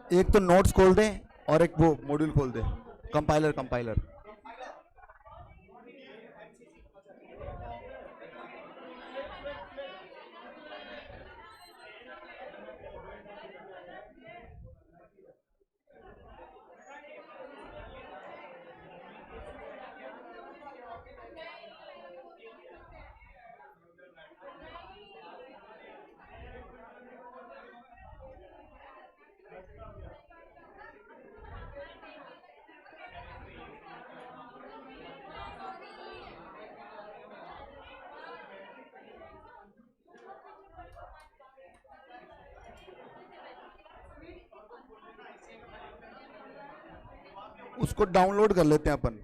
एक तो नोट्स खोल दें और एक वो मॉड्यूल खोल दें, कंपाइलर कंपाइलर। उसको डाउनलोड कर लेते हैं अपन।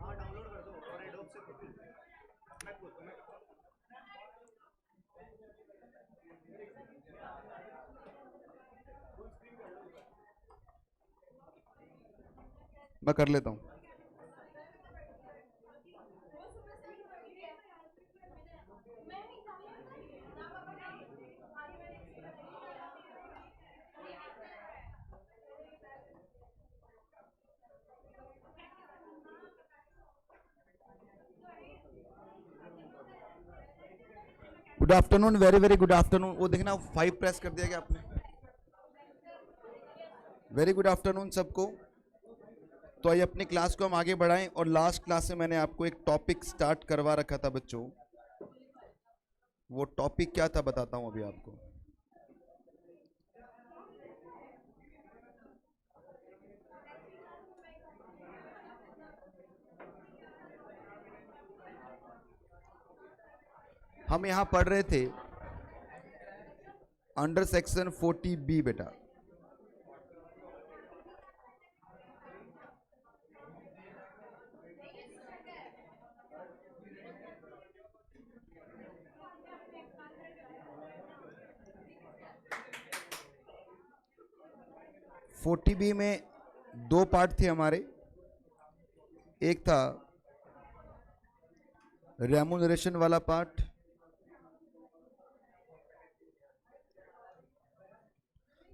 मैं कर लेता हूँ। Good afternoon, very very good afternoon. वो देखना 5 प्रेस कर दिया क्या आपने? वेरी गुड आफ्टरनून सबको। तो आइए अपनी क्लास को हम आगे बढ़ाएं। और लास्ट क्लास में मैंने आपको एक टॉपिक स्टार्ट करवा रखा था बच्चों। वो टॉपिक क्या था बताता हूं अभी आपको। हम यहां पढ़ रहे थे अंडर सेक्शन 40B बेटा। फोर्टी बी में 2 पार्ट थे हमारे। एक था रेम्यूनरेशन वाला पार्ट,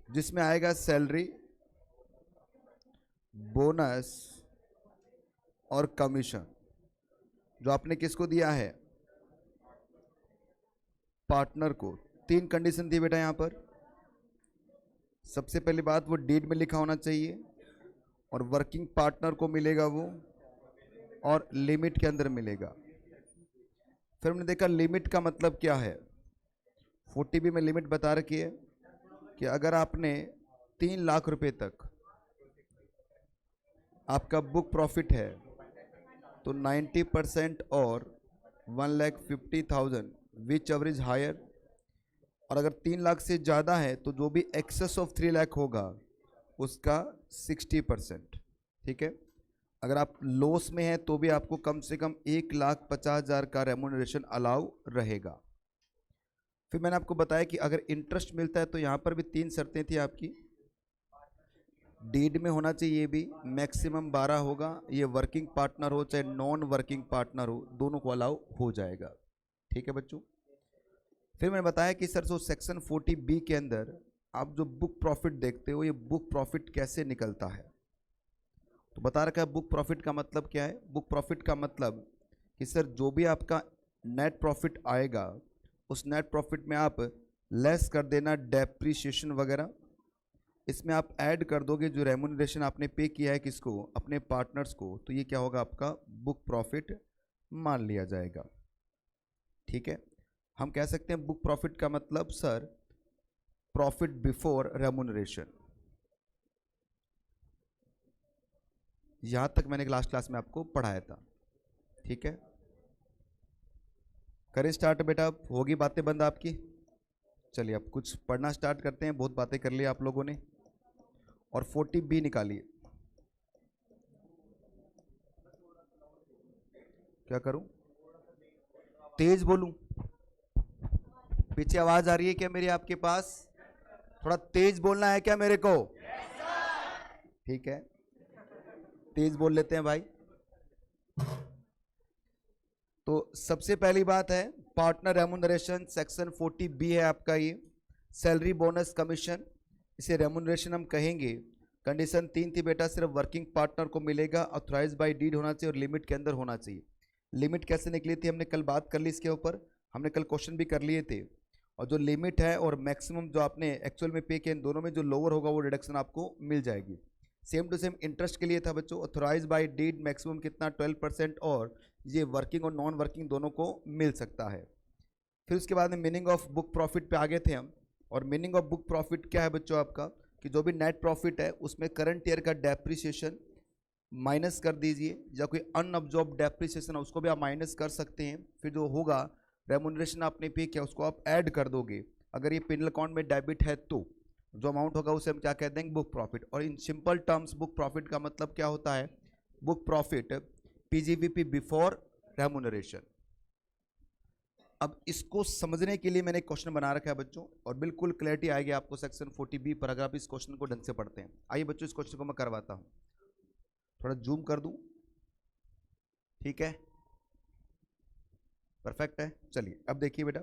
जिसमें आएगा सैलरी, बोनस और कमीशन, जो आपने किसको दिया है? पार्टनर को। 3 कंडीशन थी बेटा यहां पर। सबसे पहली बात, वो डीड में लिखा होना चाहिए और वर्किंग पार्टनर को मिलेगा वो, और लिमिट के अंदर मिलेगा। फिर हमने देखा लिमिट का मतलब क्या है। 40B में लिमिट बता रखी है कि अगर आपने 3 लाख रुपए तक आपका बुक प्रॉफिट है तो 90% और 1,50,000 विच एवरेज हायर। और अगर 3 लाख से ज़्यादा है तो जो भी एक्सेस ऑफ 3 लाख होगा उसका 60%। ठीक है। अगर आप लॉस में हैं तो भी आपको कम से कम 1,50,000 का रेम्यूनरेशन अलाउ रहेगा। फिर मैंने आपको बताया कि अगर इंटरेस्ट मिलता है तो यहाँ पर भी 3 शर्तें थी आपकी। डीड में होना चाहिए, ये भी मैक्सिमम 12 होगा। ये वर्किंग पार्टनर हो चाहे नॉन वर्किंग पार्टनर हो, दोनों को अलाउ हो जाएगा। ठीक है बच्चों। फिर मैंने बताया कि सर जो सेक्शन 40B के अंदर आप जो बुक प्रॉफिट देखते हो, ये बुक प्रॉफिट कैसे निकलता है। तो बता रखा है बुक प्रॉफिट का मतलब क्या है। बुक प्रॉफिट का मतलब कि सर जो भी आपका नेट प्रॉफिट आएगा उस नेट प्रॉफिट में आप लेस कर देना डेप्रीशिएशन वगैरह। इसमें आप ऐड कर दोगे जो रेम्यूनरेशन आपने पे किया है किसको? अपने पार्टनर्स को। तो ये क्या होगा? आपका बुक प्रॉफिट मान लिया जाएगा। ठीक है। हम कह सकते हैं बुक प्रॉफिट का मतलब सर प्रॉफिट बिफोर रेम्यूनरेशन। यहां तक मैंने लास्ट क्लास में आपको पढ़ाया था। ठीक है। करें स्टार्ट बेटा, अब होगी बातें बंद आपकी। चलिए अब कुछ पढ़ना स्टार्ट करते हैं। बहुत बातें कर ली आप लोगों ने। और 40B निकालिए। क्या करूं? तेज बोलूं? पीछे आवाज आ रही है क्या मेरी आपके पास? थोड़ा तेज बोलना है क्या मेरे को? ठीक है, तेज बोल लेते हैं भाई। तो सबसे पहली बात है पार्टनर रेम्यूनरेशन, सेक्शन 40B है आपका ये। सैलरी, बोनस, कमीशन, इसे रेम्यूनरेशन हम कहेंगे। कंडीशन 3 थी बेटा, सिर्फ वर्किंग पार्टनर को मिलेगा, ऑथराइज बाय डीड होना चाहिए और लिमिट के अंदर होना चाहिए। लिमिट कैसे निकली थी हमने कल बात कर ली इसके ऊपर, हमने कल क्वेश्चन भी कर लिए थे। और जो लिमिट है और मैक्सिमम जो आपने एक्चुअल में पे किया, इन दोनों में जो लोअर होगा वो डिडक्शन आपको मिल जाएगी। सेम टू सेम इंटरेस्ट के लिए था बच्चों, ऑथराइज बाय डीड मैक्सिमम कितना 12%, और ये वर्किंग और नॉन वर्किंग दोनों को मिल सकता है। फिर उसके बाद में मीनिंग ऑफ बुक प्रॉफिट पे आ गए थे हम। और मीनिंग ऑफ बुक प्रॉफिट क्या है बच्चों आपका, कि जो भी नेट प्रॉफिट है उसमें करंट ईयर का डेप्रिसिएशन माइनस कर दीजिए, या कोई अनअब्जॉर्ब डेप्रिसिएशन है उसको भी आप माइनस कर सकते हैं। फिर जो होगा रेमुनरेशन आपने पे किया उसको आप ऐड कर दोगे। अगर ये पिनल अकाउंट में डेबिट है तो जो अमाउंट होगा उसे हम क्या कह देंगे, बुक प्रॉफिट। और in simple terms book profit का मतलब क्या होता है, बुक प्रॉफिट पीजीवीपी बिफोर रेमुनरेशन। अब इसको समझने के लिए मैंने क्वेश्चन बना रखा है बच्चों, और बिल्कुल क्लैरिटी आएगी आपको सेक्शन 40B पर अगर आप इस क्वेश्चन को ढंग से पढ़ते हैं। आइए बच्चों इस क्वेश्चन को मैं करवाता हूं, थोड़ा जूम कर दूं, ठीक है, परफेक्ट है। चलिए अब देखिए बेटा,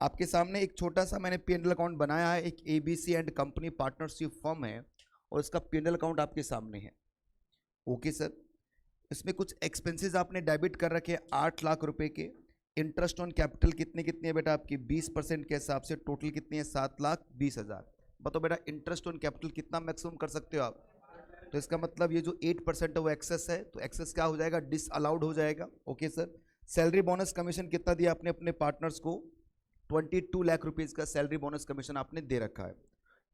आपके सामने एक छोटा सा मैंने पी&एल अकाउंट बनाया है। एक ABC and company partnership firm है और इसका पी&एल अकाउंट आपके सामने है। ओके सर, इसमें कुछ एक्सपेंसेस आपने डेबिट कर रखे 8 लाख रुपए के। इंटरेस्ट ऑन कैपिटल कितनी कितनी है बेटा आपकी 20% के हिसाब से, टोटल कितनी है 7,20,000। बताओ बेटा इंटरेस्ट ऑन कैपिटल कितना मैक्सिमम कर सकते हो आप, तो इसका मतलब ये जो 8% है वो एक्सेस है, तो एक्सेस क्या हो जाएगा, डिसअलाउड हो जाएगा। Okay sir, salary bonus commission कितना दिया आपने अपने पार्टनर्स को, 22 लाख रुपीज़ का सैलरी बोनस कमीशन आपने दे रखा है।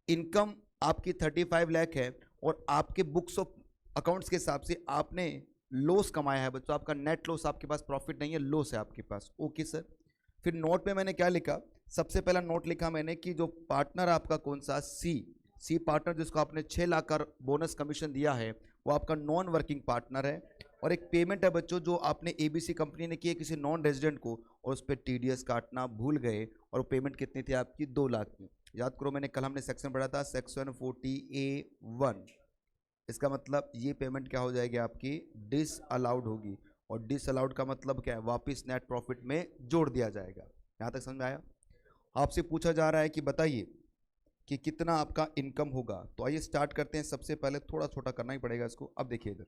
इनकम आपकी 35 लाख है और आपके बुक्स ऑफ अकाउंट्स के हिसाब से आपने लॉस कमाया है बच्चों, आपका नेट लॉस, आपके पास प्रॉफिट नहीं है, लॉस है आपके पास। ओके सर, फिर नोट पे मैंने क्या लिखा, सबसे पहला नोट लिखा मैंने कि जो पार्टनर आपका कौन सा, सी पार्टनर, जिसको आपने 6 लाख का बोनस कमीशन दिया है, वो आपका नॉन वर्किंग पार्टनर है। और एक पेमेंट है बच्चों जो आपने एबीसी कंपनी ने की है किसी नॉन रेजिडेंट को, और उस पर टीडीएस काटना भूल गए, और वो पेमेंट कितनी थी आपकी 2 लाख की। याद करो मैंने कल हमने सेक्शन पढ़ा था सेक्शन 40A1, इसका मतलब ये पेमेंट क्या हो जाएगी आपकी, डिसअलाउड होगी। और डिसअलाउड का मतलब क्या है, वापस नेट प्रॉफिट में जोड़ दिया जाएगा। यहाँ तक समझ में आया। आपसे पूछा जा रहा है कि बताइए कि कितना आपका इनकम होगा, तो आइए स्टार्ट करते हैं। सबसे पहले थोड़ा छोटा करना ही पड़ेगा इसको। अब देखिए इधर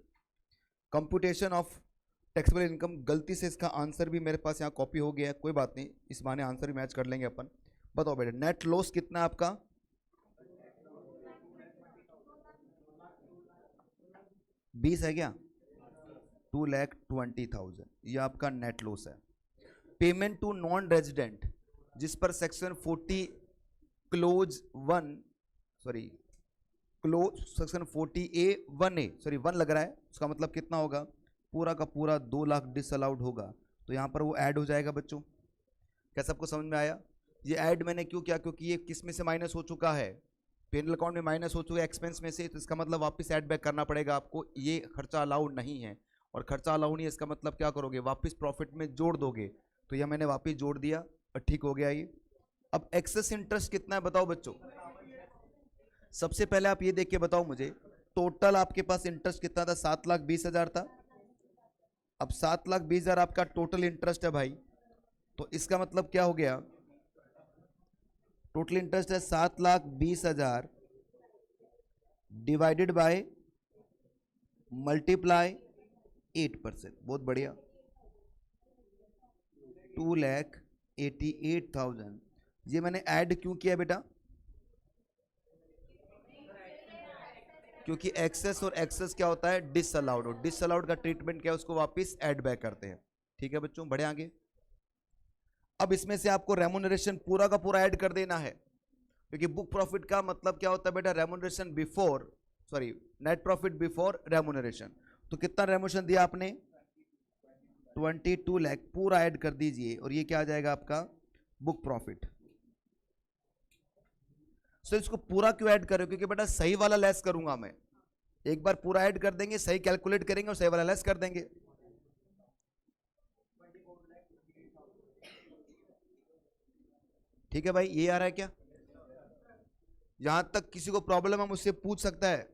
कंप्यूटेशन ऑफ टैक्सेबल इनकम, गलती से इसका आंसर भी मेरे पास यहाँ कॉपी हो गया है, कोई बात नहीं, इस बहाने आंसर भी मैच कर लेंगे अपन। बताओ बेटा नेट लॉस कितना है आपका, 20 है क्या, 2,20,000, ये आपका नेट लॉस है। पेमेंट टू नॉन रेजिडेंट, जिस पर section 40 close 1 sorry close section 40A1A sorry 1 लग रहा है, उसका मतलब कितना होगा, पूरा का पूरा 2 लाख डिसअलाउड होगा, तो यहाँ पर वो ऐड हो जाएगा बच्चों। क्या सबको समझ में आया। ये ऐड मैंने क्यों किया, क्योंकि ये किस में से माइनस हो चुका है, पेनल अकाउंट में माइनस हो चुका है एक्सपेंस में से, तो इसका मतलब वापस ऐड बैक करना पड़ेगा आपको। ये खर्चा अलाउड नहीं है, और खर्चा अलाउड नहीं है इसका मतलब क्या करोगे, वापस प्रॉफिट में जोड़ दोगे। तो यह मैंने वापस जोड़ दिया और ठीक हो गया ये। अब एक्सेस इंटरेस्ट कितना है बताओ बच्चों, सबसे पहले आप ये देख के बताओ मुझे, टोटल आपके पास इंटरेस्ट कितना था, 7,20,000 था। अब 7,20,000 आपका टोटल इंटरेस्ट है भाई, तो इसका मतलब क्या हो गया, टोटल इंटरेस्ट है 7,20,000 डिवाइडेड बाय मल्टीप्लाई 8%, बहुत बढ़िया, 2,88,000। ये मैंने ऐड क्यों किया बेटा, क्योंकि एक्सेस और एक्सेस क्या होता है, डिसअलाउड, और डिसअलाउड का ट्रीटमेंट क्या है, उसको वापस ऐड बैक करते हैं। ठीक है बच्चों, बढ़े आगे। अब इसमें से आपको रेमुनरेशन पूरा का पूरा ऐड कर देना है, क्योंकि बुक प्रॉफिट का मतलब क्या होता है बेटा, remuneration before sorry net profit before remuneration. तो कितना रेमुनरेशन दिया आपने, 22 लाख, पूरा ऐड कर दीजिए, और ये क्या आ जाएगा आपका बुक प्रॉफिट। सो इसको पूरा क्यों ऐड कर रहे हो, क्योंकि बेटा सही वाला लेस करूंगा मैं, एक बार पूरा ऐड कर देंगे, सही कैलकुलेट करेंगे और सही वाला लेस कर देंगे। ठीक है भाई, ये आ रहा है क्या, यहां तक किसी को प्रॉब्लम है मुझसे पूछ सकता है,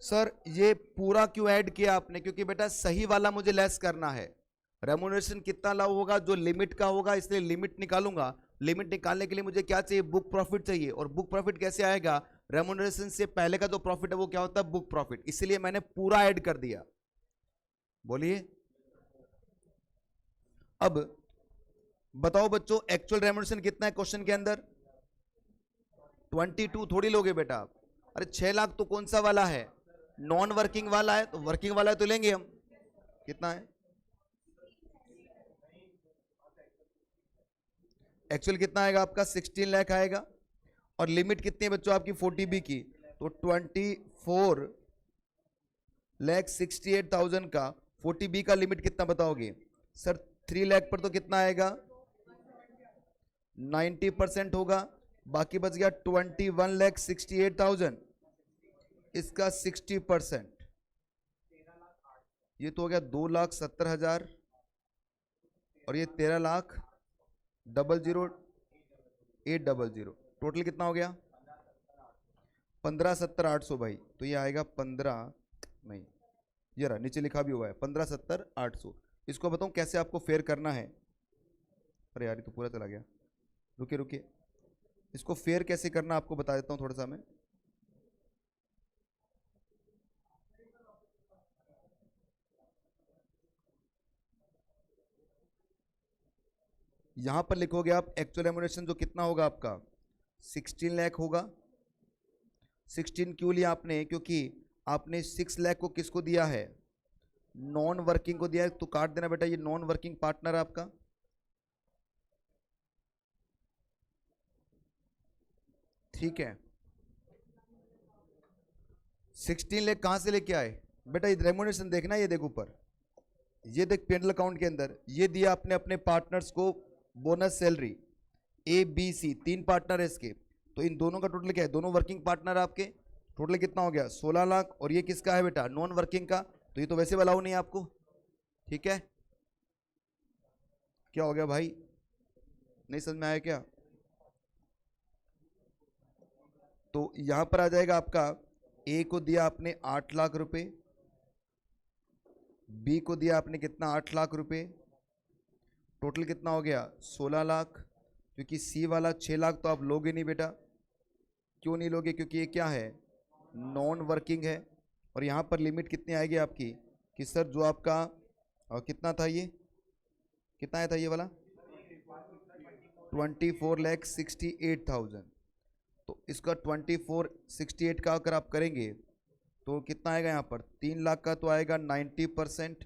सर ये पूरा क्यों ऐड किया आपने, क्योंकि बेटा सही वाला मुझे लेस करना है। रेमुनरेशन कितना लाभ होगा, जो लिमिट का होगा, इसलिए लिमिट निकालूंगा। लिमिट निकालने के लिए मुझे क्या चाहिए, बुक प्रॉफिट चाहिए, और बुक प्रॉफिट कैसे आएगा, रेमुनरेशन से पहले का जो प्रॉफिट है वो क्या होता है, बुक प्रॉफिट, इसलिए मैंने पूरा ऐड कर दिया। बोलिए अब बताओ बच्चों, एक्चुअल रेमुनरेशन कितना है क्वेश्चन के अंदर? 22 थोड़ी लोगे बेटा आप। अरे 6 लाख तो कौन सा वाला है, नॉन वर्किंग वाला है, तो वर्किंग वाला है तो लेंगे हम। कितना है एक्चुअल, कितना आएगा आपका? 16 लाख आएगा। और लिमिट कितनी है बच्चों आपकी 40B की? तो 24,68,000 का 40B का लिमिट कितना बताओगे सर? 3 लाख पर तो कितना आएगा? 90% होगा, बाकी बच गया 21,68,000, इसका 60%, ये तो हो गया 2,70,000 और ये 13,00,000,800, टोटल कितना हो गया? 15,70,800 भाई। तो ये आएगा 15 नहीं, ये रहा नीचे लिखा भी हुआ है 15,70,800। इसको बताऊं कैसे आपको फेयर करना है? अरे यार ये तो पूरा चला गया, रुकिए रुकिए, इसको फेयर कैसे करना आपको बता देता हूं थोड़ा सा मैं। यहां पर लिखोगे आप एक्चुअल रेम्युनरेशन जो कितना होगा आपका 16 लाख होगा। 16 क्यों लिया आपने? क्योंकि आपने 6 लाख को किसको दिया है? नॉन वर्किंग को दिया है, तो काट देना बेटा, ये नॉन वर्किंग पार्टनर है आपका। ठीक है, 16 लाख कहां से लेके आए बेटा? ये रेम्युनरेशन देखना, ये देख ऊपर, ये देख पेंडल अकाउंट के अंदर ये दिया आपने अपने पार्टनर्स को बोनस सैलरी, ABC 3 पार्टनर है इसके, तो इन दोनों का टोटल क्या है? दोनों वर्किंग पार्टनर आपके, टोटल कितना हो गया? 16 लाख। और ये किसका है बेटा? नॉन वर्किंग का, तो ये तो वैसे वाला हो नहीं आपको। ठीक है, क्या हो गया भाई, नहीं समझ में आया क्या? तो यहां पर आ जाएगा आपका, ए को दिया आपने 8 लाख रुपए, बी को दिया आपने कितना? 8 लाख रुपए, टोटल कितना हो गया? 16 लाख। क्योंकि सी वाला 6 लाख तो आप लोगे नहीं बेटा। क्यों नहीं लोगे? क्योंकि ये क्या है? नॉन वर्किंग है। और यहाँ पर लिमिट कितनी आएगी आपकी कि सर जो आपका कितना था, ये कितना आया था ये वाला? 24,68,000। तो इसका 24,68 का अगर आप करेंगे तो कितना आएगा? यहाँ पर 3 लाख का तो आएगा 90%,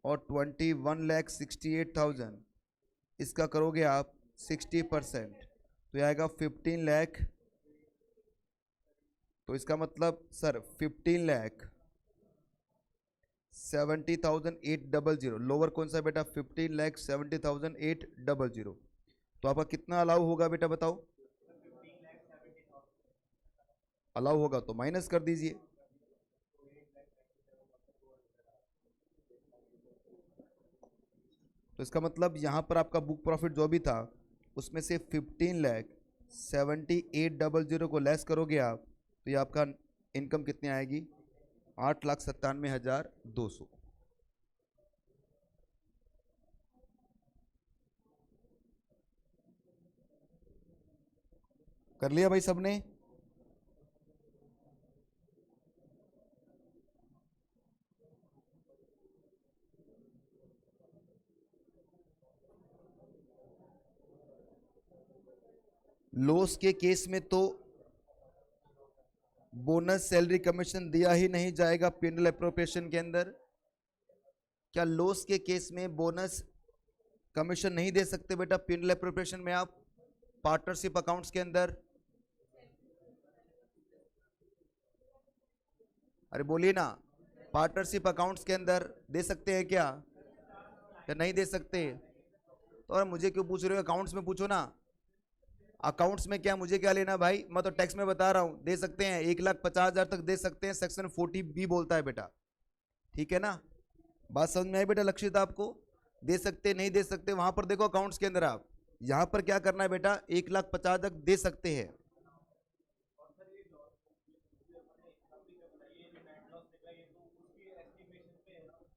और 21,68,000 इसका करोगे आप 60%, तो ये आएगा 15 लाख। तो इसका मतलब सर 15,70,800, लोअर कौन सा बेटा? 15,70,800। तो आपका कितना अलाउ होगा बेटा बताओ? अलाउ होगा तो माइनस कर दीजिए। तो इसका मतलब यहां पर आपका बुक प्रॉफिट जो भी था उसमें से 15,70,800 को लेस करोगे आप, तो ये आपका इनकम कितनी आएगी? 8,97,200। कर लिया भाई सबने? लॉस के केस में तो बोनस सैलरी कमीशन दिया ही नहीं जाएगा पेनल एप्रोप्रिएशन के अंदर। क्या लॉस के केस में बोनस कमीशन नहीं दे सकते बेटा पेनल एप्रोप्रिएशन में आप पार्टनरशिप अकाउंट्स के अंदर? अरे बोलिए ना, पार्टनरशिप अकाउंट्स के अंदर दे सकते हैं क्या, या नहीं दे सकते? तो और मुझे क्यों पूछ रहे हो? अकाउंट्स में पूछो ना। अकाउंट्स में क्या, मुझे क्या लेना भाई, मैं तो टैक्स में बता रहा हूं। दे सकते हैं, 1,50,000 तक दे सकते हैं, सेक्शन 40B बोलता है बेटा। ठीक है ना, बात समझ में आई बेटा लक्षित आपको? दे सकते नहीं दे सकते वहां पर देखो अकाउंट्स के अंदर आप। यहां पर क्या करना है बेटा, 1,50,000 तक दे सकते हैं।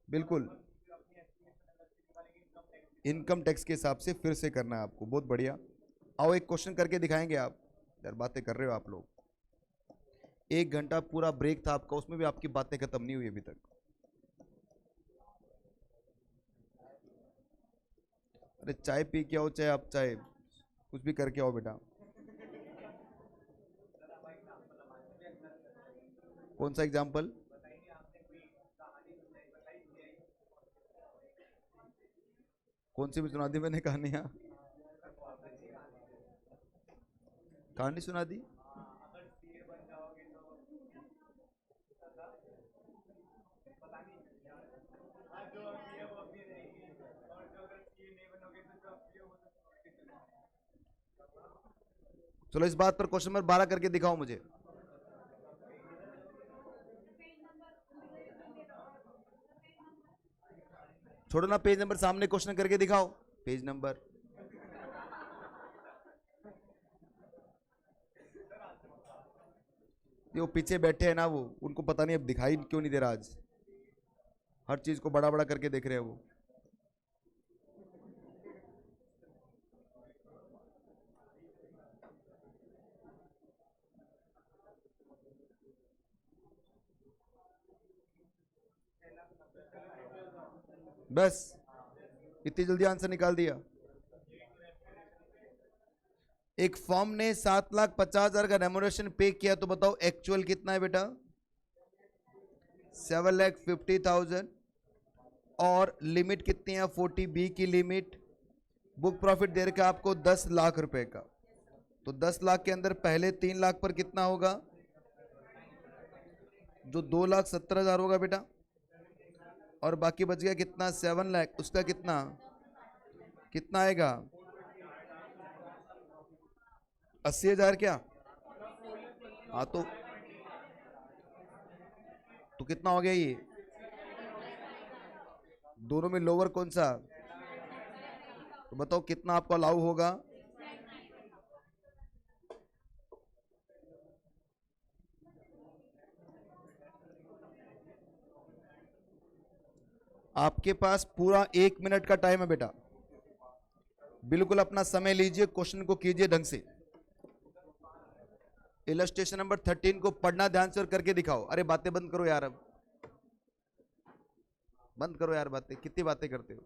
बिल्कुल, इनकम टैक्स के हिसाब से फिर से करना है आपको। बहुत बढ़िया, आओ एक क्वेश्चन करके दिखाएंगे आप। यार बातें कर रहे हो आप लोग। 1 घंटा पूरा ब्रेक था आपका, उसमें भी आपकी बातें खत्म नहीं हुई अभी तक। अरे चाय पी के आओ, चाहे आप चाहे कुछ भी करके आओ बेटा। कौन सा एग्जाम्पल? कौन सी भी सुना दी मैंने कहानियां? कहानी सुना दी? चलो इस बात पर क्वेश्चन नंबर 12 करके दिखाओ मुझे। छोड़ो ना पेज नंबर, सामने क्वेश्चन करके दिखाओ पेज नंबर। ये वो पीछे बैठे हैं ना, वो उनको पता नहीं अब दिखाई क्यों नहीं दे रहा आज। हर चीज को बड़ा बड़ा करके देख रहे हैं वो। बस इतनी जल्दी आंसर निकाल दिया। एक फॉर्म ने 7,50,000 का रेम्युनरेशन पे किया, तो बताओ एक्चुअल कितना है बेटा? 7,50,000। और लिमिट कितनी है 40B की लिमिट? बुक प्रॉफिट दे रखा आपको 10 लाख रुपए का। तो 10 लाख के अंदर पहले 3 लाख पर कितना होगा? जो 2,70,000 होगा बेटा। और बाकी बच गया कितना? 7 लाख। उसका कितना कितना आएगा? 80,000 क्या? हाँ तो कितना हो गया ये? दोनों में लोअर कौन सा? तो बताओ कितना आपको अलाउ होगा? आपके पास पूरा 1 मिनट का टाइम है बेटा। बिल्कुल अपना समय लीजिए, क्वेश्चन को कीजिए ढंग से। इलस्ट्रेशन नंबर 13 को पढ़ना ध्यान से और करके दिखाओ। अरे बातें बंद करो यार, अब बंद करो यार बातें, कितनी बातें करते हो।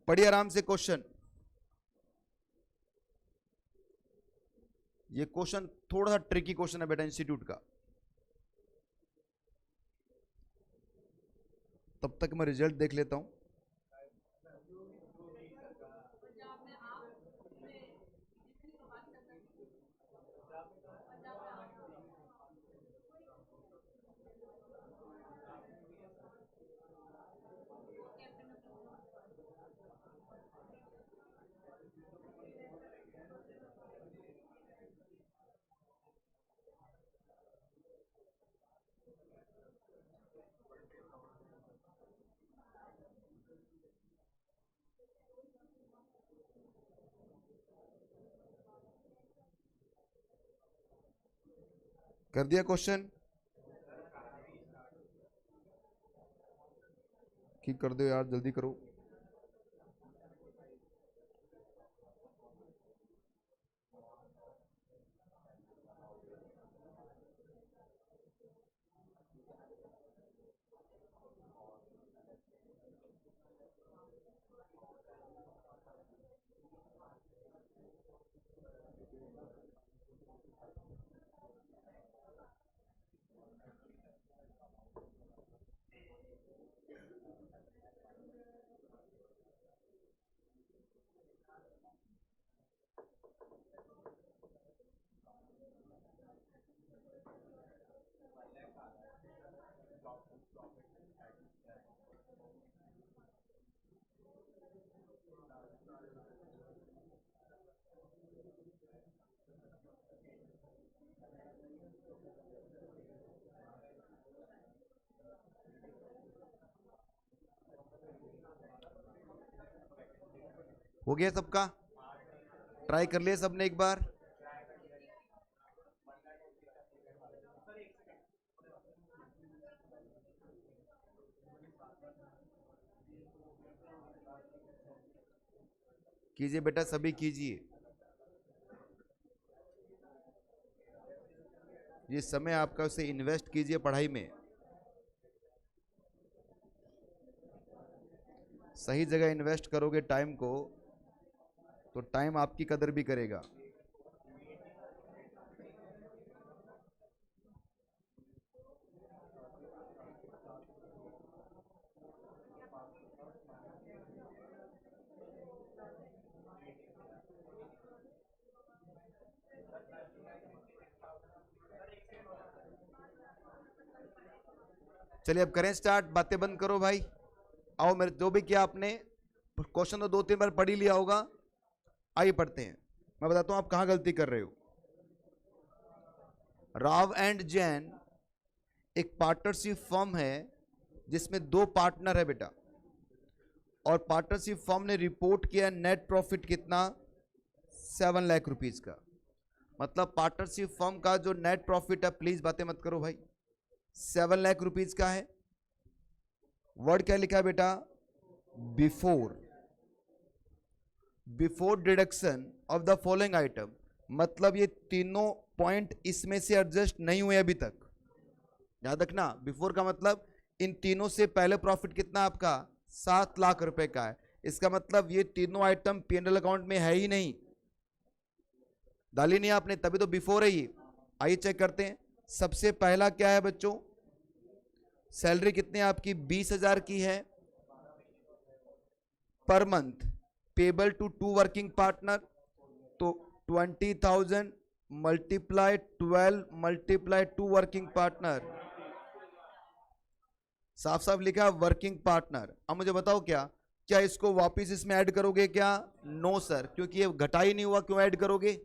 पढ़िए आराम से क्वेश्चन। ये क्वेश्चन थोड़ा सा ट्रिकी क्वेश्चन है बेटा इंस्टीट्यूट का। तब तक मैं रिजल्ट देख लेता हूं। कर दिया क्वेश्चन? ठीक कर दो यार, जल्दी करो। हो गया सबका? ट्राई कर लिया सबने एक बार? कीजिए बेटा, सभी कीजिए। ये समय आपका, उसे इन्वेस्ट कीजिए पढ़ाई में, सही जगह इन्वेस्ट करोगे टाइम को तो टाइम आपकी कदर भी करेगा। चलिए अब करें स्टार्ट, बातें बंद करो भाई। आओ, मेरे जो भी किया आपने क्वेश्चन तो 2-3 बार पढ़ ही लिया होगा। आइए पढ़ते हैं, मैं बताता हूं आप कहां गलती कर रहे हो। राव एंड जैन एक पार्टनरशिप फर्म है जिसमें 2 पार्टनर है बेटा, और पार्टनरशिप फर्म ने रिपोर्ट किया नेट प्रॉफिट कितना, 7 लाख रुपीज का। मतलब पार्टनरशिप फर्म का जो नेट प्रॉफिट है, प्लीज बातें मत करो भाई, 7 लाख रुपीज का है। वर्ड क्या लिखा है बेटा, before, before deduction of the following item. मतलब ये तीनों पॉइंट इसमें से एडजस्ट नहीं हुए अभी तक, याद रखना। बिफोर का मतलब इन तीनों से पहले प्रॉफिट कितना आपका, 7 लाख रुपए का है। इसका मतलब ये तीनों आइटम पीएनएल अकाउंट में है ही नहीं, डाली नहीं आपने, तभी तो बिफोर है ये। आइए चेक करते हैं। सबसे पहला क्या है बच्चों, सैलरी कितनी आपकी 20,000 की है per month, payable to 2 working partner, तो 20,000 मल्टीप्लाई 12 मल्टीप्लाई 2 वर्किंग पार्टनर, साफ साफ लिखा वर्किंग पार्टनर। अब मुझे बताओ क्या इसको वापस इसमें ऐड करोगे क्या, नो सर, क्योंकि ये घटा ही नहीं हुआ, क्यों ऐड करोगे।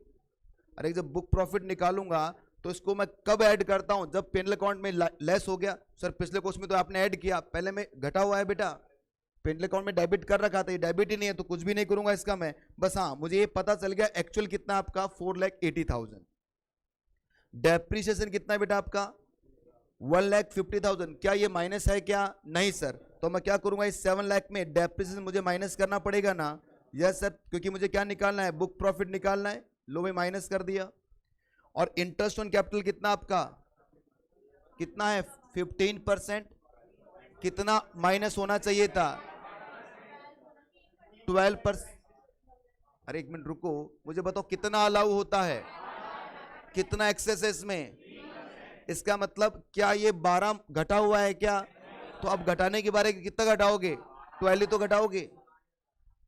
अरे जब बुक प्रॉफिट निकालूंगा तो इसको मैं कब ऐड करता हूं, जब पेनल अकाउंट में लेस हो गया। सर पिछले कोर्स में तो आपने ऐड किया, पहले में घटा हुआ है बेटा, पेनल अकाउंट में डेबिट कर रखा था, ये डेबिट ही नहीं है तो कुछ भी नहीं करूंगा इसका मैं। बस हाँ, मुझे ये पता चल गया एक्चुअल कितना आपका 4,80,000। डेप्रीशिएशन कितना है बेटा आपका 1,50,000। क्या ये माइनस है क्या, नहीं सर, तो मैं क्या करूंगा, इस 7 लाख में डेप्रीशिएशन मुझे माइनस करना पड़ेगा ना। यस सर, क्योंकि मुझे क्या निकालना है, बुक प्रॉफिट निकालना है। लो में माइनस कर दिया। और इंटरेस्ट ऑन कैपिटल कितना आपका, कितना है 15%, कितना माइनस होना चाहिए था 12%। अरे एक मिनट रुको, मुझे बताओ कितना अलाउ होता है, कितना एक्सेस है इसमें। इसका मतलब क्या ये 12 घटा हुआ है क्या, तो अब घटाने के बारे में कितना घटाओगे, 12 ही तो घटाओगे।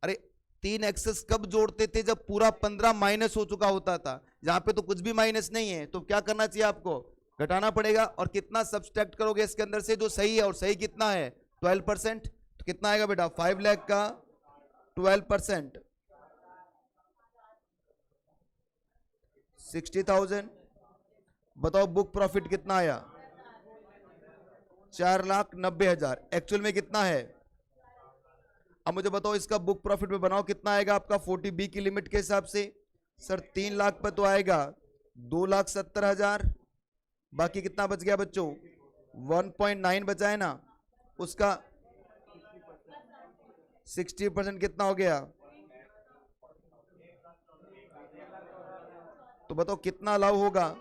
अरे 3 एक्सेस कब जोड़ते थे, जब पूरा 15 माइनस हो चुका होता था। यहां पे तो कुछ भी माइनस नहीं है, तो क्या करना चाहिए आपको, घटाना पड़ेगा। और कितना सब्सट्रैक्ट करोगे इसके अंदर से जो सही है, और सही कितना है 12%, तो कितना आएगा बेटा 5 लाख का 12%, 60,000। बताओ बुक प्रॉफिट कितना आया 4,90,000, एक्चुअल में कितना है। अब मुझे बताओ इसका बुक प्रॉफिट में बनाओ कितना आएगा आपका 40B की लिमिट के हिसाब से। सर 3 लाख पर तो आएगा 2,70,000, बाकी कितना बच गया बच्चों 1.9 बचा है ना, उसका 60% कितना हो गया, तो बताओ कितना अलाउ होगा,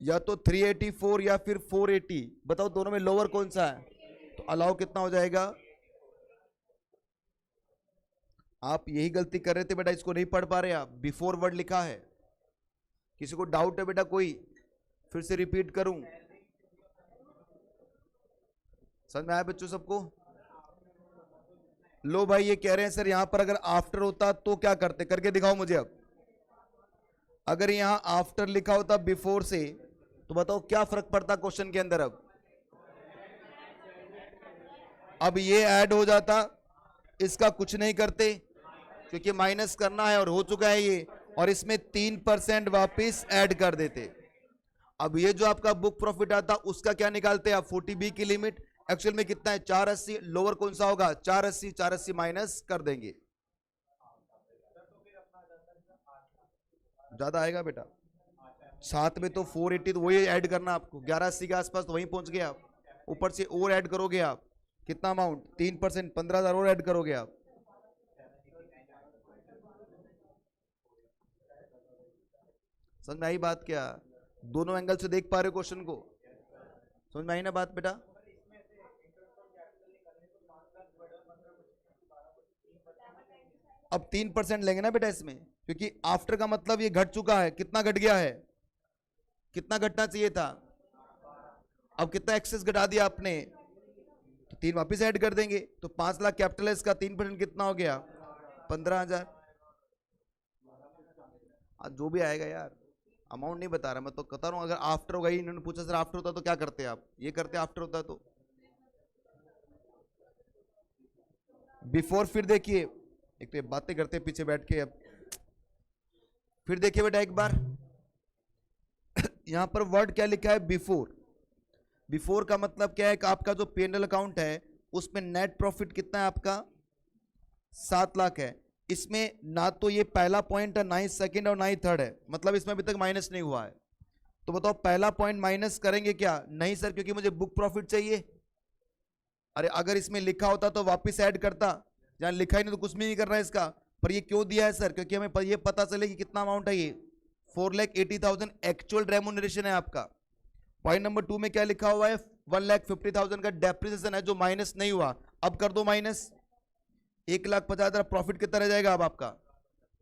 या तो 384 या फिर 480, बताओ दोनों में लोअर कौन सा है, तो अलाउ कितना हो जाएगा। आप यही गलती कर रहे थे बेटा, इसको नहीं पढ़ पा रहे आप, बिफोर वर्ड लिखा है। किसी को डाउट है बेटा कोई, फिर से रिपीट करूं, समझ में आया बच्चों सबको। लो भाई ये कह रहे हैं सर यहां पर अगर आफ्टर होता तो क्या करते, करके दिखाओ मुझे। अब अगर यहां आफ्टर लिखा होता बिफोर से, तो बताओ क्या फर्क पड़ता क्वेश्चन के अंदर। अब ये ऐड हो जाता, इसका कुछ नहीं करते क्योंकि माइनस करना है और हो चुका है ये, और इसमें 3% वापस ऐड कर देते। अब ये जो आपका बुक प्रॉफिट आता उसका क्या निकालते हैं आप 40B की लिमिट, एक्चुअल में कितना है 480, लोअर कौन सा होगा 480, 480 माइनस कर देंगे, ज्यादा आएगा बेटा। साथ में तो 480, तो वही ऐड करना आपको 1180 के आसपास, तो वहीं पहुंच गए आप। ऊपर से और ऐड करोगे आप कितना अमाउंट 3%, 15,000 और ऐड करोगे आप। समझ में आई बात क्या? दोनों एंगल से देख पा रहे हो क्वेश्चन को? समझ में आई ना बात बेटा? अब 3% लेंगे ना बेटा इसमें, क्योंकि आफ्टर का मतलब ये घट चुका है। कितना घट गया है? कितना घटना चाहिए था? अब कितना एक्सेस घटा दिया आपने? तो 3 वापिस ऐड कर देंगे। तो 5 लाख कैपिटल है इसका, 3% कितना हो गया? 15,000। जो भी आएगा यार, अमाउंट नहीं बता रहा मैं, तो बता रहा हूं अगर आफ्टर होगा ही। इन्होंने पूछा सर आफ्टर होता तो क्या करते आप? ये करते आफ्टर होता तो बिफोर। फिर देखिए, एक तो बातें करते पीछे बैठ के। अब फिर देखिए बेटा एक बार, यहां पर वर्ड क्या लिखा है? बिफोर। बिफोर का मतलब क्या है कि आपका जो P&L अकाउंट है उसमें नेट प्रॉफिट कितना है आपका? 7 लाख है। इसमें ना तो ये पहला पॉइंट है, ना ही सेकंड और ना ही थर्ड है, मतलब इसमें अभी तक माइनस नहीं हुआ है। तो बताओ पहला पॉइंट माइनस करेंगे क्या? नहीं सर, क्योंकि मुझे बुक प्रॉफिट चाहिए। अरे अगर इसमें लिखा होता तो वापस ऐड करता, जहां लिखा ही नहीं तो कुछ भी नहीं कर रहा है इसका। पर ये क्यों दिया है सर? क्योंकि हमें ये पता चले कि कितना अमाउंट है। ये 4,80,000 एक्चुअल रेम्यूनरेशन है आपका। पॉइंट नंबर 2 में क्या लिखा हुआ है? 1,50,000 का डेप्रिसिएशन है जो माइनस नहीं हुआ। अब कर दो माइनस। 1,50,000 प्रॉफिट कितना रह जाएगा अब आपका?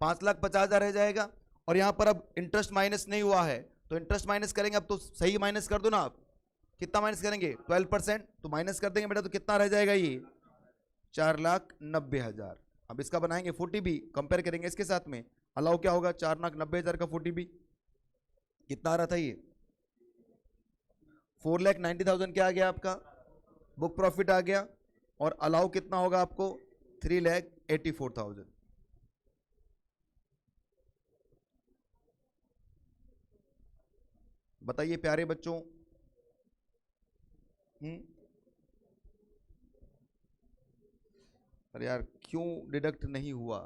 5,50,000 रह जाएगा। और यहां पर अब इंटरेस्ट माइनस नहीं हुआ है, तो इंटरेस्ट माइनस करेंगे। अब तो सही माइनस कर दो ना आप। कितना माइनस करेंगे? 12%। तो माइनस कर देंगे बेटा, तो कितना रह जाएगा? ये 4,90,000। अब इसका बनाएंगे 40B, कंपेयर करेंगे इसके साथ में। अलाउ क्या होगा? 4,90,000 का 40B कितना आ रहा था? ये 4,90,000 क्या आ गया आपका? बुक प्रॉफिट आ गया। और अलाउ कितना होगा आपको? 3,84,000। बताइए प्यारे बच्चों। अरे यार क्यों डिडक्ट नहीं हुआ?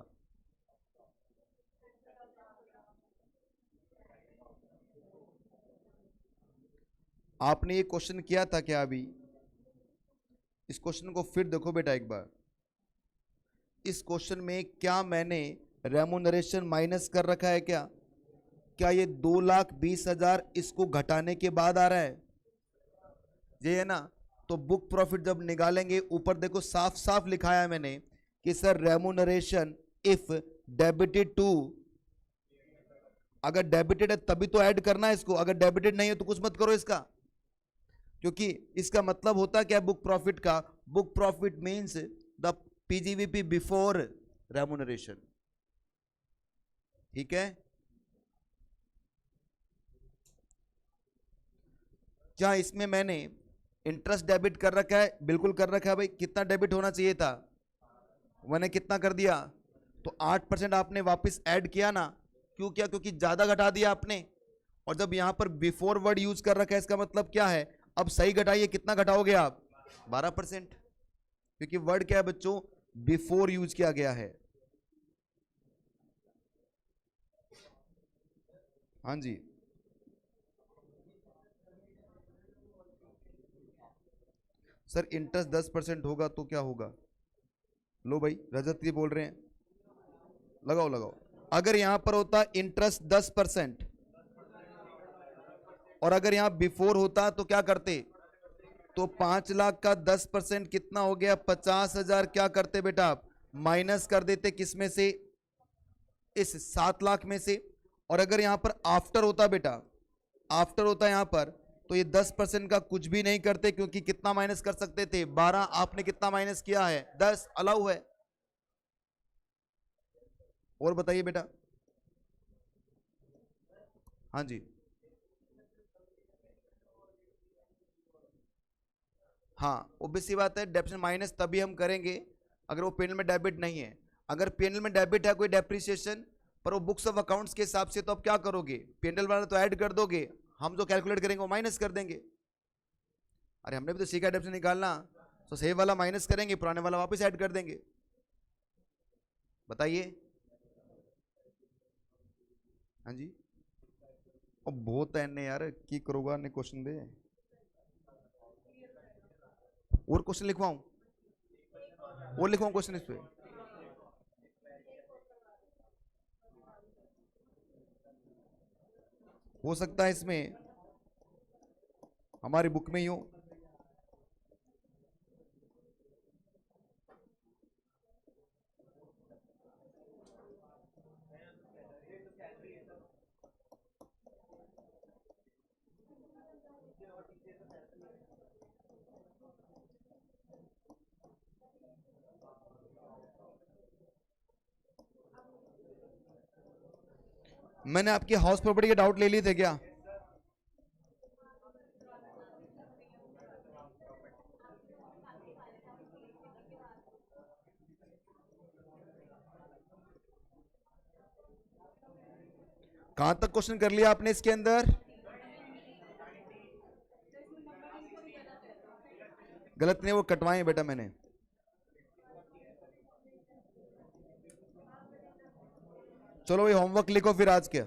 आपने ये क्वेश्चन किया था क्या अभी? इस क्वेश्चन को फिर देखो बेटा एक बार। इस क्वेश्चन में क्या मैंने रेम्यूनरेशन माइनस कर रखा है क्या? क्या ये 2,20,000 इसको घटाने के बाद आ रहा है? ये है ना? तो बुक प्रॉफिट जब निकालेंगे, ऊपर देखो साफ साफ लिखा है मैंने कि sir remuneration if debited to. अगर डेबिटेड है तभी तो ऐड करना है इसको, अगर डेबिटेड नहीं है तो कुछ मत करो इसका। क्योंकि इसका मतलब होता क्या बुक प्रॉफिट का? Book profit means the PGBP before remuneration. ठीक है? जहां इसमें मैंने इंटरेस्ट डेबिट कर रखा है, बिल्कुल कर रखा है भाई। कितना डेबिट होना चाहिए था? मैंने कितना कर दिया? तो 8% आपने वापस ऐड किया ना। क्यों किया? क्योंकि ज्यादा घटा दिया आपने। और जब यहां पर बिफोर वर्ड यूज कर रखा है, इसका मतलब क्या है? अब सही घटाइए, कितना घटाओगे आप? 12%। क्योंकि वर्ड क्या है बच्चों? बिफोर यूज किया गया है। हाँ जी। सर इंटरेस्ट 10% होगा तो क्या होगा? लो भाई, रजत जी बोल रहे हैं, लगाओ लगाओ। अगर यहां पर होता इंटरेस्ट 10% और अगर यहां बिफोर होता तो क्या करते? तो 5 लाख का 10% कितना हो गया? 50,000। क्या करते बेटा आप? माइनस कर देते किस में से? इस 7 लाख में से। और अगर यहां पर आफ्टर होता बेटा, आफ्टर होता यहां पर, तो ये 10% का कुछ भी नहीं करते, क्योंकि कितना माइनस कर सकते थे? 12। आपने कितना माइनस किया है? 10। अलाउ है। और बताइए बेटा। हाँ जी। हाँ ओबीसी बात है, डेप्रिसिएशन माइनस तभी हम करेंगे अगर वो P&L में डेबिट नहीं है। अगर P&L में डेबिट है कोई डेप्रिसिएशन, पर वो बुक्स ऑफ अकाउंट्स के हिसाब से, तो आप क्या करोगे? P&L वाला तो ऐड कर दोगे, हम जो कैलकुलेट करेंगे वो माइनस कर देंगे। अरे हमने भी तो सीखा डेप्रिसिएशन निकालना। तो सही वाला माइनस करेंगे, पुराने वाला वापस ऐड कर देंगे। बताइए। हाँ जी। और बहुत है यार, की करोगा ने क्वेश्चन दे। और क्वेश्चन लिखवाऊं? और लिखवाऊं क्वेश्चन इस पे? हो सकता है इसमें हमारी बुक में ही हो। मैंने आपकी हाउस प्रॉपर्टी के डाउट ले लिए थे क्या? कहां तक क्वेश्चन कर लिया आपने इसके अंदर? गलत नहीं, वो कटवाए बेटा मैंने। चलो भाई होमवर्क लिखो फिर आज के।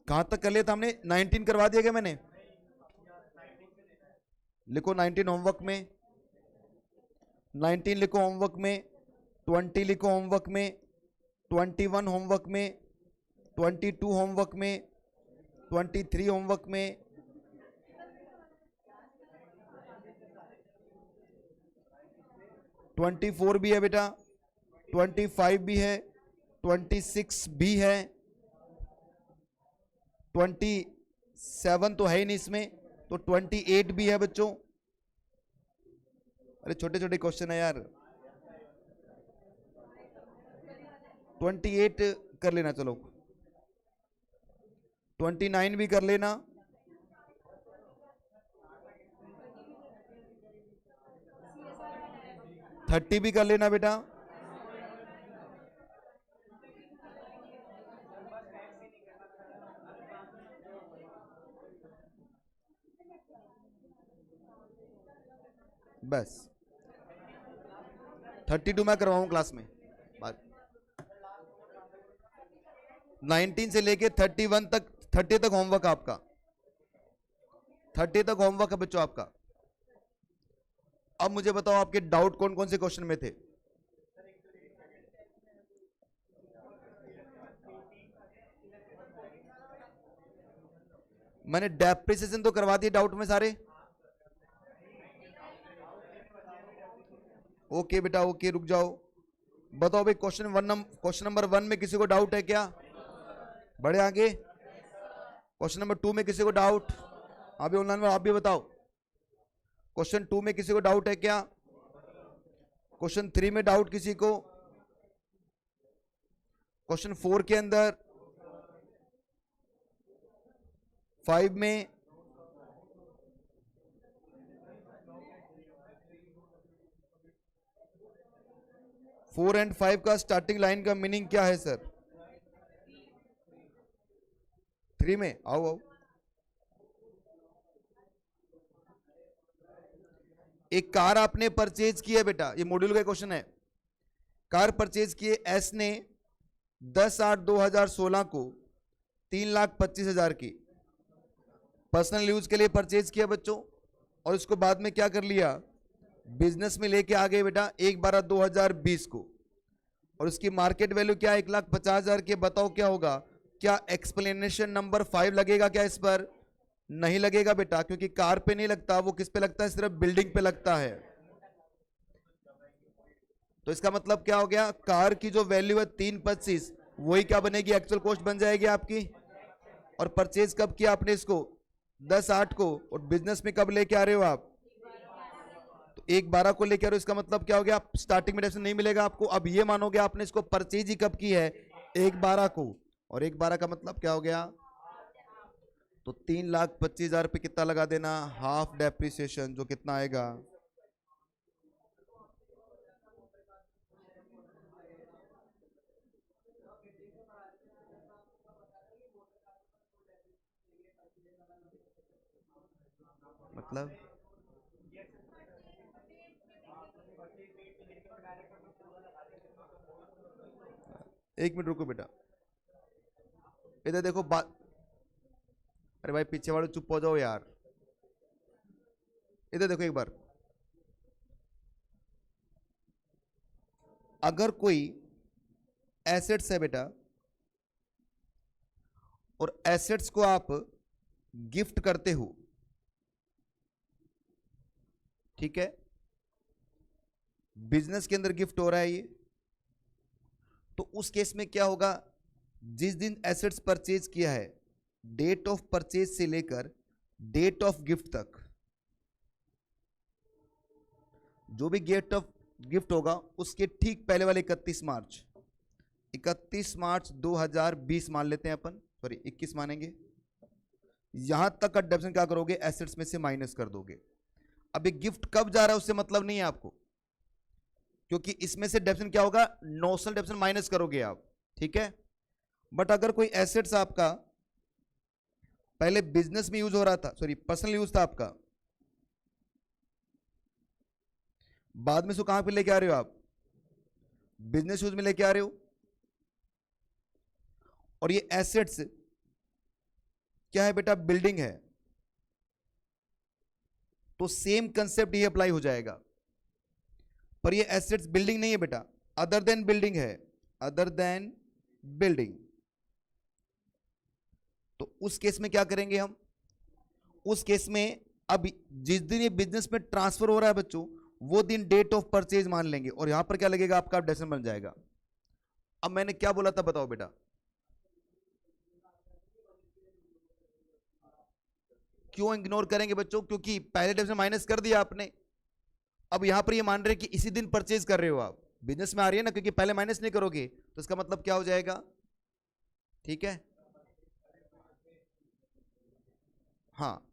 कहां तक कर लिया था हमने? 19 करवा दिया क्या मैंने? लिखो 19 होमवर्क में, 19 लिखो होमवर्क में, 20 लिखो होमवर्क में, 21 होमवर्क में, 22 होमवर्क में, 23 होमवर्क में, 24 भी है बेटा, 25 भी है, 26 भी है, 27 तो है ही नहीं इसमें, तो 28 भी है बच्चों। अरे छोटे छोटे क्वेश्चन है यार। 28 कर लेना, चलो 29 भी कर लेना, 30 भी कर लेना बेटा, बस 32 मैं करवाऊं क्लास में। 19 से लेके 31 तक, 30 तक होमवर्क आपका, 30 तक होमवर्क है बच्चों आपका। अब मुझे बताओ आपके डाउट कौन कौन से क्वेश्चन में थे? मैंने डेप्रिसिएशन तो करवा दिए डाउट में सारे। ओके बेटा ओके, रुक जाओ। बताओ भाई क्वेश्चन नंबर 1 में किसी को डाउट है क्या? बढ़े आगे। क्वेश्चन नंबर 2 में किसी को डाउट? अभी ऑनलाइन में आप भी बताओ। क्वेश्चन 2 में किसी को डाउट है क्या? क्वेश्चन 3 में डाउट किसी को? क्वेश्चन 4 के अंदर, 5 में, फोर एंड 5 का स्टार्टिंग लाइन का मीनिंग क्या है सर? 3 में आओ आओ। एक कार आपने परचेज की है बेटा, ये मॉड्यूल का क्वेश्चन है। कार परचेज किए एस ने 10/8/2016 को 3,25,000 की पर्सनल यूज के लिए परचेज किया बच्चों, और इसको बाद में क्या कर लिया, बिजनेस में लेके आ गए बेटा 1/12/2020 को, और उसकी मार्केट वैल्यू क्या है 1,50,000 की। बताओ क्या होगा? क्या एक्सप्लेनेशन नंबर 5 लगेगा क्या इस पर? नहीं लगेगा बेटा, क्योंकि कार पे नहीं लगता, वो किस पे लगता है? सिर्फ बिल्डिंग पे लगता है। तो इसका मतलब क्या हो गया, कार की जो वैल्यू है 3,25, वही क्या बनेगी, एक्चुअल कॉस्ट बन जाएगी आपकी। और परचेज कब किया आपने इसको? 10/8 को, और बिजनेस में कब लेके आ रहे हो आप? तो 1/12 को लेके आ रहे हो। इसका मतलब क्या हो गया, स्टार्टिंग में डेफिनेशन नहीं मिलेगा आपको। अब ये मानोगे आपने इसको परचेज ही कब की है? 1/12 को, और 1/12 का मतलब क्या हो गया? तो 3,25,000 पे कितना लगा देना, हाफ डेप्रिसिएशन, जो कितना आएगा, मतलब एक मिनट रुको बेटा, इधर देखो बात। अरे भाई पीछे वाले चुप हो जाओ यार, इधर देखो एक बार। अगर कोई एसेट्स है बेटा और एसेट्स को आप गिफ्ट करते हो, ठीक है, बिजनेस के अंदर गिफ्ट हो रहा है ये, तो उस केस में क्या होगा, जिस दिन एसेट्स परचेज किया है, डेट ऑफ परचेज से लेकर डेट ऑफ गिफ्ट तक, जो भी डेट ऑफ गिफ्ट होगा उसके ठीक पहले वाले 31 मार्च 2020 मान लेते हैं अपन, सॉरी 21 मानेंगे, यहां तक का डेप्शन क्या करोगे, एसेट्स में से माइनस कर दोगे। अब ये गिफ्ट कब जा रहा है उससे मतलब नहीं है आपको, क्योंकि इसमें से डेप्शन क्या होगा, नोशनल डेप्शन माइनस करोगे आप, ठीक है। बट अगर कोई एसेट्स आपका पहले बिजनेस में यूज हो रहा था, सॉरी पर्सनल यूज था आपका, बाद में इसको कहां पे लेके आ रहे हो आप, बिजनेस यूज में लेके आ रहे हो, और ये एसेट्स क्या है बेटा, बिल्डिंग है, तो सेम कंसेप्ट ये अप्लाई हो जाएगा। पर ये एसेट्स बिल्डिंग नहीं है बेटा, अदर देन बिल्डिंग है, अदर देन बिल्डिंग। तो उस केस में क्या करेंगे हम, उस केस में अब जिस दिन ये बिजनेस में ट्रांसफर हो रहा है बच्चों, वो दिन डेट ऑफ परचेज मान लेंगे, और यहां पर क्या लगेगा आपका, डेसिमल बन जाएगा। अब मैंने क्या बोला था बताओ बेटा, क्यों इग्नोर करेंगे बच्चों, क्योंकि पहले डेसिमल माइनस कर दिया आपने, अब यहां पर ये मान रहे कि इसी दिन परचेज कर रहे हो आप, बिजनेस में आ रही है ना, क्योंकि पहले माइनस नहीं करोगे तो इसका मतलब क्या हो जाएगा, ठीक है। हाँ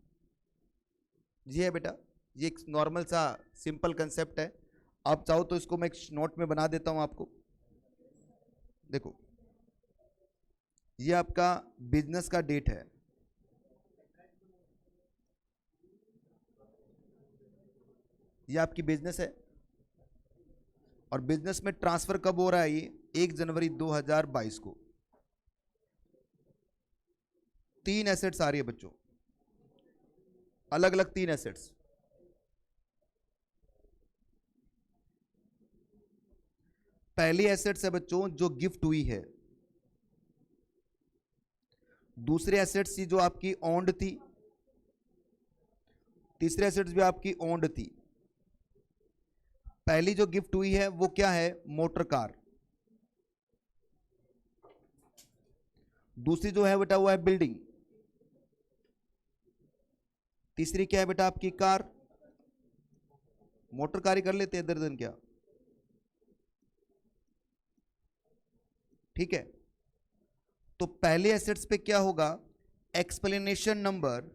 ये है बेटा, ये एक नॉर्मल सा सिंपल कंसेप्ट है, आप चाहो तो इसको मैं एक नोट में बना देता हूं आपको। देखो ये आपका बिजनेस का डेट है, ये आपकी बिजनेस है, और बिजनेस में ट्रांसफर कब हो रहा है, ये 1 जनवरी 2022 को। 3 एसेट्स आ रही है बच्चों, अलग अलग 3 एसेट्स। पहली एसेट्स है बच्चों जो गिफ्ट हुई है, दूसरी एसेट्स थी जो आपकी ओन्ड थी, तीसरी एसेट्स भी आपकी ओन्ड थी। पहली जो गिफ्ट हुई है वो क्या है, मोटर कार, दूसरी जो है बेटा वो है बिल्डिंग, तीसरी क्या है बेटा आपकी कार, मोटर कार ही कर लेते हैं इधर उधर क्या, ठीक है। तो पहले एसेट्स पे क्या होगा, एक्सप्लेनेशन नंबर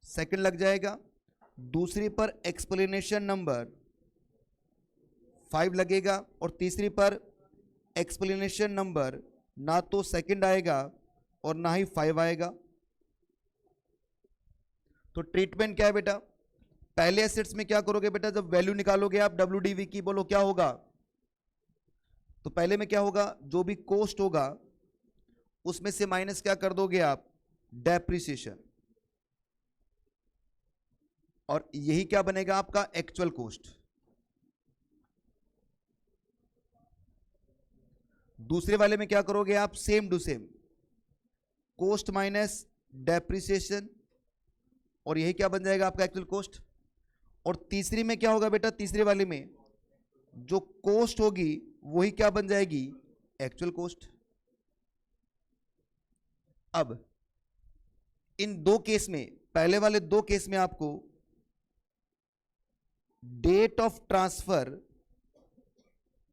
सेकंड लग जाएगा, दूसरी पर एक्सप्लेनेशन नंबर 5 लगेगा, और तीसरी पर एक्सप्लेनेशन नंबर ना तो सेकंड आएगा और ना ही 5 आएगा। तो ट्रीटमेंट क्या है बेटा, पहले एसेट्स में क्या करोगे बेटा, जब वैल्यू निकालोगे आप WDV की, बोलो क्या होगा, तो पहले में क्या होगा, जो भी कॉस्ट होगा उसमें से माइनस क्या कर दोगे आप, डेप्रिसिएशन, और यही क्या बनेगा आपका एक्चुअल कॉस्ट। दूसरे वाले में क्या करोगे आप, same to same, cost minus depreciation, और यही क्या बन जाएगा आपका एक्चुअल कॉस्ट। और तीसरी में क्या होगा बेटा, तीसरे वाले में जो कॉस्ट होगी वही क्या बन जाएगी, एक्चुअल कॉस्ट। अब इन दो केस में, पहले वाले 2 केस में आपको डेट ऑफ ट्रांसफर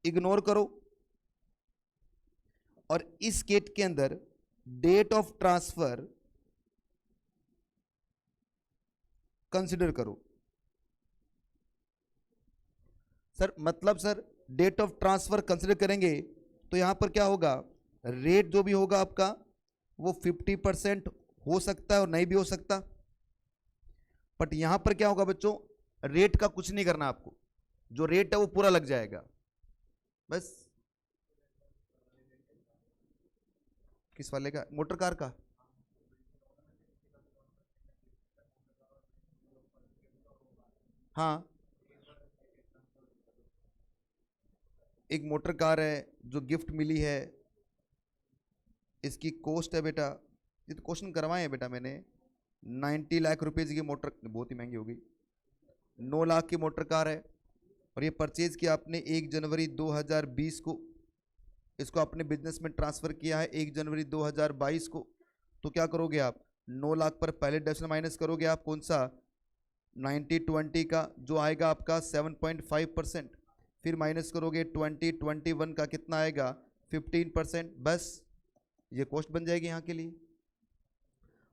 इग्नोर करो, और इस केस के अंदर डेट ऑफ ट्रांसफर कंसिडर करो। सर मतलब sir date of transfer consider करेंगे तो यहां पर क्या होगा, रेट जो भी होगा आपका वो 50% हो सकता है और नहीं भी हो सकता, बट यहां पर क्या होगा बच्चों, रेट का कुछ नहीं करना आपको, जो रेट है वो पूरा लग जाएगा बस। किस वाले का? मोटर कार का? हाँ, एक मोटर कार है जो गिफ्ट मिली है, इसकी कॉस्ट है बेटा, ये तो क्वेश्चन करवाए हैं बेटा मैंने, 90 लाख रुपीज़ की मोटर, बहुत ही महंगी होगी, 9 लाख की मोटर कार है, और ये परचेज किया आपने 1 जनवरी 2020 को, इसको अपने बिजनेस में ट्रांसफर किया है 1 जनवरी 2022 को। तो क्या करोगे आप, 9 लाख पर पहले डेसिमल माइनस करोगे आप कौन सा, 90/20 का, जो आएगा आपका 7.5%, फिर माइनस करोगे 2021 का, कितना आएगा 15%। बस ये कॉस्ट बन जाएगी यहाँ के लिए।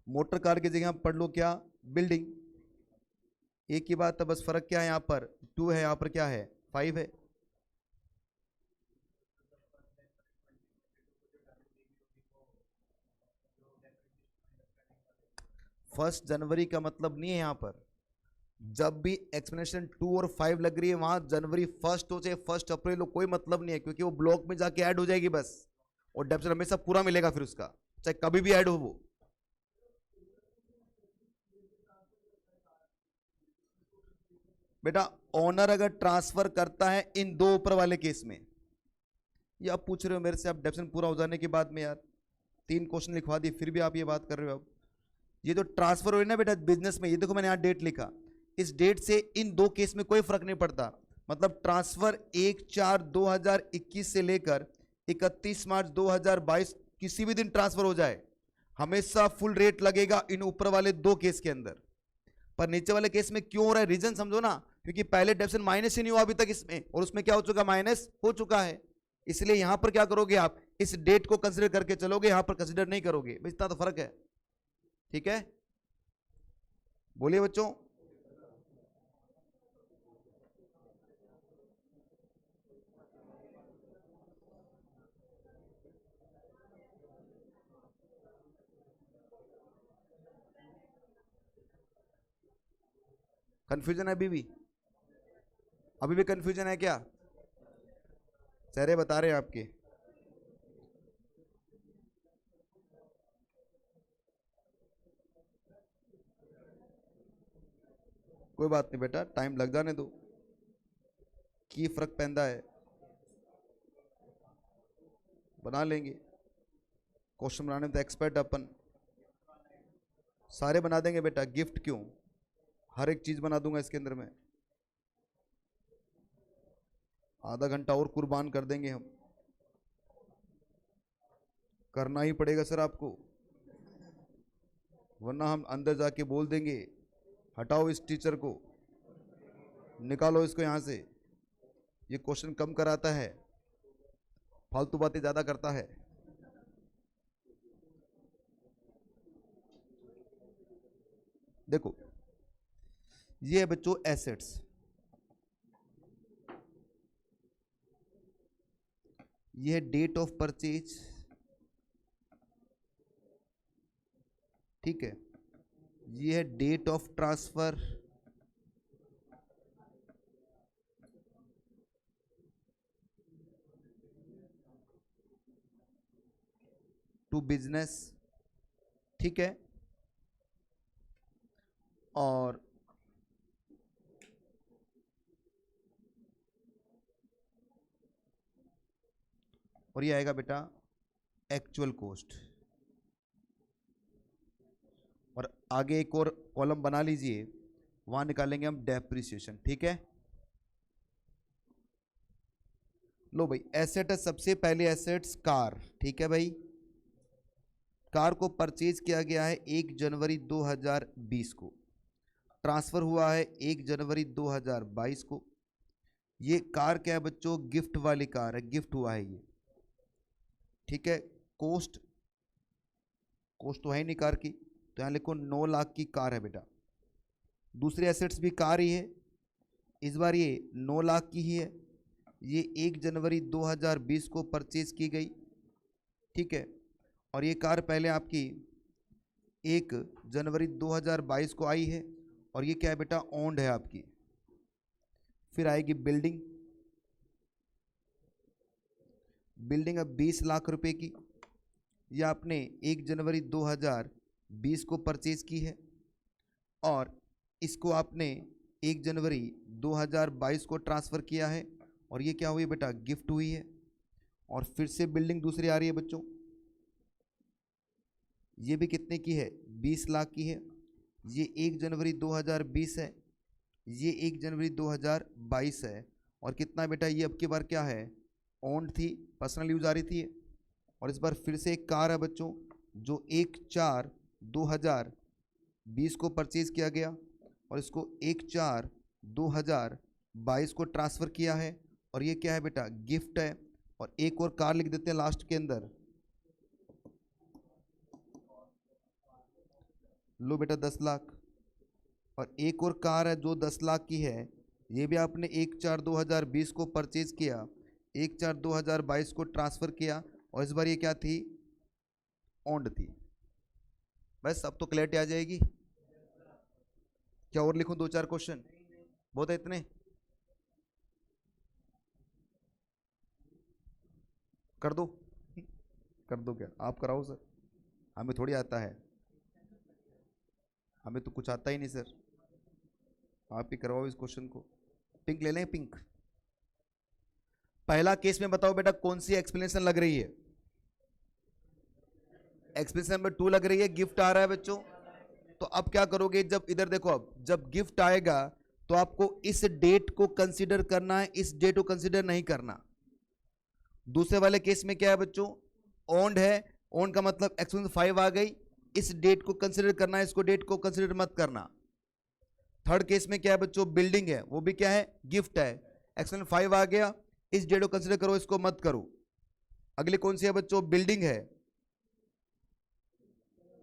मोटर कार की जगह पढ़ लो क्या, बिल्डिंग, एक ही बात है, बस फर्क क्या है, यहाँ पर 2 है, यहाँ पर क्या है 5 है। फर्स्ट जनवरी का मतलब नहीं है यहाँ पर, जब भी एक्सप्लेनेशन 2 और 5 लग रही है वहां जनवरी 1 हो चाहे 1 अप्रैल हो, कोई मतलब नहीं है, क्योंकि वो ब्लॉक में जाके ऐड हो जाएगी बस, और डेप्थ हमेशा पूरा मिलेगा फिर उसका, चाहे कभी भी ऐड हो वो। बेटा ओनर अगर ट्रांसफर करता है इन दो ऊपर वाले केस में, ये आप पूछ रहे हो मेरे से, आप डेप्थ पूरा हो जाने के बाद में यार 3 क्वेश्चन लिखवा दिए, फिर भी आप ये बात कर रहे हो। अब ये तो ट्रांसफर हो रही ना बेटा बिजनेस में, ये देखो मैंने यहाँ डेट लिखा, इस डेट से इन 2 केस में कोई फर्क नहीं पड़ता, मतलब ट्रांसफर 1/4/2021 से लेकर 31 मार्च 2022 किसी भी दिन ट्रांसफर हो जाए, हमेशा फुल रेट लगेगा इन ऊपर वाले 2 केस के अंदर। पर नीचे वाले केस में क्यों हो रहा है, रीजन समझो ना, क्योंकि पहले डेप्शन माइनस ही नहीं हुआ अभी तक इसमें, और उसमें क्या हो चुका, माइनस हो चुका है, इसलिए यहां पर क्या करोगे आप, इस डेट को कंसिडर करके चलोगे, यहां पर कंसिडर नहीं करोगे, इतना तो फर्क है। ठीक है, बोलिए बच्चों। कंफ्यूजन है अभी भी कंफ्यूजन है क्या? चेहरे बता रहे हैं आपके। कोई बात नहीं बेटा, टाइम लग जाने दो, की फर्क पैदा है, बना लेंगे, क्वेश्चन बनाने में तो एक्सपर्ट अपन, सारे बना देंगे बेटा, गिफ्ट क्यों, हर एक चीज बना दूंगा इसके अंदर में, आधा घंटा और कुर्बान कर देंगे हम, करना ही पड़ेगा सर आपको, वरना हम अंदर जाके बोल देंगे हटाओ इस टीचर को, निकालो इसको यहां से, ये क्वेश्चन कम कराता है, फालतू बातें ज्यादा करता है। देखो ये है बच्चों एसेट्स, ये है डेट ऑफ परचेज, ठीक है, ये है date of transfer, to business, ठीक है, और ये आएगा बेटा एक्चुअल कॉस्ट, और आगे एक और कॉलम बना लीजिए, वहां निकालेंगे हम डेप्रिसिएशन। ठीक है, लो भाई एसेट है, सबसे पहले एसेट्स कार, ठीक है भाई, कार को परचेज किया गया है 1 जनवरी 2020 को, ट्रांसफर हुआ है 1 जनवरी 2022 को। ये कार क्या है बच्चों, गिफ्ट वाली कार है, गिफ्ट हुआ है ये, ठीक है। कॉस्ट तो है नहीं कार की, तो यहां लिखो 9 लाख की कार है बेटा। दूसरे एसेट्स भी कार ही है, इस बार ये 9 लाख की ही है, ये 1 जनवरी 2020 को परचेज की गई, ठीक है, और ये कार पहले आपकी 1 जनवरी 2022 को आई है, और ये क्या है बेटा, ओन्ड है आपकी। फिर आएगी बिल्डिंग, बिल्डिंग अब 20 लाख रुपए की, ये आपने 1 जनवरी 2020 को परचेज की है और इसको आपने 1 जनवरी 2022 को ट्रांसफ़र किया है और ये क्या हुई बेटा, गिफ्ट हुई है। और फिर से बिल्डिंग दूसरी आ रही है बच्चों, ये भी कितने की है, 20 लाख की है। ये 1 जनवरी 2020 है, ये 1 जनवरी 2022 है। और कितना बेटा, ये अब की बार क्या है, ओन्ड थी, पर्सनल यूज आ रही थी। और इस बार फिर से एक कार है बच्चों जो 1/4/2020 को परचेज किया गया और इसको 1/4/2022 को ट्रांसफ़र किया है और ये क्या है बेटा, गिफ्ट है। और एक और कार लिख देते हैं लास्ट के अंदर, लो बेटा 10 लाख। और एक और कार है जो 10 लाख की है, ये भी आपने 1/4/2020 को परचेज किया, 1/4/2022 को ट्रांसफ़र किया और इस बार ये क्या थी, ओन्ड थी। बस अब तो क्लैरिटी आ जाएगी। क्या और लिखूं, 2-4 क्वेश्चन बहुत है इतने, कर दो कर दो क्या, आप कराओ सर, हमें थोड़ी आता है, हमें तो कुछ आता ही नहीं सर, आप ही करवाओ इस क्वेश्चन को। पिंक ले लें, पिंक। पहला केस में बताओ बेटा कौन सी एक्सप्लेनेशन लग रही है, एक्सप्लेनेशन नंबर 2 लग रही है, गिफ्ट आ रहा है बच्चों। तो अब क्या करोगे, जब इधर देखो, अब जब गिफ्ट आएगा तो आपको इस डेट को कंसीडर करना है, इस डेट को कंसीडर नहीं करना। दूसरे वाले केस में क्या है बच्चों, ओन्ड है, ओन्ड का मतलब एक्सप्लेनेशन 5 आ गई, इस डेट को कंसीडर करना है, इसको डेट को कंसीडर मत करना। थर्ड केस में क्या है बच्चों, बिल्डिंग है, वो भी क्या है, गिफ्ट है, एक्सप्लेनेशन 5 आ गया, इस डेट को कंसीडर करो, इसको मत करो। अगली कौन सी है बच्चों, बिल्डिंग है,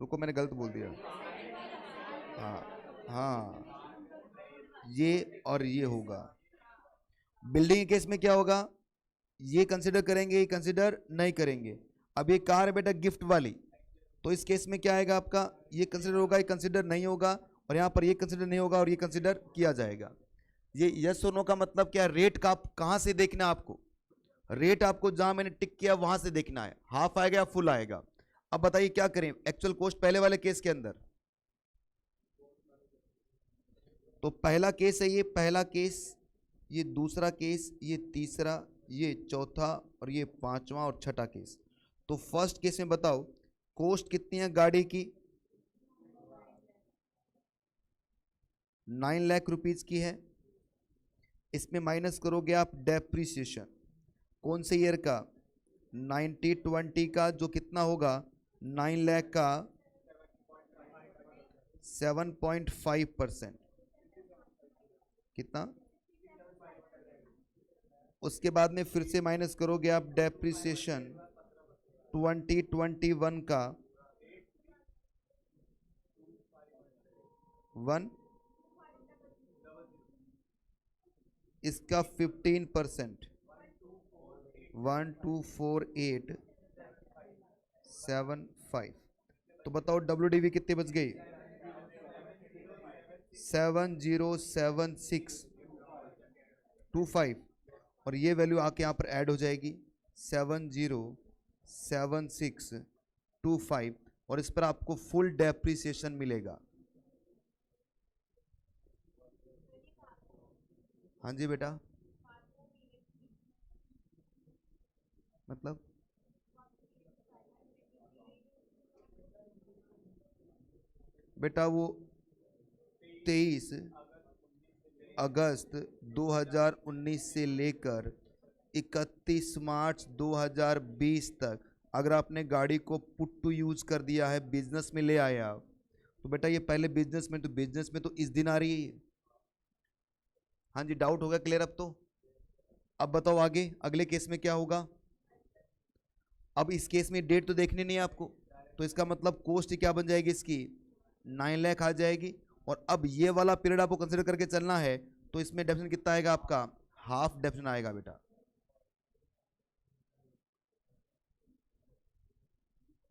रुको मैंने गलत बोल दिया, हाँ हाँ, ये और ये होगा। बिल्डिंग के केस में क्या होगा, ये कंसिडर करेंगे, ये कंसिडर नहीं करेंगे। अब ये कार है बेटा गिफ्ट वाली, तो इस केस में क्या आएगा आपका, ये कंसिडर होगा, ये कंसिडर नहीं होगा, और यहाँ पर ये कंसिडर नहीं होगा और ये कंसिडर किया जाएगा। ये यस और नो का मतलब क्या, रेट का कहाँ से देखना आपको, रेट आपको जहां मैंने टिक किया वहां से देखना है, हाफ आएगा या फुल आएगा। अब बताइए क्या करें, एक्चुअल कॉस्ट पहले वाले केस के अंदर, तो पहला केस है ये, पहला केस, ये दूसरा केस, ये तीसरा, ये चौथा और ये पांचवा और छठा केस। तो फर्स्ट केस में बताओ कॉस्ट कितनी है गाड़ी की, 9 लाख रुपीज की है। इसमें माइनस करोगे आप डेप्रिसिएशन, कौन से ईयर का, 1920 का, जो कितना होगा, 9 लाख का 7.5%, कितना। उसके बाद में फिर से माइनस करोगे आप डेप्रिसिएशन 2021 का 1, इसका 15%, 124875। तो बताओ WDV कितनी बच गई, 707625, और ये वैल्यू आके यहाँ पर ऐड हो जाएगी 707625, और इस पर आपको फुल डेप्रिसिएशन मिलेगा। हाँ जी बेटा, मतलब बेटा वो 23 अगस्त 2019 से लेकर 31 मार्च 2020 तक अगर आपने गाड़ी को पुट टू यूज कर दिया है, बिजनेस में ले आया, तो बेटा ये पहले बिजनेस में, तो बिजनेस में तो इस दिन आ रही है। हाँ जी, डाउट हो गया, क्लियर अब तो। अब बताओ आगे अगले केस में क्या होगा। अब इस केस में डेट तो देखनी नहीं है आपको, तो इसका मतलब कॉस्ट क्या बन जाएगी इसकी, 9 लाख आ जाएगी। और अब ये वाला पीरियड आपको कंसिडर करके चलना है, तो इसमें डेफिनेशन कितना आएगा आपका, हाफ डेफिनेशन आएगा बेटा।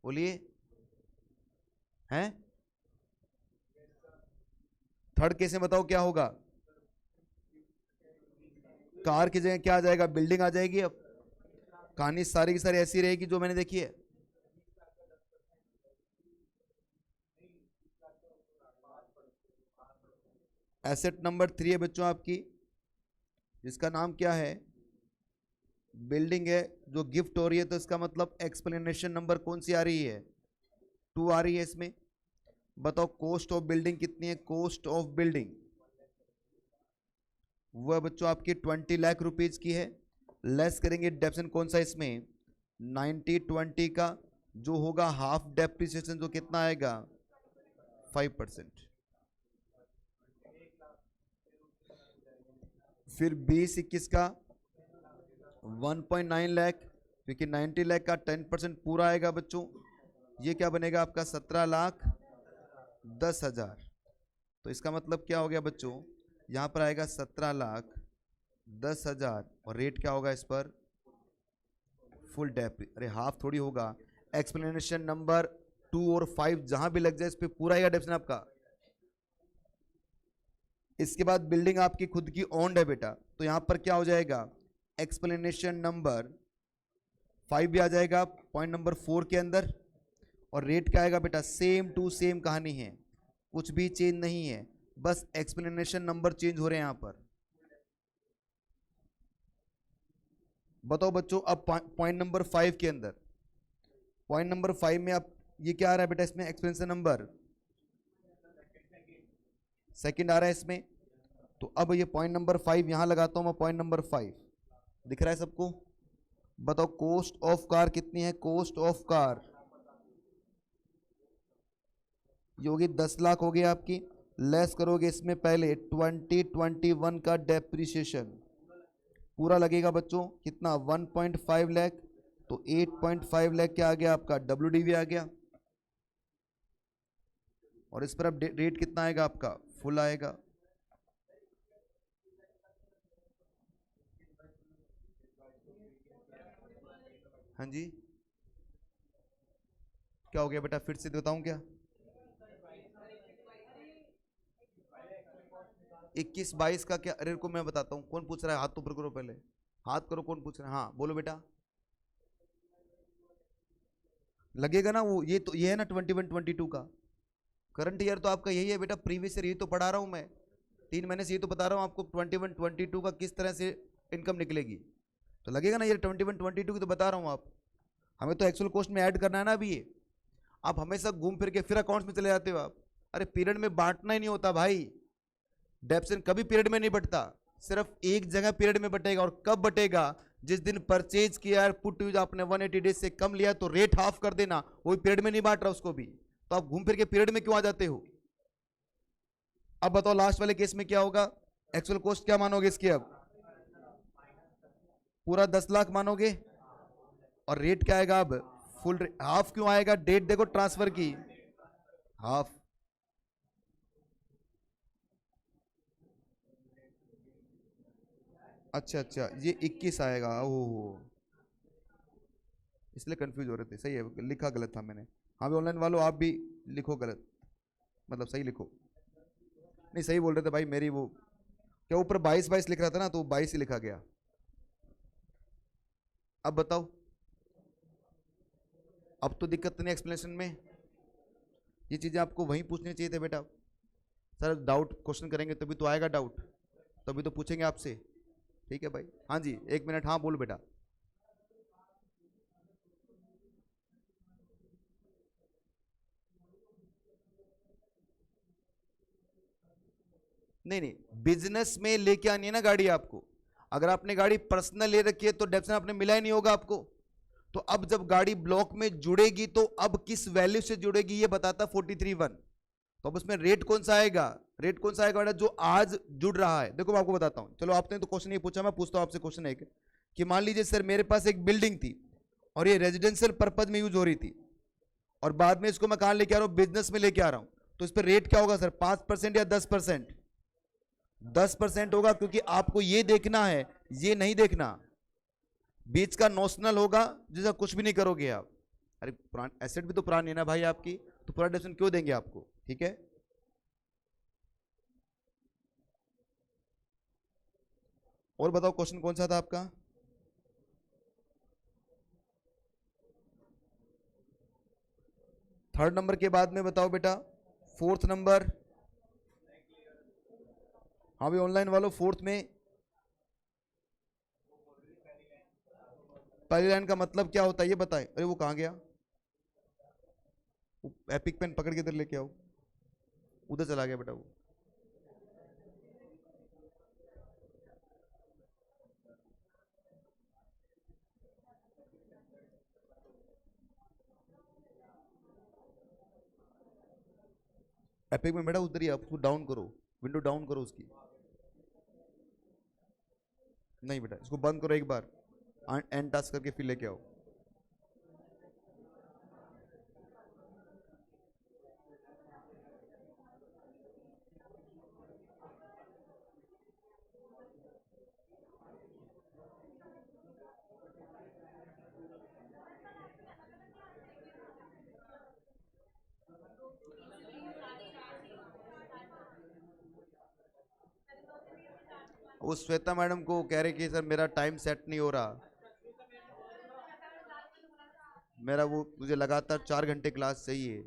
बोलिए, हैं। थर्ड केस में बताओ क्या होगा, कार की जगह क्या आ जाएगा, बिल्डिंग आ जाएगी। अब कहानी सारी की सारी ऐसी रहेगी जो मैंने देखी है। एसेट नंबर 3 है बच्चों आपकी, जिसका नाम क्या है, बिल्डिंग है, जो गिफ्ट हो रही है, तो इसका मतलब एक्सप्लेनेशन नंबर कौन सी आ रही है, 2 आ रही है इसमें। बताओ कॉस्ट ऑफ बिल्डिंग कितनी है, कॉस्ट ऑफ बिल्डिंग वह बच्चों आपकी 20 लाख रुपीज की है। लेस करेंगे डेप्रिसिएशन कौन सा इसमें, 90/20 का, जो होगा हाफ डेप्रिसिएशन, जो कितना आएगा 5%। फिर 20-21 का 1.9 लाख, क्योंकि 90 लाख का 10% पूरा आएगा बच्चों, ये क्या बनेगा आपका 17,10,000। तो इसका मतलब क्या हो गया बच्चों, यहाँ पर आएगा 17,10,000 और रेट क्या होगा इस पर, फुल डेप, अरे हाफ थोड़ी होगा, एक्सप्लेनेशन नंबर 2 और 5 जहां भी लग जाए इस पे पूरा आएगा डेप्शन आपका। इसके बाद बिल्डिंग आपकी खुद की ओन्ड है बेटा, तो यहां पर क्या हो जाएगा, एक्सप्लेनेशन नंबर 5 भी आ जाएगा पॉइंट नंबर 4 के अंदर, और रेट क्या आएगा बेटा, सेम टू सेम कहानी है, कुछ भी चेंज नहीं है, बस एक्सप्लेनेशन नंबर चेंज हो रहे हैं यहां पर। बताओ बच्चों अब पॉइंट नंबर 5 के अंदर, पॉइंट नंबर 5 में अब ये क्या आ रहा है बेटा, इसमें एक्सप्लेनेशन नंबर सेकंड आ रहा है इसमें। तो अब ये पॉइंट नंबर 5 यहां लगाता हूं मैं, पॉइंट नंबर 5 दिख रहा है सबको। बताओ कॉस्ट ऑफ कार कितनी है, कॉस्ट ऑफ कार ये होगी 10 लाख हो गई आपकी। लेस करोगे इसमें पहले 2021 का डेप्रिसिएशन पूरा लगेगा बच्चों, कितना 1.5 लाख, तो 8.5 लाख क्या आ गया आपका, WDV आ गया। और इस पर अब रेट कितना आएगा आपका, फुल आएगा। हाँ जी, क्या हो गया बेटा, फिर से बताऊं क्या, 21-22 का क्या, अरे को मैं बताता हूँ, कौन पूछ रहा है, हाथ तो ऊपर करो पहले, हाथ करो, कौन पूछ रहा है, हाँ बोलो बेटा। लगेगा ना वो, ये है ना 21-22 का करंट ईयर, तो आपका यही है बेटा, प्रीवियस ईयर, यही तो पढ़ा रहा हूं मैं 3 महीने से, ये तो बता रहा हूं आपको 21-22 का किस तरह से इनकम निकलेगी, तो लगेगा ना ये 21-22 की तो बता रहा हूं आप, हमें तो एक्चुअल कॉस्ट में ऐड करना है ना अभी ये। आप हमेशा घूम फिर के फिर अकाउंट्स में चले जाते हो आप, अरे पीरियड में बांटना ही नहीं होता भाई, डेप्शन कभी पीरियड में नहीं बटता, सिर्फ एक जगह पीरियड में बटेगा, और कब बटेगा, जिस दिन परचेज किया, पुट यूज आपने 180 डेज से कम लिया तो रेट हाफ कर देना, वो पीरियड में नहीं बांट रहा उसको भी, तो आप घूम फिर के पीरियड में क्यों आ जाते हो। अब बताओ लास्ट वाले केस में क्या होगा, एक्चुअल कॉस्ट क्या मानोगे इसकी, अब पूरा 10 लाख मानोगे, और रेट क्या आएगा अब, फुल हाफ क्यों आएगा, डेट देखो ट्रांसफर की, हाफ। अच्छा अच्छा, ये 21 आएगा, ओह इसलिए कंफ्यूज हो रहे थे, सही है, लिखा गलत था मैंने। हाँ भी ऑनलाइन वालों आप भी लिखो गलत, मतलब सही लिखो, नहीं सही बोल रहे थे भाई, मेरी वो क्या ऊपर 22-22 लिख रहा था ना, तो 22 ही लिखा गया। अब बताओ, अब तो दिक्कत नहीं एक्सप्लेनेशन में, ये चीजें आपको वहीं पूछनी चाहिए थे बेटा, सर डाउट क्वेश्चन करेंगे तभी तो आएगा डाउट, तभी तो पूछेंगे आपसे, ठीक है भाई। हाँ जी 1 मिनट, हाँ बोलो बेटा। नहीं नहीं, बिजनेस में लेके आनी है ना गाड़ी आपको, अगर आपने गाड़ी पर्सनल ले रखी है तो डेप्शन आपने मिला ही नहीं होगा आपको, तो अब जब गाड़ी ब्लॉक में जुड़ेगी तो अब किस वैल्यू से जुड़ेगी ये बताता 43(1), तो अब उसमें रेट कौन सा आएगा, रेट कौन सा आएगा बेटा, जो आज जुड़ रहा है। देखो मैं आपको बताता हूं, चलो आपने तो क्वेश्चन ये पूछा, मैं पूछता हूं आपसे क्वेश्चन एक, कि मान लीजिए सर मेरे पास एक बिल्डिंग थी और ये रेजिडेंशियल पर्पज में यूज हो रही थी, और बाद में इसको मैं कहां लेके आ रहा हूं, बिजनेस में लेके आ रहा हूं, तो इस पर रेट क्या होगा सर, 5% या 10%, 10% होगा, क्योंकि आपको ये देखना है, ये नहीं देखना, बीच का नोशनल होगा जिसका कुछ भी नहीं करोगे आप, अरे पुरान एसेट भी तो पुरानी है ना भाई आपकी, तो पूरा डेप्शन क्यों देंगे आपको, ठीक है। और बताओ क्वेश्चन कौन सा था आपका, थर्ड नंबर के बाद में बताओ बेटा, फोर्थ नंबर, हाँ भाई ऑनलाइन वालों, फोर्थ में पहली लाइन का मतलब क्या होता है ये बताएं। अरे वो कहाँ गया, एपिक पेन पकड़ के इधर लेके आओ, उधर चला गया बेटा वो। एपिक में बेटा उधर ही, आप उसको डाउन करो, विंडो डाउन करो उसकी। नहीं बेटा इसको बंद करो एक बार, एंड टास्क करके फिर लेके आओ। वो श्वेता मैडम को कह रहे कि सर मेरा टाइम सेट नहीं हो रहा, मेरा वो मुझे लगातार 4 घंटे क्लास चाहिए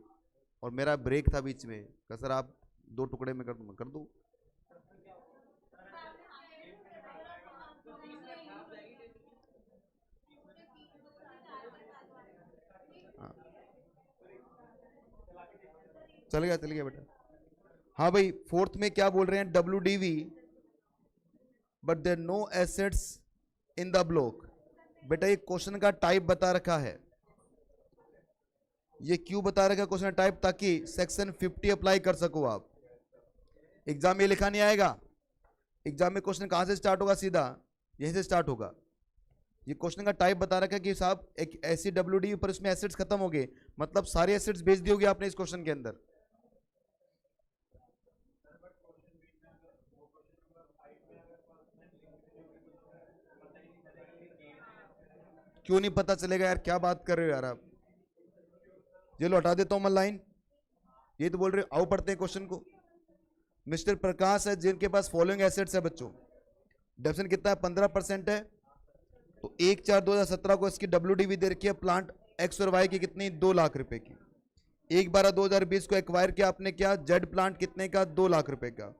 और मेरा ब्रेक था बीच में, कहा सर आप 2 टुकड़े में कर दूँ, कर दूँ। हाँ चल गया बेटा। हाँ भाई फोर्थ में क्या बोल रहे हैं, WDV but there no assets in the block. बेटा ये क्वेश्चन का टाइप बता रखा है, ये क्यों बता रखा है क्वेश्चन टाइप, ताकि सेक्शन 50 अप्लाई कर सको आप। एग्जाम में लिखा नहीं आएगा, एग्जाम में क्वेश्चन कहां से स्टार्ट होगा, सीधा यहीं से स्टार्ट होगा। ये क्वेश्चन का टाइप बता रखा है कि साहब एक ऐसी WDV पर उसमें एसेट्स खत्म हो गए, मतलब सारे एसेट्स भेज दियोगे आपने इस क्वेश्चन के अंदर। क्यों नहीं पता चलेगा यार, क्या बात कर रहे हो यार आप। ये लो हटा देता हूं मैं लाइन, ये तो बोल रहे हो आओ पढ़ते हैं क्वेश्चन को। मिस्टर प्रकाश है जिनके पास फॉलोइंग एसेट्स है बच्चों, डेफिनेशन कितना है 15% है, तो 1/4/2017 को इसकी WDV दे रखी है प्लांट एक्स और वाई की कितनी, 2 लाख रुपए की। 1/12/2020 को एक्वायर किया आपने क्या, जेड प्लांट कितने का, 2 लाख रुपए का।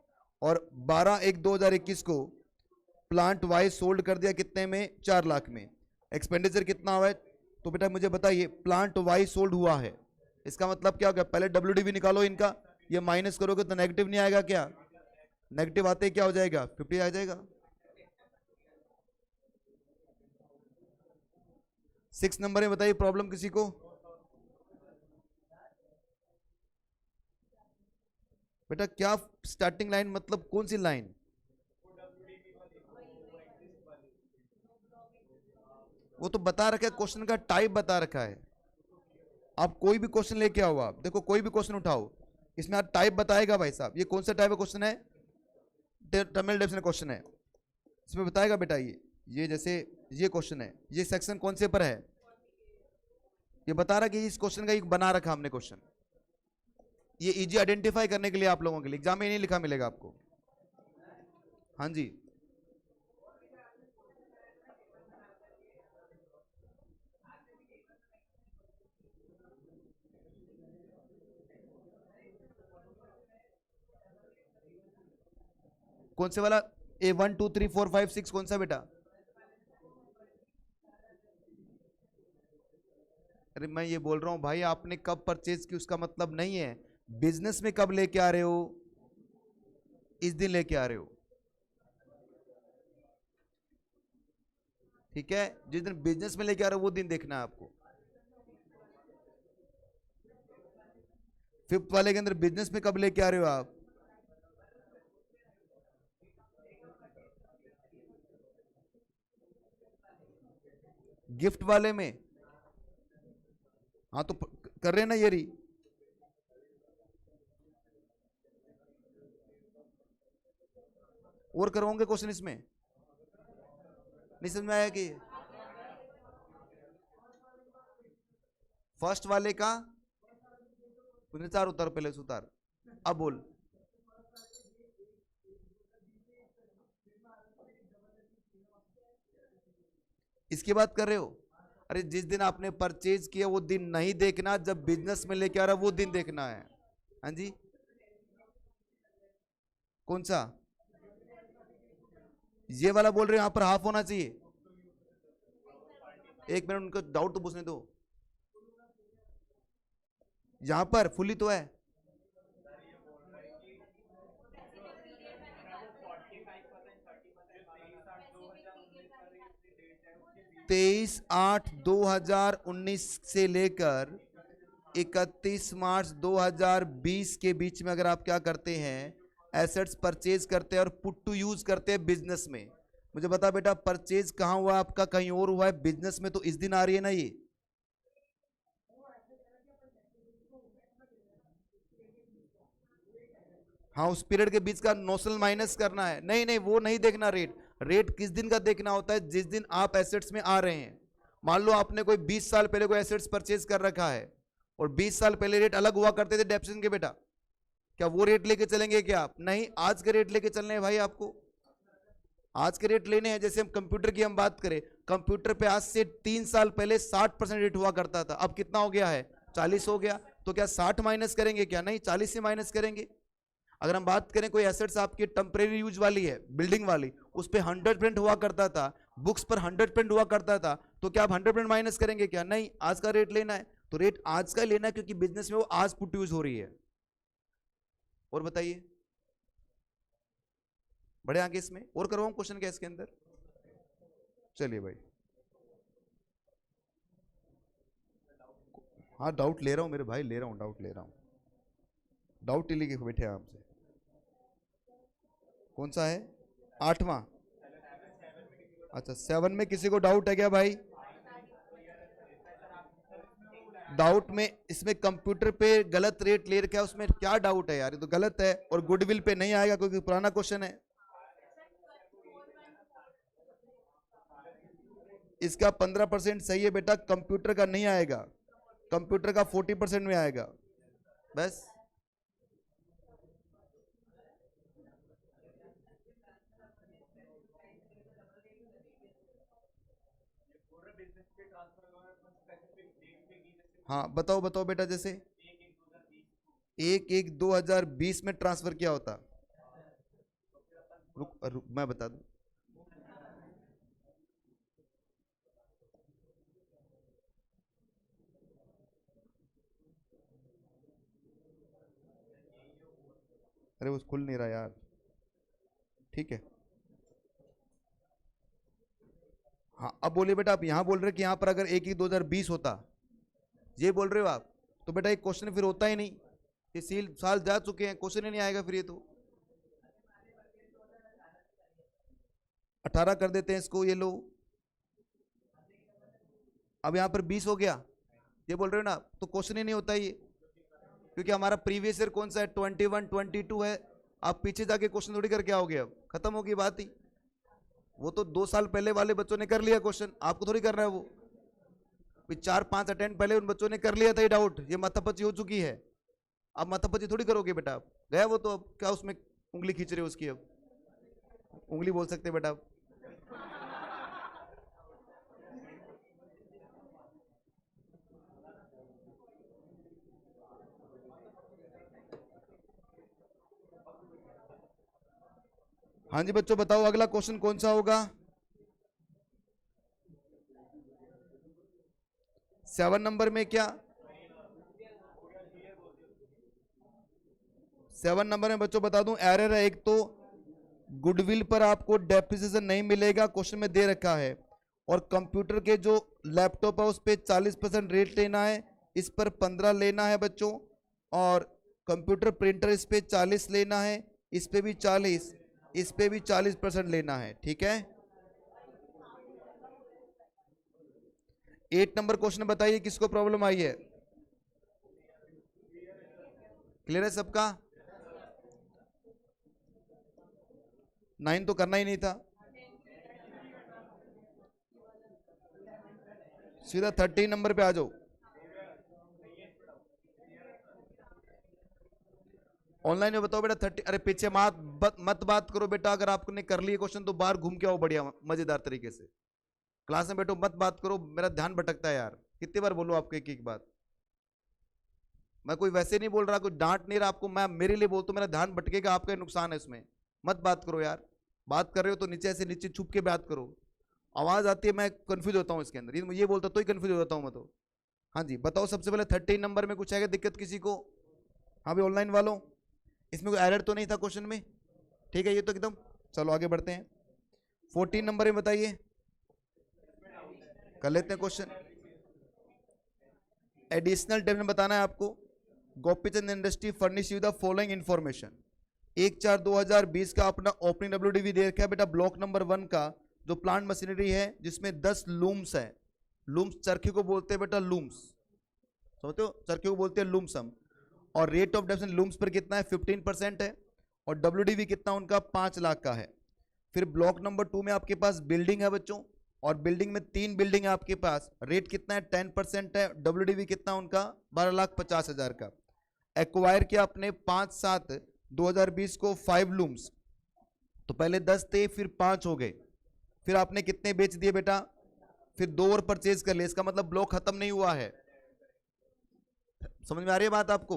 और 12/1/2021 को प्लांट वाई सोल्ड कर दिया कितने में, 4 लाख में। एक्सपेंडिचर कितना हुआ है, तो बेटा मुझे बताइए प्लांट वाई सोल्ड हुआ है, इसका मतलब क्या हो गया, पहले WDV निकालो इनका, ये माइनस करोगे तो नेगेटिव नहीं आएगा क्या, नेगेटिव आते ही क्या हो जाएगा, 50 आ जाएगा। 6 नंबर में बताइए प्रॉब्लम किसी को। बेटा क्या स्टार्टिंग लाइन मतलब कौन सी लाइन, वो तो बता रखा है, क्वेश्चन का टाइप बता रखा है। आप कोई भी क्वेश्चन लेके आओ, आप देखो कोई भी क्वेश्चन उठाओ, इसमें आप टाइप बताएगा भाई साहब, ये कौन सा टाइप का क्वेश्चन है, टर्मिनल डेफिनेशन क्वेश्चन है, इसमें बताएगा बेटा ये जैसे ये क्वेश्चन है, ये सेक्शन कौन से पर है, ये बता रहा कि इस क्वेश्चन का एक बना रखा हमने क्वेश्चन, ये इजी आइडेंटिफाई करने के लिए आप लोगों के लिए, एग्जाम में नहीं लिखा मिलेगा आपको। हाँ जी कौन से वाला, A1 2 3 4 5 6 कौन सा बेटा, अरे मैं ये बोल रहा हूं भाई आपने कब परचेज की उसका मतलब नहीं है, बिजनेस में कब लेके आ रहे हो, इस दिन लेके आ रहे हो, ठीक है, जिस दिन बिजनेस में लेके आ रहे हो वो दिन देखना है आपको। फिफ्थ वाले के अंदर बिजनेस में कब लेके आ रहे हो आप, गिफ्ट वाले में, हाँ तो कर रहे हैं ना ये रही, और करवाओगे क्वेश्चन इसमें, नहीं समझ में आया कि फर्स्ट वाले का तूने 4 उतार, पहले से उतार, अब बोल, इसकी बात कर रहे हो, अरे जिस दिन आपने परचेज किया वो दिन नहीं देखना, जब बिजनेस में लेके आ रहा वो दिन देखना है। हाँ जी कौन सा, ये वाला बोल रहे हो यहां पर हाफ होना चाहिए। एक मिनट उनको डाउट तो पूछने दो। यहां पर फुली तो है। तेईस 8/2019 से लेकर 31 मार्च 2020 के बीच में अगर आप क्या करते हैं, एसेट्स परचेज करते हैं और पुट टू यूज करते हैं बिजनेस में। मुझे बता बेटा, परचेज कहां हुआ आपका? कहीं और हुआ है, बिजनेस में तो इस दिन आ रही है ना ये। हाँ, उस पीरियड के बीच का नोशनल माइनस करना है। नहीं नहीं, वो नहीं देखना रेट। रेट किस दिन का देखना होता है? जिस दिन आप एसेट्स में आ रहे हैं। मान लो आपने कोई 20 साल पहले कोई एसेट्स परचेज कर रखा है और 20 साल पहले रेट अलग हुआ करते थे डेप्रिसिएशन के बेटा, क्या वो रेट लेके चलेंगे क्या आप? नहीं, आज के रेट लेके चलने हैं भाई आपको। आज के रेट लेने हैं। जैसे हम कंप्यूटर की हम बात करें, कंप्यूटर पे आज से 3 साल पहले 60% रेट हुआ करता था, अब कितना हो गया है? 40 हो गया। तो क्या 60 माइनस करेंगे क्या? नहीं, 40 से माइनस करेंगे। अगर हम बात करें कोई एसेट्स आपकी टेम्परेरी यूज वाली है, बिल्डिंग वाली, उस पर 100% हुआ करता था, बुक्स पर 100% हुआ करता था, तो क्या आप 100% माइनस करेंगे क्या? नहीं, आज का रेट लेना है। तो रेट आज का लेना है क्योंकि बिजनेस में वो आज पुट यूज हो रही है। और बताइए, बड़े आगे इसमें और करवाऊं क्वेश्चन क्या इसके अंदर? चलिए भाई, हाँ डाउट ले रहा हूं मेरे भाई, ले रहा हूं, डाउट ले रहा हूं। डाउट ही लेके बैठे आपसे। कौन सा है? 8वां? अच्छा, 7 में किसी को डाउट है क्या भाई? डाउट में इसमें कंप्यूटर पे गलत रेट ले रखा है, उसमें क्या डाउट है यार? ये तो गलत है। और गुडविल पे नहीं आएगा क्योंकि पुराना क्वेश्चन है। इसका 15% सही है बेटा, कंप्यूटर का नहीं आएगा, कंप्यूटर का 40% में आएगा बस। हाँ बताओ बताओ बेटा, जैसे 1/1/2020 में ट्रांसफर क्या होता? रुक मैं बता दूं। अरे वो खुल नहीं रहा यार। ठीक है, हाँ अब बोलिए बेटा। आप यहां बोल रहे कि यहां पर अगर 1/1/2020 होता, ये बोल रहे हो आप, तो बेटा एक क्वेश्चन फिर होता ही नहीं। ये साल जा चुके हैं, क्वेश्चन ही नहीं आएगा फिर। ये तो 18 कर देते हैं इसको, ये लो। अब यहां पर 20 हो गया, ये बोल रहे हो ना, तो क्वेश्चन ही नहीं होता ये, क्योंकि हमारा प्रीवियस ईयर कौन सा है? 21 22 है। आप पीछे जाके क्वेश्चन थोड़ी करके आओगे, अब खत्म होगी बात ही। वो तो 2 साल पहले वाले बच्चों ने कर लिया क्वेश्चन, आपको थोड़ी कर रहा है वो। 4-5 अटेम्प्ट पहले उन बच्चों ने कर लिया था ये डाउट, ये माथापच्ची हो चुकी है। अब माथापच्ची थोड़ी करोगे बेटा आप, गया वो तो। अब क्या उसमें उंगली खींच रहे हो उसकी? अब उंगली बोल सकते बेटा आप। हाँ जी बच्चों बताओ, अगला क्वेश्चन कौन सा होगा? 7 नंबर में क्या? 7 नंबर में बच्चों बता दूं, एरर है एक तो, गुडविल पर आपको डेप्रिसिएशन नहीं मिलेगा, क्वेश्चन में दे रखा है। और कंप्यूटर के जो लैपटॉप है उस पर 40% रेट लेना है, इस पर 15 लेना है बच्चों। और कंप्यूटर प्रिंटर इस पे 40 लेना है, इस पे भी 40, इस पे भी 40% लेना है। ठीक है, 8 नंबर क्वेश्चन बताइए किसको प्रॉब्लम आई है? क्लियर है सबका? 9 तो करना ही नहीं था, सीधा 13 नंबर पे आ जाओ। ऑनलाइन में बताओ बेटा 30। अरे पीछे मत बात करो बेटा, अगर आपने कर लिए क्वेश्चन तो बाहर घूम के आओ बढ़िया मजेदार तरीके से। क्लास में बैठो, मत बात करो, मेरा ध्यान भटकता है यार। कितनी बार बोलूं आपको एक एक बात? मैं कोई वैसे नहीं बोल रहा, कोई डांट नहीं रहा आपको, मैं मेरे लिए बोलता हूं, मेरा ध्यान भटकेगा, आपका नुकसान है इसमें। मत बात करो यार। बात कर रहे हो तो नीचे ऐसे नीचे छुप के बात करो, आवाज आती है मैं कंफ्यूज होता हूँ इसके अंदर, ये बोलता तो ही कंफ्यूज हो जाता हूँ मैं तो। हाँ जी बताओ, सबसे पहले 13 नंबर में कुछ आएगा दिक्कत किसी को? हाँ भाई ऑनलाइन वालों, इसमें कोई एरर तो नहीं था क्वेश्चन में? ठीक है ये तो एकदम, चलो आगे बढ़ते हैं। 14 नंबर में बताइए, कर लेते हैं क्वेश्चन। एडिशनल डेफिनेशन बताना है आपको। Gopichand industry furnish you the following information. 1/4/2020 का अपना ओपनिंग डब्ल्यूडीवी दे रखा है बेटा, ब्लॉक नंबर 1 का जो प्लांट मशीनरी है जिसमें 10 लूम्स है। लूम्स चरखे को बोलते हैं बेटा लूम्स, समझते हो, चरखे को बोलते हैं लूम्सम। और रेट ऑफ डेप्थ लूम्स पर कितना है 15% है, और डब्ल्यूडीवी कितना उनका 5 लाख का है। फिर ब्लॉक नंबर 2 में आपके पास बिल्डिंग है बच्चों, और बिल्डिंग में 3 बिल्डिंग है आपके पास, रेट कितना है 10% है, डब्ल्यूडीवी कितना उनका 12,50,000 का। एक्वायर किया आपने 5/7/2020 को 5 लूम्स, तो पहले 10 थे फिर 5 हो गए, फिर आपने कितने बेच दिए बेटा, फिर 2 और परचेज कर लिए, इसका मतलब ब्लॉक खत्म नहीं हुआ है। समझ में आ रही है बात आपको?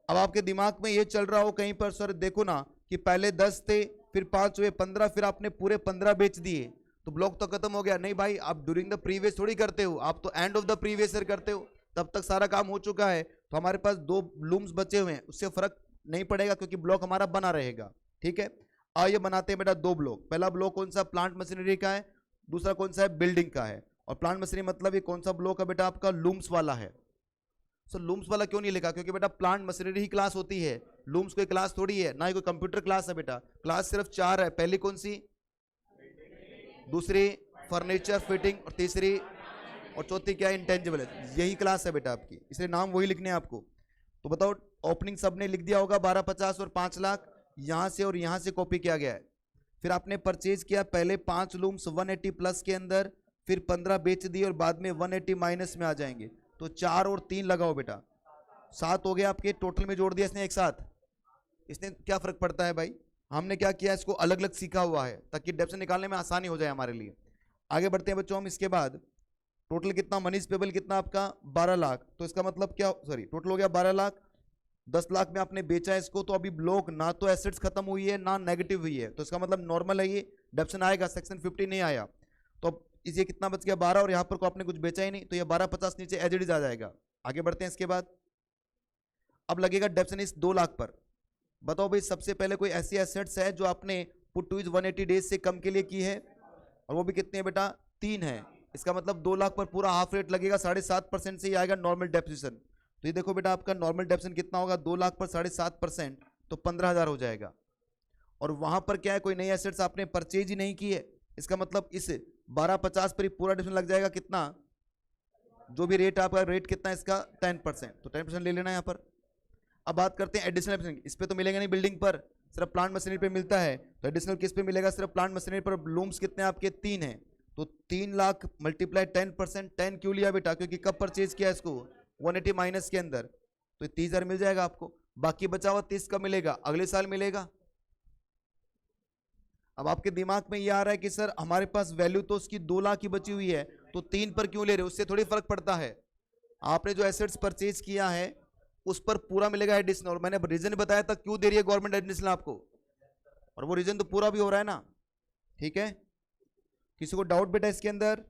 अब आपके दिमाग में ये चल रहा हो कहीं पर सर देखो ना कि पहले 10 थे फिर 5 हुए 15, फिर आपने पूरे 15 बेच दिए तो ब्लॉक तो खत्म हो गया। नहीं भाई, आप ड्यूरिंग द प्रीवियस थोड़ी करते हो, आप तो end of the previous year करते हो, तब तक सारा काम हो चुका है, तो हमारे पास 2 लूम्स बचे हुए हैं, उससे फर्क नहीं पड़ेगा क्योंकि ब्लॉक हमारा बना रहेगा। ठीक है, आइए बनाते हैं बेटा 2 ब्लॉक। पहला ब्लॉक कौन सा, प्लांट मशीनरी का है, दूसरा कौन सा है, बिल्डिंग का है। और प्लांट मशीनरी मतलब ये कौन सा ब्लॉक है बेटा, आपका लूम्स वाला है। सो लूम्स वाला क्यों नहीं लिखा, क्योंकि बेटा प्लांट मशीनरी ही क्लास होती है, लूम्स कोई क्लास थोड़ी है, ना ही कोई कंप्यूटर क्लास है बेटा। क्लास सिर्फ 4 है, पहली कौन सी, दूसरी फर्नीचर फिटिंग, और तीसरी और चौथी क्या है, इंटेंजिबल है, यही क्लास है बेटा आपकी, इसलिए नाम वही लिखने हैं आपको। तो बताओ, ओपनिंग सबने लिख दिया होगा 12,50 और 5 लाख, यहां से और यहां से कॉपी किया गया है। फिर आपने परचेज किया पहले 5 लूम्स 180 प्लस के अंदर, फिर 15 बेच दिए और बाद में 180 माइनस में आ जाएंगे, तो 4 और 3 लगाओ बेटा, 7 हो गए आपके, टोटल में जोड़ दिया इसने एक साथ। इसने क्या फर्क पड़ता है भाई, हमने क्या किया, इसको अलग अलग सीखा हुआ है ताकि डेप्थ निकालने में आसानी हो जाए हमारे लिए। आगे बढ़ते हैं बच्चों हम। इसके बाद टोटल कितना मनीज पेबल कितना आपका 12 लाख, तो इसका मतलब क्या, सॉरी टोटल हो गया 12 लाख, 10 लाख में आपने बेचा है इसको, तो अभी ब्लॉक ना तो एसेट्स खत्म हुई है ना नेगेटिव हुई है, तो इसका मतलब नॉर्मल है, ये डेप्शन आएगा, सेक्शन 50 नहीं आया। तो अब इसे कितना बच गया 12, और यहाँ पर को आपने कुछ बेचा ही नहीं, तो ये 12,50 नीचे एज इट इज आ जाएगा। आगे बढ़ते हैं इसके बाद, अब लगेगा डेप्शन इस 2 लाख पर। बताओ भाई, सबसे पहले कोई ऐसी एसेट्स है जो आपने पुट टू इज 180 डेज से कम के लिए की है, और वो भी कितने बेटा 3 है, इसका मतलब 2 लाख पर पूरा हाफ रेट लगेगा, 7.5% से ही आएगा नॉर्मल डेप्रिसिएशन। तो ये देखो बेटा आपका नॉर्मल डेप्रिसिएशन कितना होगा, 2 लाख पर 7.5%, तो 15,000 हो जाएगा। और वहां पर क्या है, कोई नई एसेट्स आपने परचेज ही नहीं की है, इसका मतलब इस 12,50 पर ही पूरा डेप्रिसिएशन लग जाएगा कितना, जो भी रेट आपका, रेट कितना है इसका 10%, तो 10% ले लेना यहाँ पर। अब बात करते हैं एडिशनल डेप्रिसिएशन, इस पे तो मिलेगा नहीं, बिल्डिंग पर सिर्फ प्लांट मशीनरी पे मिलता है, तो एडिशनल किस पे मिलेगा, सिर्फ प्लांट मशीनरी पर। लूम्स कितने आपके 3 हैं, तो 3 लाख मल्टीप्लाई 10%, 10 क्यों लिया बेटा, क्योंकि कब परचेज किया इसको 180 माइनस के अंदर, तो 30,000 मिल जाएगा आपको। बाकी बचा हुआ 30 कब मिलेगा, अगले साल मिलेगा। अब आपके दिमाग में ये आ रहा है कि सर हमारे पास वैल्यू तो उसकी 2 लाख की बची हुई है, तो 3 पर क्यों ले रहे हो, उससे थोड़ी फर्क पड़ता है। आपने जो एसेट्स परचेज किया है उस पर पूरा मिलेगा एडिशनल, और मैंने रीजन बताया था क्यों दे रही है गवर्नमेंट एडिशनल आपको, और वो रीजन तो पूरा भी हो रहा है ना। ठीक है, किसी को डाउट बेटा इसके अंदर,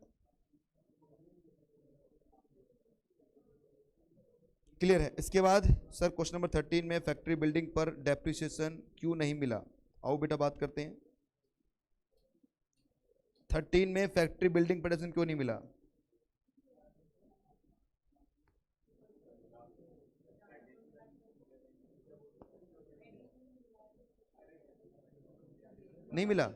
क्लियर है? इसके बाद सर क्वेश्चन नंबर 13 में फैक्ट्री बिल्डिंग पर डेप्रिसिएशन क्यों नहीं मिला, आओ बेटा बात करते हैं। 13 में फैक्ट्री बिल्डिंग पर डेप्रिसिएशन क्यों नहीं मिला, नहीं मिला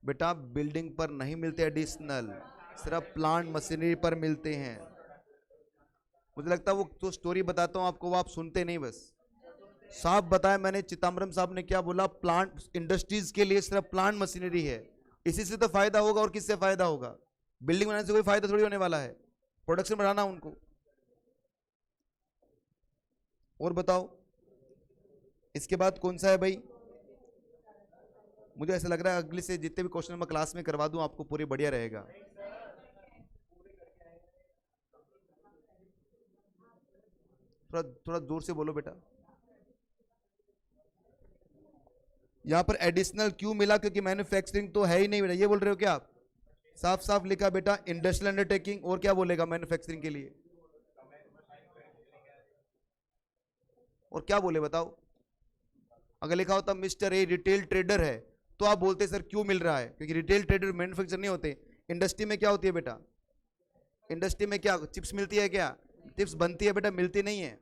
बेटा, बिल्डिंग पर नहीं मिलते एडिशनल, सिर्फ प्लांट मशीनरी पर मिलते हैं। मुझे लगता है वो जो स्टोरी बताता हूं आपको वो आप सुनते नहीं, बस साफ बताया मैंने, चिदम्बरम साहब ने क्या बोला, प्लांट इंडस्ट्रीज के लिए सिर्फ प्लांट मशीनरी है, इसी से तो फायदा होगा, और किससे फायदा होगा, बिल्डिंग बनाने से कोई फायदा थोड़ी होने वाला है, प्रोडक्शन बढ़ाना उनको। और बताओ इसके बाद कौन सा है भाई, मुझे ऐसा लग रहा है अगले से जितने भी क्वेश्चन मैं क्लास में करवा दूं आपको पूरी बढ़िया रहेगा। थोड़ा थोड़ा जोर से बोलो बेटा। यहाँ पर एडिशनल क्यों मिला? क्योंकि मैन्युफैक्चरिंग तो है ही नहीं बेटा, ये बोल रहे हो क्या आप? साफ साफ लिखा बेटा इंडस्ट्रियल अंडरटेकिंग, और क्या बोलेगा मैन्युफैक्चरिंग के लिए? और क्या बोले बताओ? अगर लिखा होता मिस्टर ए रिटेल ट्रेडर है तो आप बोलते सर क्यों मिल रहा है, क्योंकि रिटेल ट्रेडर मैन्युफैक्चर नहीं होते। इंडस्ट्री में क्या होती है बेटा? इंडस्ट्री में क्या चिप्स मिलती है? क्या चिप्स बनती है बेटा? मिलती नहीं है।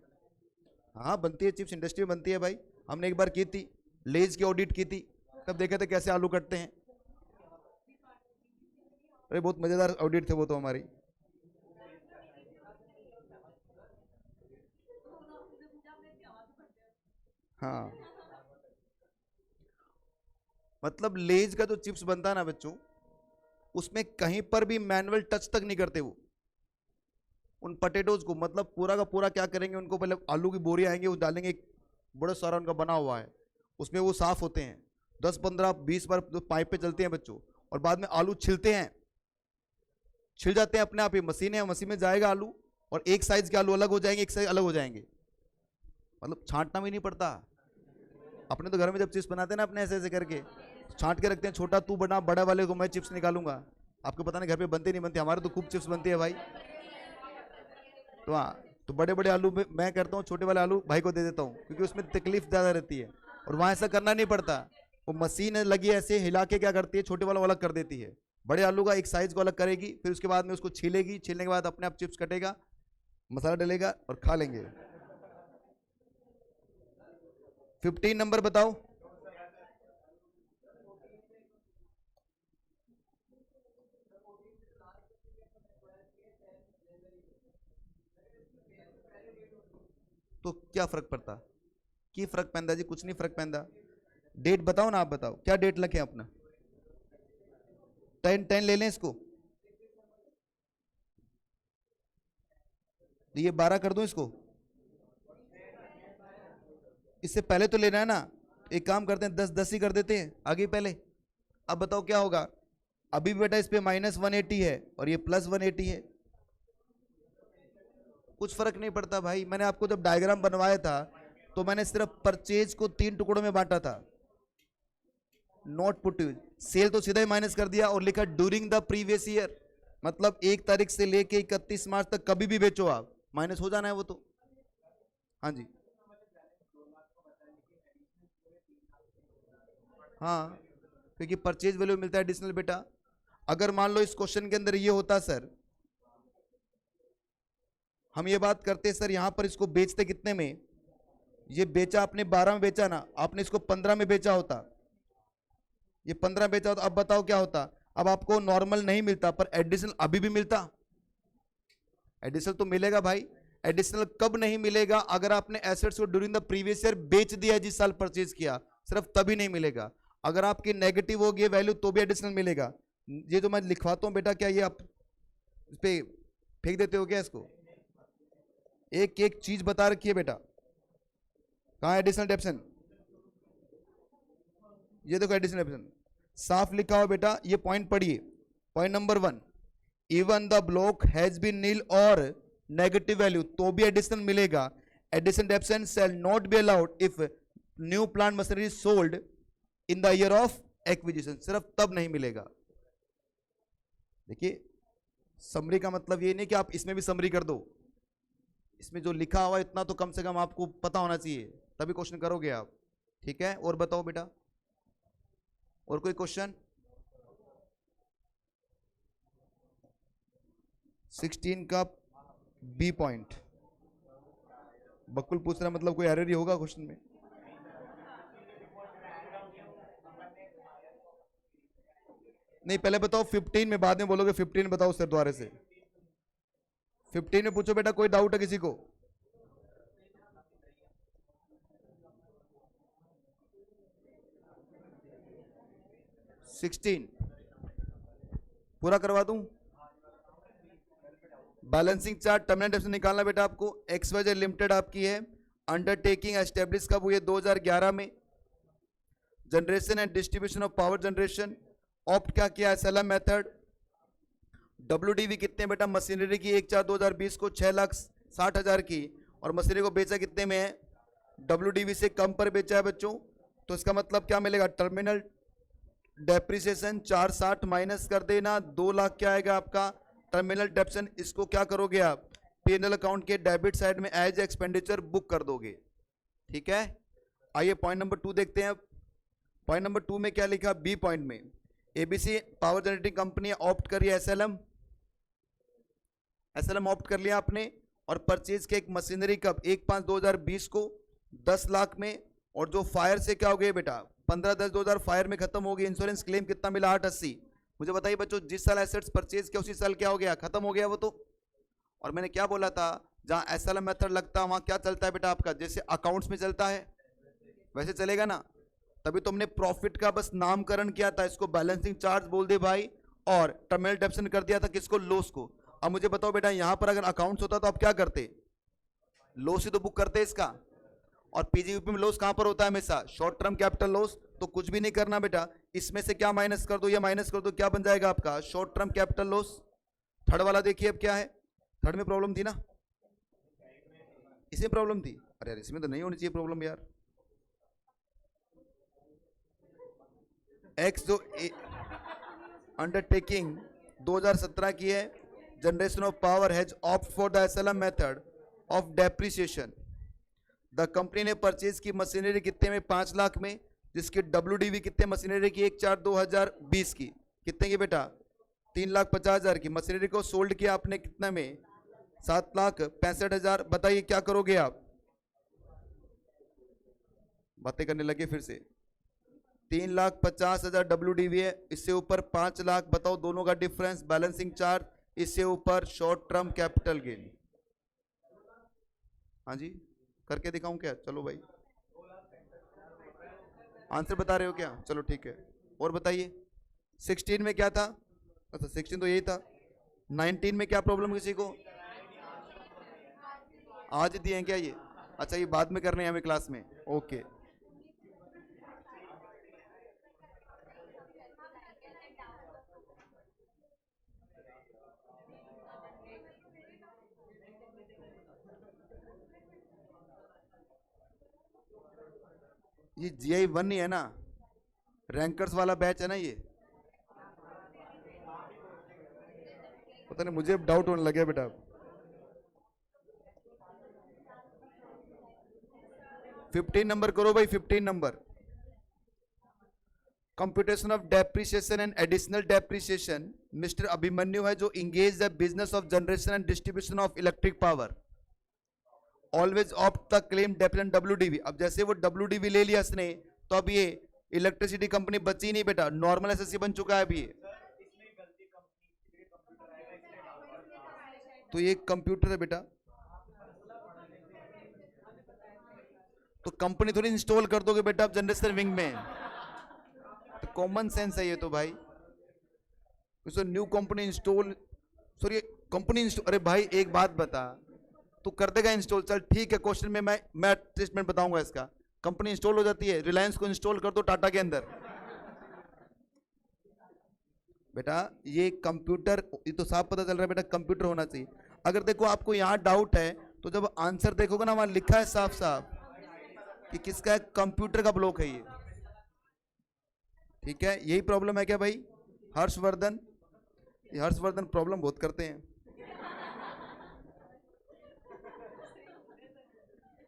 हाँ बनती है चिप्स, इंडस्ट्री में बनती है भाई। हमने एक बार की थी, लेज की ऑडिट की थी, तब देखे थे कैसे आलू कटते हैं। अरे बहुत मजेदार ऑडिट थे वो तो हमारी। हाँ मतलब लेज का जो चिप्स बनता है ना बच्चों, उसमें कहीं पर भी मैनुअल टच तक नहीं करते वो उन पटेटोज को। मतलब पूरा का पूरा क्या करेंगे, उनको पहले आलू की बोरी आएंगे, वो डालेंगे, एक बड़ा सारा उनका बना हुआ है, उसमें वो साफ होते हैं 10 15 20 बार पाइप पे चलते हैं बच्चों, और बाद में आलू छिलते हैं, छिल जाते हैं अपने आप ही। मशीन है, मशीन में जाएगा आलू, और एक साइज के आलू अलग हो जाएंगे, एक साइज अलग हो जाएंगे। मतलब छांटना भी नहीं पड़ता। अपने तो घर में जब चिप्स बनाते हैं ना अपने ऐसे ऐसे करके छांट के रखते हैं, छोटा तू बना, बड़ा वाले को मैं चिप्स निकालूंगा। आपको पता नहीं घर पे बनते नहीं बनते, हमारे तो खूब चिप्स बनती है भाई। तो हाँ, तो बड़े बड़े आलू मैं करता हूँ, छोटे वाले आलू भाई को दे देता हूँ, क्योंकि उसमें तकलीफ ज़्यादा रहती है। और वहाँ ऐसा करना नहीं पड़ता, वो मशीन लगी है, ऐसे हिला के क्या करती है, छोटे वाला अलग कर देती है, बड़े आलू का एक साइज को अलग करेगी, फिर उसके बाद में उसको छीलेगी, छीलने के बाद अपने आप चिप्स कटेगा, मसाला डलेगा और खा लेंगे। 15 नंबर बताओ। तो क्या फर्क पड़ता? की फर्क पैंदा जी? कुछ नहीं फर्क पैंदा। डेट बताओ ना, आप बताओ क्या डेट लगे अपना? 10 ले लें इसको, तो ये 12 कर दूं इसको? इससे पहले तो लेना है ना, एक काम करते हैं 10 ही कर देते हैं आगे पहले। अब बताओ क्या होगा? अभी बेटा इस पे -180 है और ये +180 है, कुछ फर्क नहीं पड़ता भाई। मैंने आपको जब डायग्राम बनवाया था तो मैंने सिर्फ परचेज को 3 टुकड़ों में बांटा था, नॉट पुट यूज। सेल तो सीधा ही माइनस कर दिया और लिखा ड्यूरिंग द प्रीवियस ईयर, मतलब 1 तारीख से लेके 31 मार्च तक कभी भी बेचो आप, माइनस हो जाना है वो तो। हाँ जी, हाँ क्योंकि परचेज वैल्यू मिलता है एडिशनल बेटा। अगर मान लो इस क्वेश्चन के अंदर ये होता सर, हम ये बात करते सर यहाँ पर इसको बेचते कितने में, ये बेचा आपने 12 में बेचा ना, आपने इसको 15 में बेचा होता, ये 15 बेचा होता, अब बताओ क्या होता? अब आपको नॉर्मल नहीं मिलता पर एडिशनल अभी भी मिलता। एडिशनल तो मिलेगा भाई। एडिशनल कब नहीं मिलेगा? अगर आपने एसेट्स को ड्यूरिंग द प्रीवियस ईयर बेच दिया, जिस साल परचेज किया, सिर्फ तभी नहीं मिलेगा। अगर आपकी नेगेटिव होगी वैल्यू तो भी एडिशनल मिलेगा। ये जो मैं लिखवाता हूं बेटा, क्या ये आप इस पे फेंक देते हो क्या इसको? एक एक चीज बता रखी है बेटा। कहां एडिशनल डेप्शन? ये देखो एडिशनल डेप्शन साफ लिखा हो बेटा, ये पॉइंट पढ़िए। Point number 1, even the block has been nil or negative value तो भी एडिशनल मिलेगा। Addition depreciation shall not be allowed if new plant machinery sold in the year of acquisition, सिर्फ तब नहीं मिलेगा। देखिए समरी का मतलब ये नहीं कि आप इसमें भी समरी कर दो, इसमें जो लिखा हुआ इतना तो कम से कम आपको पता होना चाहिए, तभी क्वेश्चन करोगे आप। ठीक है, और बताओ बेटा, और कोई क्वेश्चन? 16 का बी पॉइंट बकुल पूछ रहा, मतलब कोई एरर ही होगा क्वेश्चन में। नहीं पहले बताओ 15 में, बाद में बोलोगे 15 बताओ सर दोबारा से। 15 में पूछो बेटा, कोई डाउट है किसी को? सिक्सटीन पूरा करवा दूं? बैलेंसिंग चार्ट टर्मिनल डेप्शन निकालना बेटा आपको। XYZ लिमिटेड आपकी है, अंडरटेकिंग एस्टेब्लिश कब हुई है? 2011 में। Generation and distribution of power generation opt क्या किया है? SLM method. WDV कितने बेटा मशीनरी की? 1/4/2020 को 6,60,000 की, और मशीनरी को बेचा कितने में है? WDV से कम पर बेचा है बच्चों, तो इसका मतलब क्या मिलेगा, टर्मिनल डेप्रिसिएशन 460 माइनस कर देना, 2 लाख क्या आएगा आपका टर्मिनल डेप्रिसिएशन। इसको क्या करोगे आप, P&L अकाउंट के डेबिट साइड में एज एक्सपेंडिचर बुक कर दोगे। ठीक है, आइए पॉइंट नंबर 2 देखते हैं। पॉइंट नंबर 2 में क्या लिखा, बी पॉइंट में ABC power generating company opt करिए एसएलएम ऑप्ट कर लिया आपने, और परचेज के एक मशीनरी कब 1/5/2020 को 10 लाख में, और जो फायर से क्या हो गया बेटा 15/10/2000 फायर में खत्म हो गई। इंश्योरेंस क्लेम कितना मिला 880। मुझे बताइए बच्चों, जिस साल एसेट्स परचेज किया उसी साल क्या हो गया, खत्म हो गया वो तो। और मैंने क्या बोला था, जहां एसएलएम मेथड लगता है वहां क्या चलता है बेटा आपका, जैसे अकाउंट्स में चलता है वैसे चलेगा ना। तभी तो हमने प्रॉफिट का बस नामकरण किया था, इसको बैलेंसिंग चार्ज बोल दे भाई, और टर्मिनल डेप्रिसिएशन कर दिया था किसको, लॉस को। अब मुझे बताओ बेटा, यहां पर अगर अकाउंट्स होता तो आप क्या करते, लॉस ही तो बुक करते इसका। और पीजीयूपी में लॉस कहां पर होता है हमेशा, शॉर्ट टर्म कैपिटल लॉस। तो कुछ भी नहीं करना बेटा, इसमें से क्या माइनस कर दो, या माइनस कर दो, क्या बन जाएगा आपका short term capital loss. Third वाला देखिए अब क्या है, थर्ड में प्रॉब्लम थी ना, इसमें प्रॉब्लम थी। अरे यार इसमें तो नहीं होनी चाहिए प्रॉब्लम यार। एक्स जो अंडरटेकिंग 2017 की है, generation of power has opt for the SLM method of depreciation. The company ने परचेज की मशीनरी कितने में, 5 लाख में, जिसकी डब्ल्यूडीवी कितने मशीनरी की 1/4/2020 की, कितने की बेटा 3,50,000 की। मशीनरी को सोल्ड किया आपने कितने में, 7,65,000। बताइए क्या करोगे आप, बातें करने लगे फिर से। 3,50,000 डब्ल्यूडीवी है, इससे ऊपर 5 लाख, बताओ दोनों का डिफरेंस, बैलेंसिंग चार्ज, इससे ऊपर शॉर्ट टर्म कैपिटल गेन। हाँ जी करके दिखाऊं क्या, चलो भाई आंसर बता रहे हो क्या, चलो ठीक है। और बताइए 16 में क्या था, अच्छा 16 तो यही था। 19 में क्या प्रॉब्लम किसी को, आज दिए हैं क्या ये, अच्छा ये बाद में करने हैं हमें क्लास में, ओके। ये जीआई 1 ही है ना, रैंकर्स वाला बैच है ना ये, पता नहीं मुझे डाउट होने लगे बेटा। 15 नंबर करो भाई, 15 number, computation of depreciation and additional depreciation. Mister Abhimanyu है जो engage the business of generation and distribution of electric power, always opt the claim depreciation WDV. अब जैसे वो डब्ल्यूडीवी ले लिया इसने, तो अब ये इलेक्ट्रिसिटी कंपनी बची नहीं बेटा, नॉर्मल एसएससी बन चुका है अभी ये। तो ये कंप्यूटर है बेटा, तो कंपनी थोड़ी इंस्टॉल कर दोगे बेटा आप जनरेशन विंग में, तो कॉमन सेंस है ये तो भाई। New company install, sorry company install, अरे भाई एक बात बता, तू कर देगा इंस्टॉल, चल ठीक है, क्वेश्चन में मैं ट्रीटमेंट बताऊंगा इसका। कंपनी इंस्टॉल हो जाती है, रिलायंस को इंस्टॉल कर दो टाटा के अंदर बेटा। ये कंप्यूटर, ये तो साफ पता चल रहा है बेटा कंप्यूटर होना चाहिए। अगर देखो आपको यहाँ डाउट है, तो जब आंसर देखोगे ना वहां लिखा है साफ साफ कि किसका है, कंप्यूटर का ब्लॉक है ये। ठीक है, यही प्रॉब्लम है क्या भाई, हर्षवर्धन, ये हर्षवर्धन प्रॉब्लम बहुत करते हैं।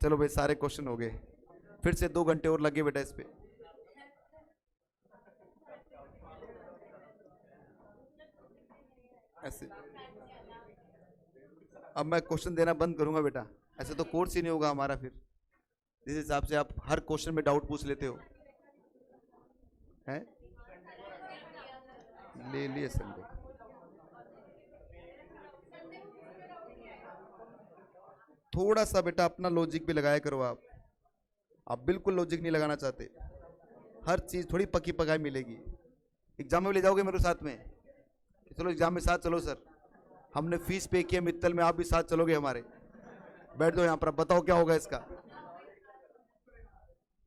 चलो भाई सारे क्वेश्चन हो गए, फिर से 2 घंटे और लगे बेटा इस पे। ऐसे अब मैं क्वेश्चन देना बंद करूंगा बेटा, ऐसे तो कोर्स ही नहीं होगा हमारा फिर, जिस हिसाब से आप हर क्वेश्चन में डाउट पूछ लेते हो हैं। ले लिए संडे, थोड़ा सा बेटा अपना लॉजिक भी लगाया करो आप बिल्कुल लॉजिक नहीं लगाना चाहते, हर चीज थोड़ी पकी पकाई मिलेगी। एग्जाम में ले जाओगे मेरे साथ में, चलो एग्जाम में साथ चलो सर, हमने फीस पे किया मित्तल में, आप भी साथ चलोगे हमारे, बैठ दो यहाँ पर, बताओ क्या होगा इसका।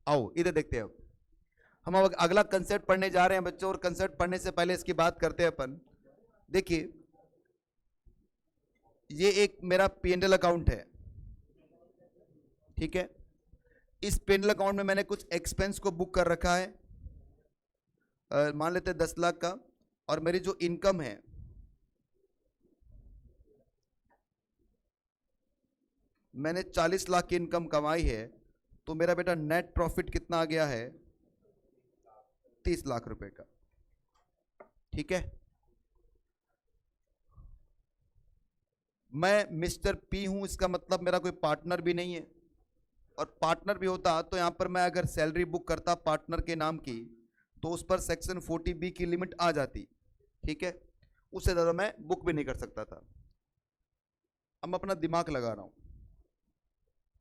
आओ इधर देखते हैं, अब हम अब अगला कंसेप्ट पढ़ने जा रहे हैं बच्चों, और कंसेप्ट पढ़ने से पहले इसकी बात करते हैं अपन। देखिए ये एक मेरा P&L अकाउंट है, ठीक है, इस पेनल अकाउंट में मैंने कुछ एक्सपेंस को बुक कर रखा है, मान लेते हैं 10 लाख का, और मेरी जो इनकम है मैंने 40 लाख की इनकम कमाई है, तो मेरा बेटा नेट प्रॉफिट कितना आ गया है? 30 लाख रुपए का। ठीक है, मैं मिस्टर पी हूं, इसका मतलब मेरा कोई पार्टनर भी नहीं है, और पार्टनर भी होता तो यहां पर मैं अगर सैलरी बुक करता पार्टनर के नाम की तो उस पर सेक्शन 40B की लिमिट आ जाती। ठीक है, उससे ज़्यादा मैं बुक भी नहीं कर सकता था। अब मैं अपना दिमाग लगा रहा हूं,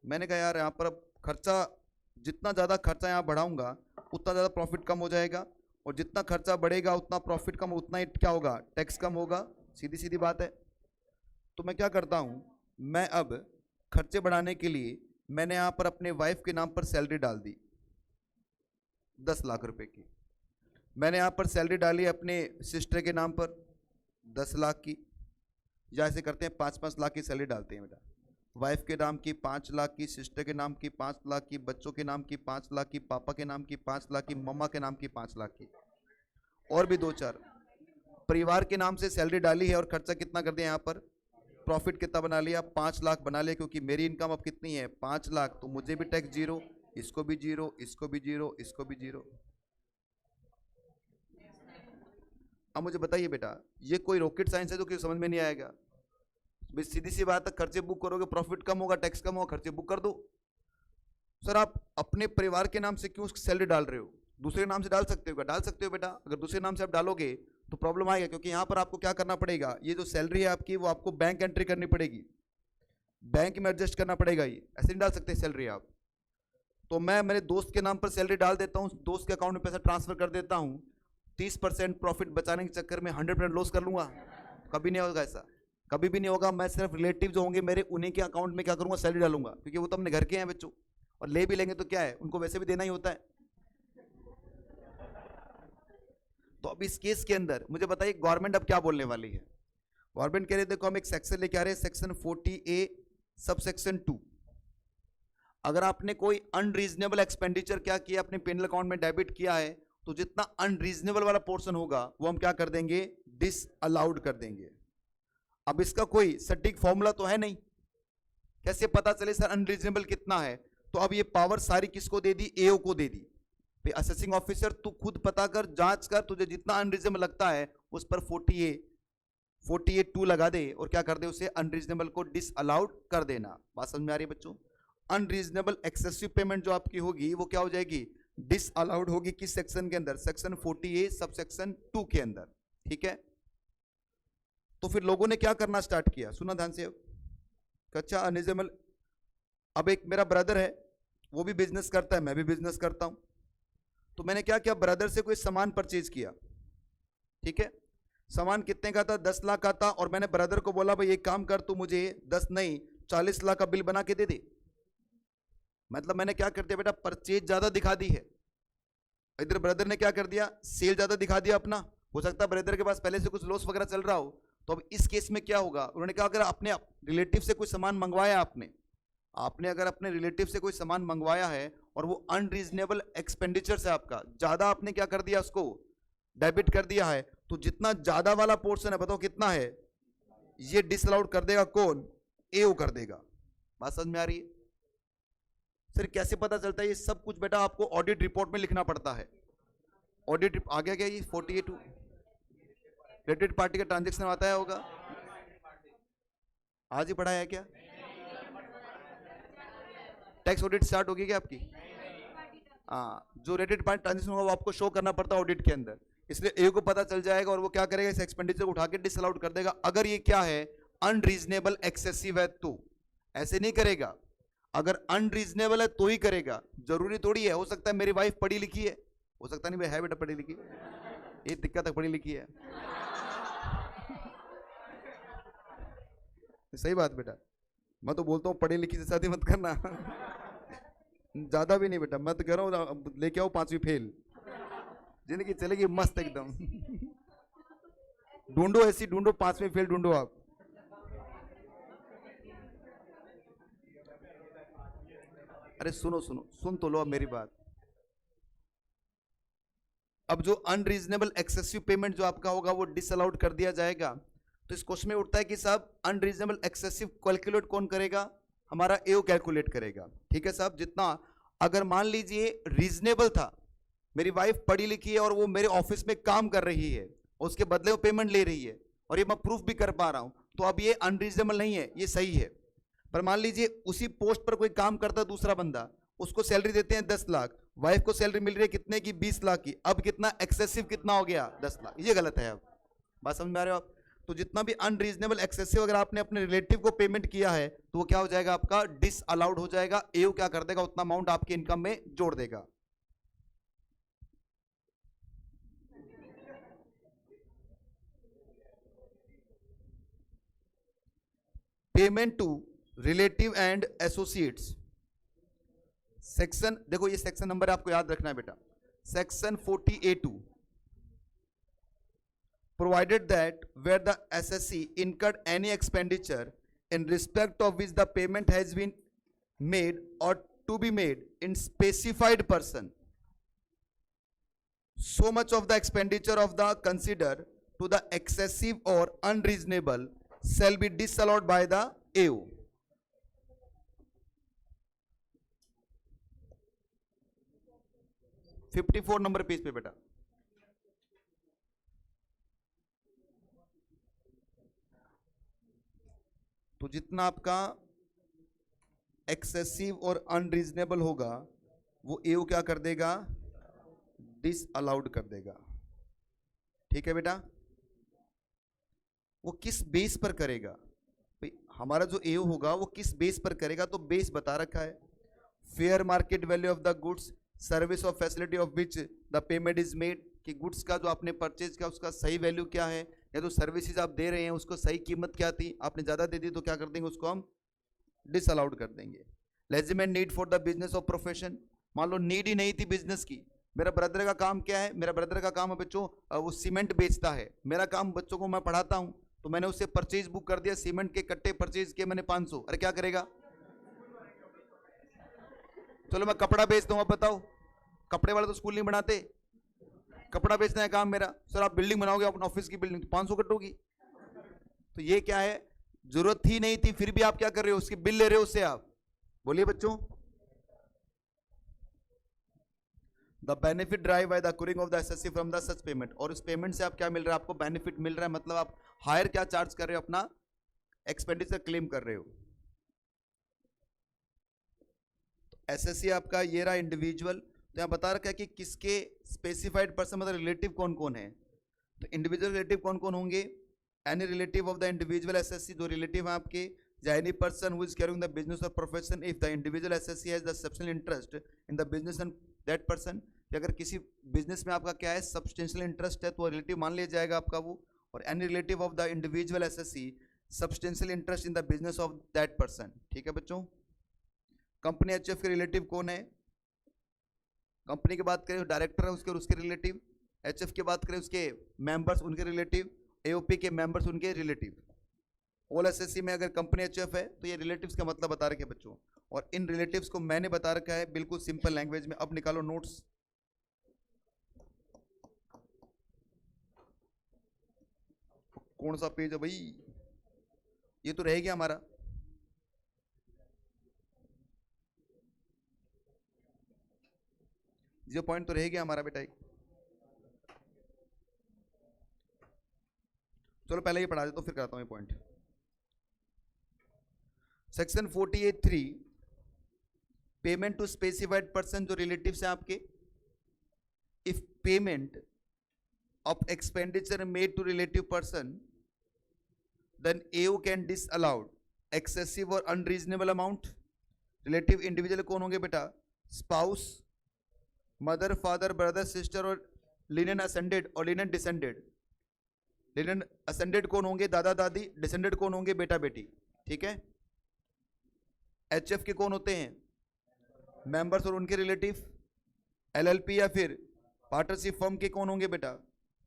मैंने कहा यार यहाँ पर अब खर्चा, जितना ज़्यादा खर्चा यहाँ बढ़ाऊंगा उतना ज़्यादा प्रॉफिट कम हो जाएगा, और जितना खर्चा बढ़ेगा उतना प्रॉफिट कम, उतना ही क्या होगा? टैक्स कम होगा। सीधी सीधी बात है। तो मैं क्या करता हूँ, मैं अब खर्चे बढ़ाने के लिए मैंने यहाँ पर अपने वाइफ के नाम पर सैलरी डाल दी 10 लाख रुपए की। मैंने यहाँ पर सैलरी डाली अपने सिस्टर के नाम पर 10 लाख की, या ऐसे करते हैं 5-5 लाख की सैलरी डालते हैं बेटा। वाइफ के नाम की 5 लाख की, सिस्टर के नाम की 5 लाख की, बच्चों के नाम की 5 लाख की, पापा के नाम की 5 लाख की, मम्मा के नाम की 5 लाख की, और भी 2-4 परिवार के नाम से सैलरी डाली है। और खर्चा कितना कर दिया यहाँ पर? प्रॉफिट कितना बना लिया? 5 लाख बना लिया, क्योंकि मेरी इनकम अब कितनी है? 5 लाख। तो मुझे भी टैक्स जीरो, इसको भी जीरो, इसको भी जीरो, इसको भी जीरो। अब मुझे बताइए बेटा, ये कोई रॉकेट साइंस है जो कि समझ में नहीं आएगा? सीधी सी बात है, खर्चे बुक करोगे प्रॉफिट कम होगा, टैक्स कम होगा, खर्चे बुक कर दो। सर आप अपने परिवार के नाम से क्यों सैलरी डाल रहे हो? दूसरे नाम से डाल सकते हो क्या? डाल सकते हो बेटा। अगर दूसरे नाम से आप डालोगे तो प्रॉब्लम आएगा, क्योंकि यहाँ पर आपको क्या करना पड़ेगा, ये जो सैलरी है आपकी वो आपको बैंक एंट्री करनी पड़ेगी, बैंक में एडजस्ट करना पड़ेगा। ये ऐसे नहीं डाल सकते सैलरी आप। तो मैं मेरे दोस्त के नाम पर सैलरी डाल देता हूँ, दोस्त के अकाउंट में पैसा ट्रांसफर कर देता हूँ, 30% प्रॉफिट बचाने के चक्कर में 100% लॉस कर लूंगा? कभी नहीं होगा ऐसा, कभी भी नहीं होगा। मैं सिर्फ रिलेटिव जो होंगे मेरे, उन्हीं के अकाउंट में क्या करूंगा? सैलरी डालूंगा, क्योंकि वो तो अपने घर के हैं बच्चों, और ले भी लेंगे तो क्या है, उनको वैसे भी देना ही होता है। तो अब इस केस के अंदर मुझे बताइए गवर्नमेंट अब क्या बोलने वाली है? गवर्नमेंट कह रही है देखो हम एक सेक्शन लेके आ रहे हैं, सेक्शन 40A सब सेक्शन 2। अगर आपने कोई अनरीजनेबल एक्सपेंडिचर क्या किया, अपने पेनल अकाउंट में डेबिट किया है, तो जितना अनरीजनेबल वाला पोर्शन होगा वो हम क्या कर देंगे? डिस अलाउड कर देंगे। अब इसका कोई सटीक फॉर्मूला तो है नहीं, कैसे पता चले सर अनरीजनेबल कितना है? तो अब ये पावर सारी किसको दे दी? एओ को दे दी। असेसिंग ऑफिसर तू खुद पता कर, जांच कर, तुझे जितना अनरीजनेबल लगता है उस पर 48(2) लगा दे, और क्या कर दे? उसे अनरीजनेबल को डिस अलाउड कर देना। बात समझ में आ रही है बच्चों? अनरीजनेबल एक्सेसिव पेमेंट जो आपकी होगी वो क्या हो जाएगी? डिस अलाउड होगी। किस सेक्शन के अंदर? सेक्शन 40A सब सेक्शन 2 के अंदर। ठीक है, तो फिर लोगों ने क्या करना स्टार्ट किया, सुना ध्यान से। अच्छा अनरीजनेबल, अब एक मेरा ब्रदर है, वो भी बिजनेस करता है, मैं भी बिजनेस करता हूं, तो मैंने क्या किया, ब्रदर से कोई सामान परचेज किया। ठीक है, सामान कितने का था? 10 लाख का था, और मैंने ब्रदर को बोला भाई एक काम कर, तू मुझे 10 नहीं 40 लाख का बिल बना के दे दे। मतलब मैंने क्या कर दिया बेटा? परचेज ज्यादा दिखा दी है। इधर ब्रदर ने क्या कर दिया? सेल ज्यादा दिखा दिया अपना। हो सकता है ब्रदर के पास पहले से कुछ लॉस वगैरह चल रहा हो। तो अब इस केस में क्या होगा? उन्होंने कहा अगर अपने रिलेटिव से कोई सामान मंगवाया, आपने अगर अपने रिलेटिव से कोई सामान मंगवाया है और वो अनरीजनेबल एक्सपेंडिचर है आपका, ज्यादा आपने क्या कर दिया? उसको डेबिट कर दिया है, तो जितना ज्यादा वाला पोर्शन है बताओ कितना है? ये डिसअलाउड कर देगा कौन? एओ कर देगा। बात समझ में आ रही है? सर कैसे पता चलता है? ये सब कुछ बेटा आपको ऑडिट रिपोर्ट में लिखना पड़ता है। ऑडिट आ गया क्या? ये 48 रिलेटेड पार्टी का ट्रांजेक्शन आता है होगा, आज ही पढ़ाया है क्या? टैक्स ऑडिट स्टार्ट होगी क्या आपकी? हाँ, जो रिलेटेड पार्टी ट्रांजेक्शन होगा वो आपको शो करना पड़ता है ऑडिट के अंदर, इसलिए ए को पता चल जाएगा और वो क्या करेगा? इस एक्सपेंडिचर को उठा के डिसअलाउड कर देगा। अगर ये क्या है? अनरीजनेबल एक्सेसिव है तो। ऐसे नहीं करेगा, अगर अनरीजनेबल है तो ही करेगा। जरूरी थोड़ी है, हो सकता है मेरी वाइफ पढ़ी लिखी है, हो सकता नहीं है बेटा पढ़ी लिखी, ये दिक्कत है, पढ़ी लिखी है। सही बात बेटा, मैं तो बोलता हूँ पढ़ी लिखी से शादी मत करना। ज्यादा भी नहीं बेटा, मैं तो कह रहा हूँ लेके आओ 5वीं फेल, जिंदगी चलेगी मस्त एकदम। ढूंढो ऐसी, ढूंढो 5वीं फेल ढूंढो आप। अरे सुनो सुनो, सुन तो लो अब मेरी बात। अब जो अनरीजनेबल एक्सेसिव पेमेंट जो आपका होगा वो डिसअलाउड कर दिया जाएगा। तो इस क्वेश्चन में उठता है कि साहब अनरीजनेबल एक्सेसिव कैलकुलेट कौन करेगा? हमारा एओ कैलकुलेट करेगा। ठीक है साहब, जितना अगर मान लीजिए रीजनेबल था, मेरी वाइफ पढ़ी लिखी है और वो मेरे ऑफिस में काम कर रही है, उसके बदले वो पेमेंट ले रही है और ये मैं प्रूफ भी कर पा रहा हूं, तो अब ये अनरीजनेबल नहीं है, ये सही है। पर मान लीजिए उसी पोस्ट पर कोई काम करता है दूसरा बंदा, उसको सैलरी देते हैं 10 लाख, वाइफ को सैलरी मिल रही है कितने की? 20 लाख की। अब कितना एक्सेसिव कितना हो गया? 10 लाख। ये गलत है। अब बात समझ में आ रहे हो आप? तो जितना भी अनरीजनेबल एक्सेसिव अगर आपने अपने रिलेटिव को पेमेंट किया है तो वो क्या हो जाएगा? आपका डिस अलाउड हो जाएगा। एओ क्या कर देगा? उतना अमाउंट आपकी इनकम में जोड़ देगा। Payment to relative and associates, section देखो, ये सेक्शन नंबर आपको याद रखना है बेटा, section 40A2, provided that where the SSC incurred any expenditure in respect of which the payment has been made or to be made in specified person, so much of the expenditure of the considered to the excessive or unreasonable shall be disallowed by the AO. $54 number page पे बेटा। तो जितना आपका excessive और unreasonable होगा वो एओ क्या कर देगा? डिस अलाउड कर देगा। ठीक है बेटा? वो किस बेस पर करेगा भाई? हमारा जो एओ होगा वो किस बेस पर करेगा? तो बेस बता रखा है, fair market value of the goods service or facility of which the payment is made, कि गुड्स का जो आपने परचेज किया उसका सही वैल्यू क्या है, या तो सर्विसेज आप दे रहे हैं उसको सही कीमत क्या थी, आपने ज़्यादा दे दी तो क्या कर देंगे? उसको हम डिसअलाउड कर देंगे। Legitimate need for the business of profession, मान लो नीड ही नहीं थी बिजनेस की। मेरा ब्रदर का काम क्या है? मेरा ब्रदर का काम है बच्चों, वो सीमेंट बेचता है। मेरा काम बच्चों को मैं पढ़ाता हूँ, तो मैंने उससे परचेज बुक कर दिया, सीमेंट के कट्टे परचेज किए मैंने 500। अरे क्या करेगा? चलो मैं कपड़ा बेचता हूँ, अब बताओ, कपड़े वाले तो स्कूल नहीं बनाते, कपड़ा बेचना है काम मेरा। सर आप बिल्डिंग बनाओगे अपने ऑफिस की बिल्डिंग, तो 500 कटोगी। तो ये क्या है? जरूरत ही नहीं थी फिर भी आप क्या कर रहे हो? उसकी बिल ले रहे हो उससे आप। बोलिए बच्चों। The benefit drive by the accruing of the assessee from the such payment, और उस पेमेंट से आप क्या मिल रहा है? आपको बेनिफिट मिल रहा है, मतलब आप हायर क्या चार्ज कर रहे हो? अपना एक्सपेंडिचर क्लेम कर रहे हो। एसएससी आपका ये रहा इंडिविजुअल। तो यहाँ बता रखा है कि किसके स्पेसिफाइड पर्सन, मतलब रिलेटिव कौन कौन है। तो इंडिविजुअल रिलेटिव कौन कौन होंगे? Any relative of the individual SSC, जो रिलेटिव है आपके, या any person who is carrying the business or profession if the individual SSC has the substantial interest in the business and that person, कि अगर किसी बिजनेस में आपका क्या है? सब्सटेंशियल इंटरेस्ट है, तो रिलेटिव मान लिया जाएगा आपका वो। और any relative of the individual SSC substantial interest in the business of that person. ठीक है बच्चों? कंपनी एचएफ के रिलेटिव कौन है? कंपनी की बात करें डायरेक्टर है उसके और उसके रिलेटिव, एचएफ की बात करें उसके मेंबर्स उनके रिलेटिव, एओपी के मेंबर्स उनके रिलेटिव। ऑल एसएससी में अगर कंपनी एचएफ है तो ये रिलेटिव्स का मतलब बता रखे बच्चों, और इन रिलेटिव्स को मैंने बता रखा है बिल्कुल सिंपल लैंग्वेज में। अब निकालो नोट्स। कौन सा पेज है भाई? ये तो रह गया हमारा। जो पॉइंट तो रह गया हमारा बेटा एक। चलो पहले ये पढ़ा देता हूं फिर कराता हूं ये पॉइंट। सेक्शन 48(3) पेमेंट टू स्पेसिफाइड पर्सन, जो रिलेटिव है आपके, if payment of expenditure made to relative person then AO can disallowed excessive और अनरीजनेबल अमाउंट। रिलेटिव इंडिविजुअल कौन होंगे बेटा? Spouse, mother, father, brother, sister और लिनेन असेंडेड और लिनेन डिसेंडेड। लिनेन असेंडेड कौन होंगे? दादा दादी। डिसेंडेड कौन होंगे? बेटा बेटी। ठीक है? एचएफ के कौन होते हैं? मेंबर्स और उनके रिलेटिव। एलएलपी या फिर पार्टनरशिप फर्म के कौन होंगे बेटा?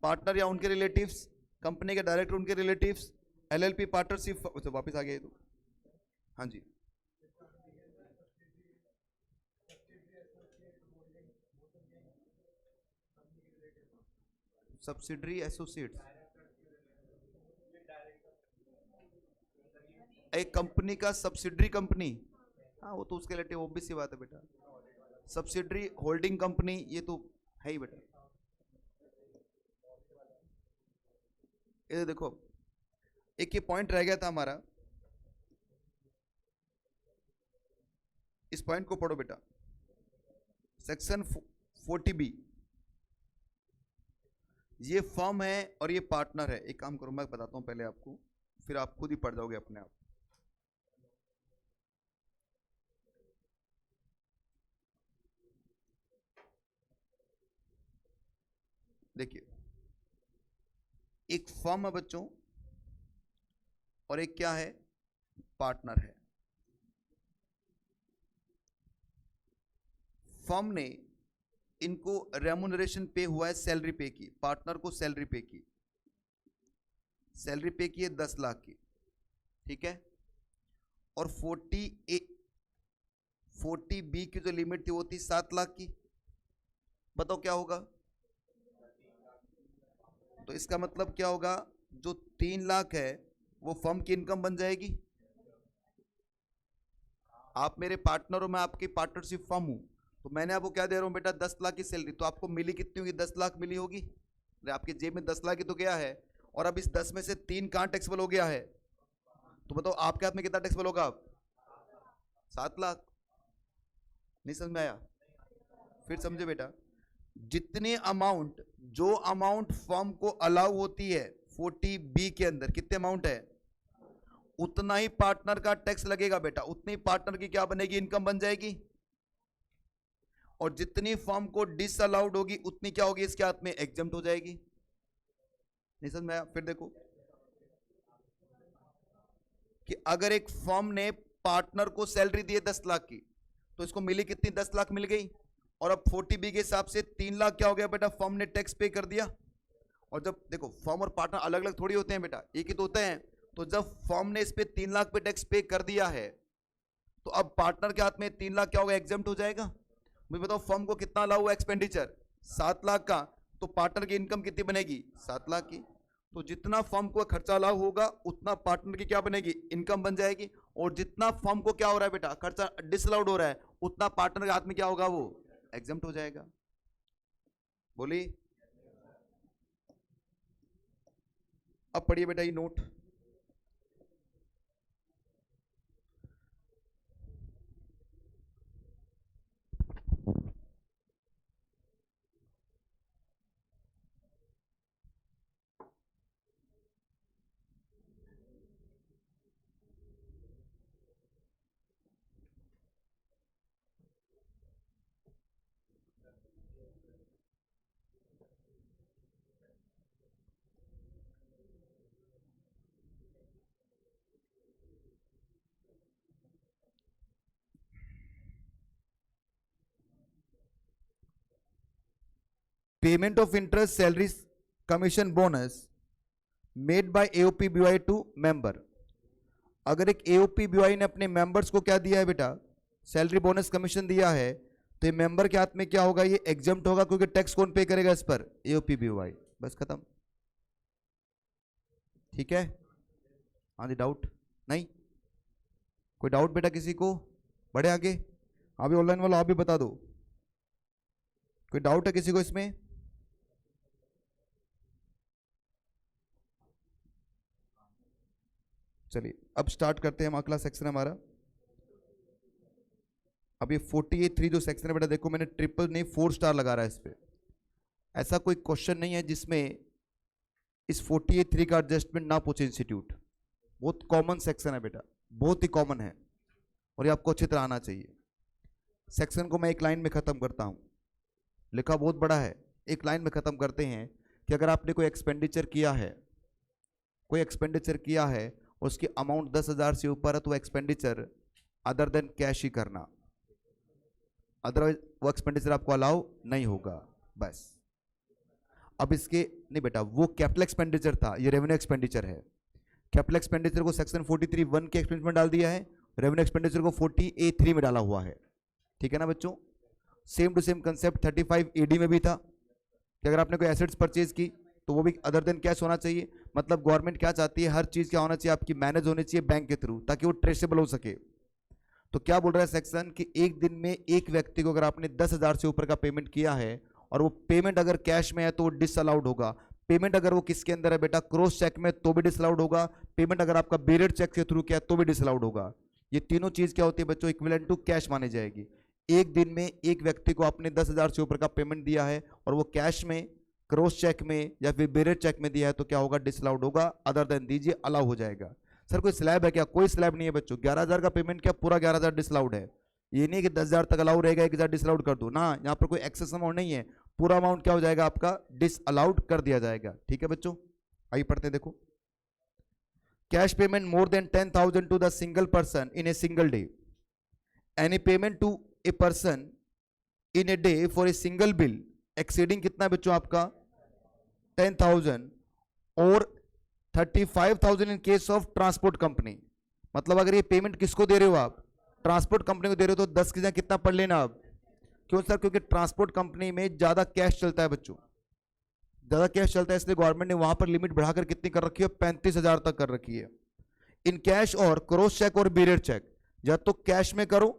पार्टनर या उनके रिलेटिव्स। कंपनी के डायरेक्टर उनके रिलेटिव्स। एलएलपी पार्टनरशिप, वापस आ गया तो, हाँ जी। सब्सिडरी एसोसिएट्स, एक कंपनी का सब्सिडरी कंपनी, हाँ वो तो उसके लिए ऑब्वियस सी बात है बेटा, सब्सिडरी होल्डिंग कंपनी ये तो है ही बेटा। ये देखो एक ये पॉइंट रह गया था हमारा, इस पॉइंट को पढ़ो बेटा, सेक्शन 40B, ये फर्म है और ये पार्टनर है। एक काम करो मैं बताता हूं पहले आपको, फिर आप खुद ही पढ़ जाओगे अपने आप। देखिए एक फर्म है बच्चों और एक क्या है, पार्टनर है। फर्म ने इनको रेमुनरेशन पे हुआ है, सैलरी पे की, पार्टनर को सैलरी पे की, सैलरी पे की है 10 लाख की, ठीक है। और 40B की जो लिमिट थी वो थी 7 लाख की। बताओ क्या होगा, तो इसका मतलब क्या होगा, जो 3 लाख है वो फर्म की इनकम बन जाएगी। आप मेरे पार्टनर हो, मैं आपकी पार्टनरशिप फर्म हूं, तो मैंने आपको क्या दे रहा हूं बेटा, 10 लाख की सैलरी, तो आपको मिली कितनी होगी, 10 लाख मिली होगी। आपके जेब में 10 लाख ही तो गया है, और अब इस 10 में से 3 कहां टैक्सेबल हो गया है, तो बताओ आपके हाथ में कितना टैक्सेबल होगा, अब 7 लाख। नहीं समझ में आया, फिर समझे बेटा, जितने अमाउंट, जो अमाउंट फर्म को अलाउ होती है 40B के अंदर, कितने अमाउंट है, उतना ही पार्टनर का टैक्स लगेगा बेटा, उतनी पार्टनर की क्या बनेगी, इनकम बन जाएगी। और जितनी फर्म को डिसअलाउड होगी उतनी क्या होगी, इसके हाथ में एग्जम्प्ट हो जाएगी। नहीं समझ में आया, फिर देखो कि अगर एक फर्म ने पार्टनर को सैलरी दी है 10 लाख की, तो इसको मिली कितनी, 10 लाख मिल गई। और अब 40B के हिसाब से 3 लाख क्या हो गया बेटा, फर्म ने टैक्स पे कर दिया। और जब देखो फर्म और पार्टनर अलग अलग थोड़ी होते हैं बेटा, एक ही तो होते हैं। तो जब फर्म ने इस पे 3 लाख पे टैक्स पे कर दिया है, तो अब पार्टनर के हाथ में 3 लाख क्या होगा, एग्जम्प्ट हो जाएगा। मुझे बताओ फर्म को कितना अलाउ हुआ एक्सपेंडिचर, 7 लाख का, तो पार्टनर की इनकम कितनी बनेगी, 7 लाख की। तो जितना फर्म को खर्चा अलाउ होगा उतना पार्टनर की क्या बनेगी, इनकम बन जाएगी। और जितना फर्म को क्या हो रहा है बेटा, खर्चा डिसअलाउड हो रहा है, उतना पार्टनर के हाथ में क्या होगा, वो एग्जम्प्ट हो जाएगा। बोलिए, अब पढ़िए बेटा ये note. Payment of interest, salaries, commission, bonus made by AOPBY to member. अगर एक AOPBY ने अपने मेंबर्स को क्या दिया है बेटा, सैलरी, बोनस, कमीशन दिया है, तो ये मेंबर के हाथ में क्या होगा, ये एग्जम्प्ट होगा, क्योंकि टैक्स कौन पे करेगा इस पर, AOPBY। बस खत्म, ठीक है। हाँ जी, डाउट नहीं, कोई डाउट बेटा किसी को, बढ़े आगे। अभी ऑनलाइन वाला आप भी बता दो, कोई डाउट है किसी को इसमें। चलिए अब स्टार्ट करते हैं, हम अगला सेक्शन हमारा। अब ये 48(3) जो सेक्शन है बेटा, देखो मैंने ट्रिपल नहीं 4 स्टार लगा रहा है इस पे। ऐसा कोई क्वेश्चन नहीं है जिसमें इस 48(3) का एडजस्टमेंट ना पूछे इंस्टीट्यूट। बहुत कॉमन सेक्शन है बेटा, बहुत ही कॉमन है, और ये आपको अच्छी तरह आना चाहिए। सेक्शन को मैं एक लाइन में खत्म करता हूं, लिखा बहुत बड़ा है, एक लाइन में खत्म करते हैं कि अगर आपने कोई एक्सपेंडिचर किया है, कोई एक्सपेंडिचर किया है, उसकी अमाउंट 10,000 से ऊपर है, तो एक्सपेंडिचर अदर देन कैश ही करना, अदरवाइज वो एक्सपेंडिचर आपको अलाउ नहीं होगा। बस अब इसके नहीं बेटा, वो कैपिटल एक्सपेंडिचर था, ये रेवेन्यू एक्सपेंडिचर है। कैपिटल एक्सपेंडिचर को सेक्शन 43(1) के एक्सपेंडिचर में डाल दिया है, रेवेन्यू एक्सपेंडिचर को 40A(3) में डाला हुआ है, ठीक है ना बच्चों। Same to same concept 35AD में भी था कि अगर आपने कोई एसेट्स परचेज की, तो वो भी अदर देन कैश होना चाहिए। मतलब गवर्नमेंट क्या चाहती है, हर चीज क्या होना चाहिए आपकी, मैनेज होनी चाहिए बैंक के थ्रू, ताकि वो ट्रेसेबल हो सके। तो क्या बोल रहा है सेक्शन कि एक दिन में एक व्यक्ति को अगर आपने 10,000 से ऊपर का पेमेंट किया है और वो पेमेंट अगर कैश में है तो वो डिसअलाउड होगा। पेमेंट अगर वो किसके अंदर है बेटा, क्रॉस चेक में, तो भी डिसअलाउड होगा। पेमेंट अगर आपका बेरेड चेक के थ्रू किया तो भी डिसअलाउड होगा। ये तीनों चीज क्या होती है बच्चों, इक्विवेलेंट टू कैश मानी जाएगी। एक दिन में एक व्यक्ति को आपने 10,000 से ऊपर का पेमेंट दिया है और वो कैश में, क्रॉस चेक में या फिर बेरेड चेक में दिया है तो क्या होगा, डिसअलाउड होगा। अदर देन दीजिए, अलाउ हो जाएगा। सर कोई स्लैब है क्या, कोई स्लैब नहीं है बच्चों। 11,000 का पेमेंट क्या पूरा 11,000 डिसअलाउड है। ये नहीं कि 10,000 तक अलाउ रहेगा, 1,000 डिसअलाउड कर दो ना, यहाँ पर कोई एक्सेस अमाउंट नहीं है। पूरा अमाउंट क्या हो जाएगा आपका, डिसअलाउड कर दिया जाएगा। ठीक है बच्चों, आइए पढ़ते हैं। देखो, cash payment more than 10,000 to the single person in a single day, any payment to a person in a day for a single bill exceeding कितना बच्चों आपका 10,000 और 35,000 in case of transport company. मतलब अगर ये पेमेंट किसको दे रहे हो आप, ट्रांसपोर्ट कंपनी को दे रहे हो, तो 10 की जगह कितना पढ़ लेना आप। क्यों सर, क्योंकि ट्रांसपोर्ट कंपनी में ज्यादा कैश चलता है बच्चों, ज्यादा कैश चलता है, इसलिए गवर्नमेंट ने वहां पर लिमिट बढ़ाकर कितनी कर रखी है, 35,000 तक कर रखी है। इन कैश और क्रॉस चेक और बेरेड चेक, या तो कैश में करो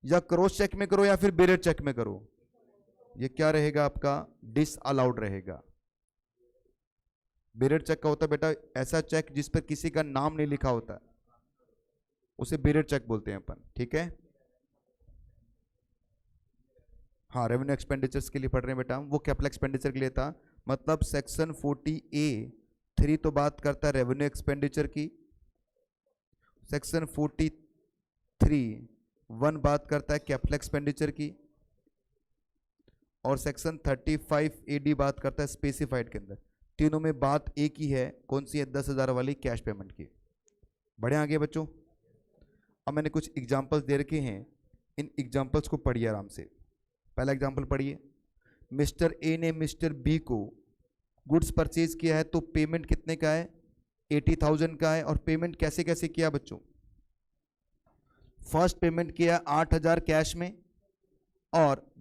या क्रॉस चेक में करो या फिर बेरेड चेक में करो, ये क्या रहेगा आपका, डिसअलाउड रहेगा। बेरेड चेक का होता है बेटा ऐसा चेक जिस पर किसी का नाम नहीं लिखा होता, उसे बेरेड चेक बोलते हैं अपन। ठीक है, हाँ, रेवेन्यू एक्सपेंडिचर्स के लिए पढ़ रहे हैं बेटा हम, वो कैपिटल एक्सपेंडिचर के लिए था। मतलब सेक्शन 40A(3) तो बात करता है रेवेन्यू एक्सपेंडिचर की, सेक्शन 43(1) बात करता है कैपिटल एक्सपेंडिचर की, और सेक्शन 35AD बात करता है स्पेसिफाइड के अंदर। तीनों में बात एक ही है, कौन सी है, 10,000 वाली कैश पेमेंट की। बढ़े आगे बच्चों। अब मैंने कुछ एग्जाम्पल्स दे रखे हैं, इन एग्जाम्पल्स को पढ़िए आराम से। पहला एग्जाम्पल पढ़िए, मिस्टर ए ने मिस्टर बी को गुड्स परचेज किया है, तो पेमेंट कितने का है, 80,000 का है। और पेमेंट कैसे कैसे किया बच्चों, फर्स्ट पेमेंट किया 8,000 कैश में और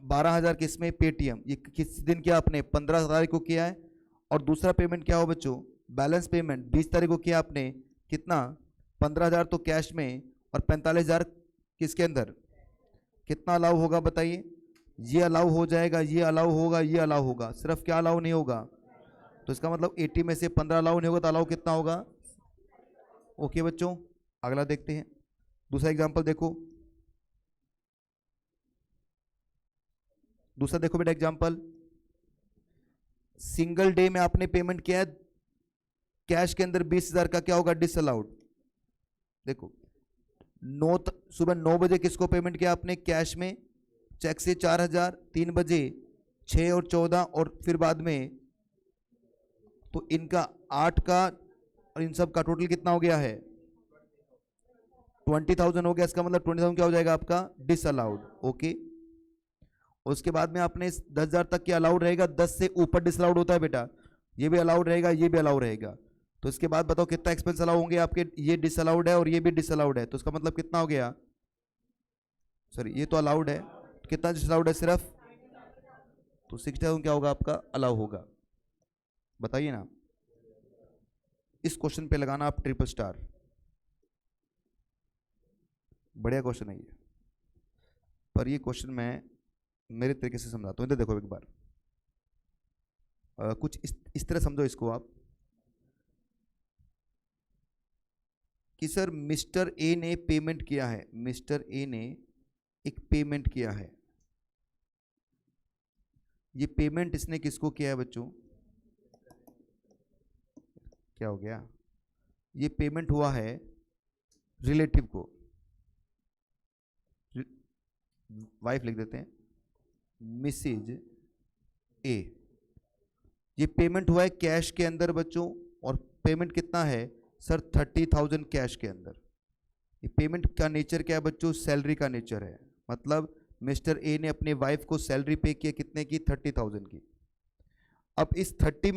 12,000 किस में, पेटीएम। ये किस दिन किया आपने, 15 तारीख को किया है। और दूसरा पेमेंट क्या हो बच्चों, बैलेंस पेमेंट 20 तारीख को किया आपने, कितना, 15,000 तो कैश में और 45,000 किसके अंदर, कितना अलाउ होगा बताइए। ये अलाउ हो जाएगा, ये अलाउ होगा, ये अलाउ होगा, सिर्फ क्या अलाउ नहीं होगा, तो इसका मतलब 80 में से 15 अलाउ नहीं होगा, तो अलाउ कितना होगा। ओके बच्चों, अगला देखते हैं। दूसरा एग्जांपल देखो, दूसरा देखो बेटा एग्जांपल, सिंगल डे में आपने पेमेंट किया है कैश के अंदर 20,000 का, क्या होगा, डिसअलाउड। देखो, सुबह 9 बजे किसको पेमेंट किया आपने कैश में, चेक से 4,000, 3 बजे 6 और 14 और फिर बाद में, तो इनका 8 का और इन सब का टोटल कितना हो गया है, 20,000 हो गया। इसका मतलब 20,000 क्या हो जाएगा आपका, डिसअलाउड। ओके, उसके बाद में आपने 10,000 तक की अलाउड रहेगा, 10 से ऊपर डिसअलाउड होता है बेटा, ये भी अलाउड रहेगा, ये भी अलाउड रहेगा। तो इसके बाद बताओ कितना एक्सपेंस अलाउ होंगे आपके, ये डिसअलाउड है और ये भी डिसअलाउड है, तो इसका मतलब कितना हो गया, सॉरी ये तो अलाउड है, कितना डिसअलाउड है सिर्फ, तो 60,000 क्या होगा आपका, अलाउ होगा। बताइए ना, इस क्वेश्चन पे लगाना आप ट्रिपल स्टार, बढ़िया क्वेश्चन है ये। पर ये क्वेश्चन मैं मेरे तरीके से समझाता हूँ, इधर देखो एक बार, कुछ इस तरह समझो इसको आप, कि सर मिस्टर ए ने पेमेंट किया है, मिस्टर ए ने एक पेमेंट किया है। ये पेमेंट इसने किसको किया है बच्चों, क्या हो गया, ये पेमेंट हुआ है रिलेटिव को, वाइफ लिख देते हैं, मिसेज ए। ये पेमेंट हुआ है कैश के अंदर बच्चों, और पेमेंट कितना है सर, 30,000 कैश के अंदर। ये पेमेंट का नेचर क्या है बच्चों, सैलरी का नेचर है। मतलब मिस्टर ए ने अपने वाइफ को सैलरी पे किया, कितने की, 30,000 की। अब इस 30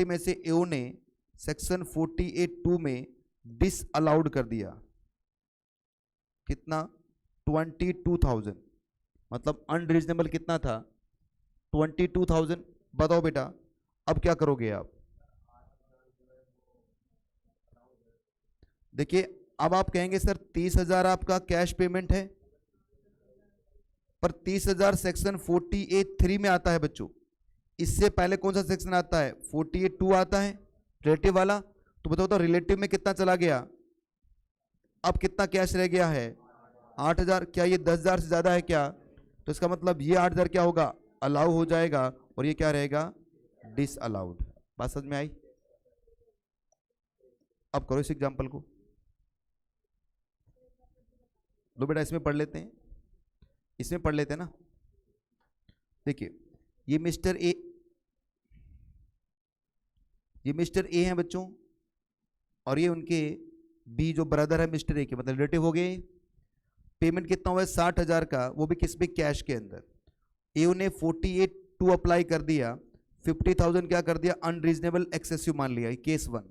में से एओ ने सेक्शन 48(2) में डिसअलाउड कर दिया, कितना, 22,000। मतलब अनरीजनेबल कितना था, 22,000। बताओ बेटा, अब क्या करोगे आप? देखिए, अब आप कहेंगे सर 30,000 आपका कैश पेमेंट है, पर 30,000 सेक्शन 48(3) में आता है बच्चों। इससे पहले कौन सा सेक्शन आता है? 48(2) आता है, रिलेटिव वाला। तो बताओ तो रिलेटिव में कितना चला गया? अब कितना कैश रह गया है? 8,000। क्या ये 10,000 से ज्यादा है क्या? तो इसका मतलब ये 8,000 क्या होगा? अलाउ हो जाएगा, और ये क्या रहेगा? Disallowed. बात समझ में आई? अब करो इस एग्जाम्पल को। लो बेटा, इसमें पढ़ लेते हैं, इसमें पढ़ लेते हैं ना। देखिए, ये मिस्टर ए, ये मिस्टर ए हैं बच्चों, और ये उनके बी जो ब्रदर है मिस्टर ए के, मतलब रिलेटिव हो गए। पेमेंट कितना हुआ है? 60,000 का, वो भी किस पे? कैश के अंदर। ए ने 48(2) अप्लाई कर दिया, 50,000 क्या कर दिया? अनरीजनेबल एक्सेसिव मान लिया, केस 1।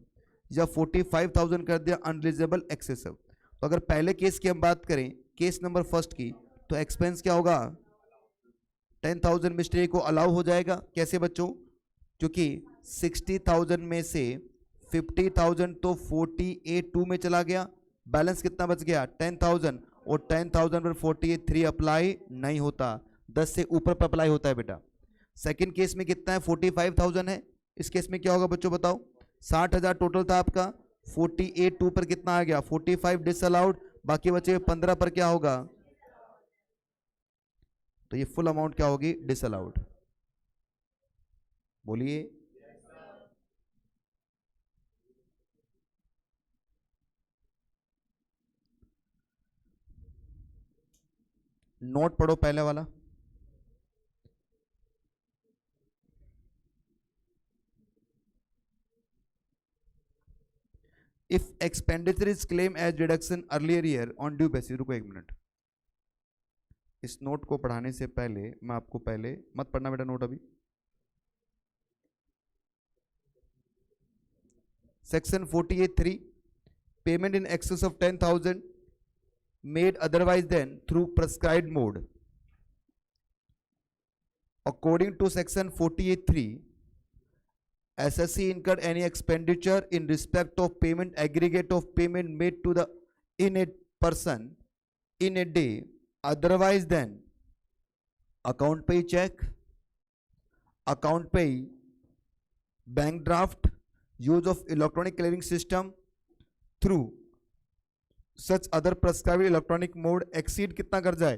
या 45,000 कर दिया अनरीजनेबल एक्सेसिव। तो अगर पहले केस की हम बात करें, केस नंबर फर्स्ट की, तो एक्सपेंस क्या होगा? 10,000 मिस्टर ए को अलाउ हो जाएगा। कैसे बच्चों? क्योंकि 60,000 में से 50,000 तो 48(2) में चला गया, बैलेंस कितना बच गया? 10,000, और 10,000 पर 48(3) अप्लाई नहीं होता, 10 से ऊपर पर अप्लाई होता है बेटा। सेकंड केस में कितना है? 45,000 है। इस केस में क्या होगा बच्चों बताओ? 60,000 टोटल था आपका, 48(2) पर कितना आ गया? 45 डिसअलाउड, बाकी बचे 15 पर क्या होगा? तो ये फुल अमाउंट क्या होगी? डिसअलाउड। बोलिए। नोट पढ़ो पहले वाला। If expenditure is claim as deduction earlier year on due basis. रुको एक मिनट, इस नोट को पढ़ाने से पहले मैं आपको, पहले मत पढ़ना बेटा नोट अभी। Section 48(3) payment in excess of 10,000 made otherwise than through prescribed mode. According to section 48(3), SSC incurred any expenditure in respect of payment aggregate of payment made to the in a person in a day otherwise than account pay check, account pay bank draft, use of electronic clearing system through such other prescribed electronic mode exceed कितना कर जाए?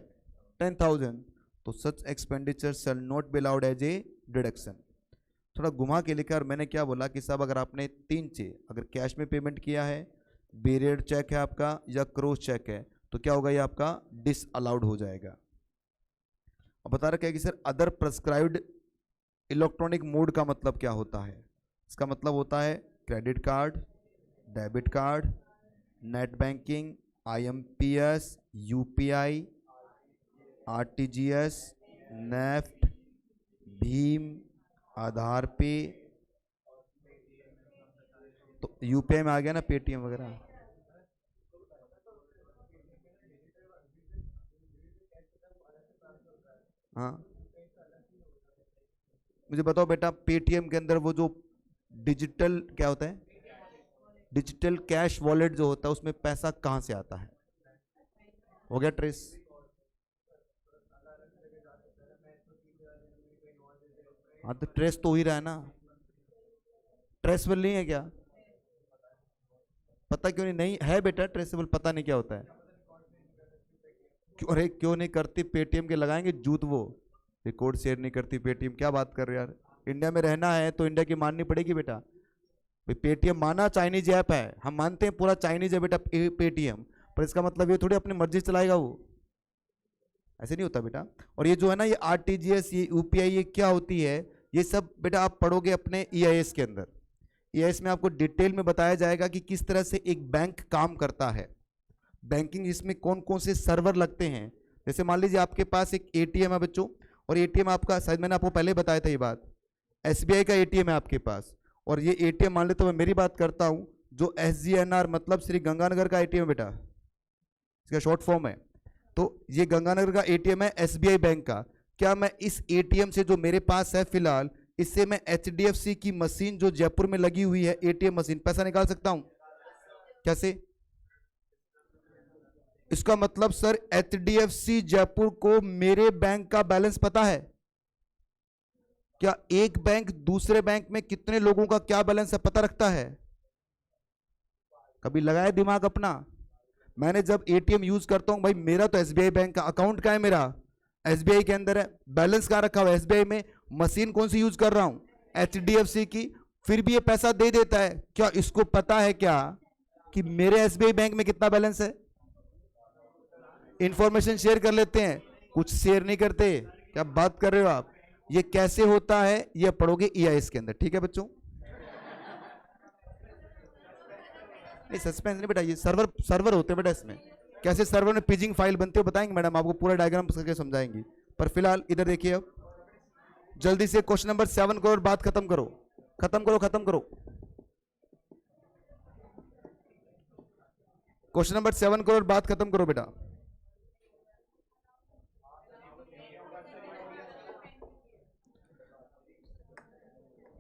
10,000, तो such expenditure shall not be allowed as a deduction. थोड़ा घुमा के लिखा, और मैंने क्या बोला कि साहब अगर आपने 3 चीज, अगर कैश में पेमेंट किया है, बेरियड चेक है आपका, या क्रॉस चेक है, तो क्या होगा? ये आपका डिस अलाउड हो जाएगा। अब बता रखा है कि sir other prescribed electronic mode का मतलब क्या होता है? इसका मतलब होता है credit card, debit card, net banking, IMPS, UPI, RTGS, NEFT, भीम, आधार पे। तो UPI में आ गया ना पेटीएम वगैरह। हाँ, मुझे बताओ बेटा, पेटीएम के अंदर वो जो डिजिटल क्या होता है? डिजिटल कैश वॉलेट जो होता है, उसमें पैसा कहां से आता है? हो गया ट्रेस। हाँ, तो ट्रेस तो हो ही रहा है ना। ट्रेसेबल नहीं है क्या? पता क्यों नहीं है बेटा? ट्रेसेबल पता नहीं क्या होता है? क्यों? अरे क्यों नहीं करती? पेटीएम के लगाएंगे जूत, वो रिकॉर्ड शेयर नहीं करती पेटीएम। क्या बात कर रहे हो यार? इंडिया में रहना है तो इंडिया की माननी पड़ेगी बेटा। पेटीएम माना चाइनीज ऐप है, हम मानते हैं पूरा चाइनीज है बेटा पेटीएम, पर इसका मतलब ये थोड़ी अपनी मर्जी चलाएगा वो, ऐसे नहीं होता बेटा। और ये जो है ना, ये RTGS, ये UPI, ये क्या होती है? ये सब बेटा आप पढ़ोगे अपने EIS के अंदर। EIS में आपको डिटेल में बताया जाएगा कि किस तरह से एक बैंक काम करता है, बैंकिंग इसमें कौन कौन से सर्वर लगते हैं। जैसे मान लीजिए आपके पास एक ATM है बच्चों, और ATM आपका, शायद मैंने आपको पहले बताया था ये बात, SBI का ATM है आपके पास, और ये ATM मान लेते, तो मैं मेरी बात करता हूं, जो SGNR मतलब श्री गंगानगर का ATM बेटा, इसका शॉर्ट फॉर्म है। तो ये गंगानगर का ATM है SBI बैंक का। क्या मैं इस ATM से जो मेरे पास है फिलहाल, इससे मैं HDFC की मशीन जो जयपुर में लगी हुई है, ATM मशीन, पैसा निकाल सकता हूं। कैसे? इसका मतलब सर HDFC जयपुर को मेरे बैंक का बैलेंस पता है क्या? एक बैंक दूसरे बैंक में कितने लोगों का क्या बैलेंस है पता रखता है? कभी लगाया दिमाग अपना? मैंने जब ATM यूज करता हूं भाई, मेरा तो SBI बैंक का अकाउंट का है, मेरा SBI के अंदर है, बैलेंस कहां रखा हुआ है? SBI में। मशीन कौन सी यूज कर रहा हूं? HDFC की। फिर भी ये पैसा दे देता है, क्या इसको पता है क्या कि मेरे SBI बैंक में कितना बैलेंस है? इंफॉर्मेशन शेयर कर लेते हैं, कुछ शेयर नहीं करते। क्या बात कर रहे हो आप? ये कैसे होता है ये पढ़ोगे EIS के अंदर, ठीक है बच्चों? नहीं सस्पेंस नहीं बेटा, ये सर्वर होते हैं बेटा इसमें। कैसे सर्वर में पेजिंग फाइल बनते हो बताएंगे मैडम आपको, पूरा डायग्राम करके समझाएंगी। पर फिलहाल इधर देखिए, अब जल्दी से क्वेश्चन नंबर 7 करो और बात खत्म करो, खत्म करो, खत्म करो। क्वेश्चन नंबर 7 करो और बात खत्म करो बेटा।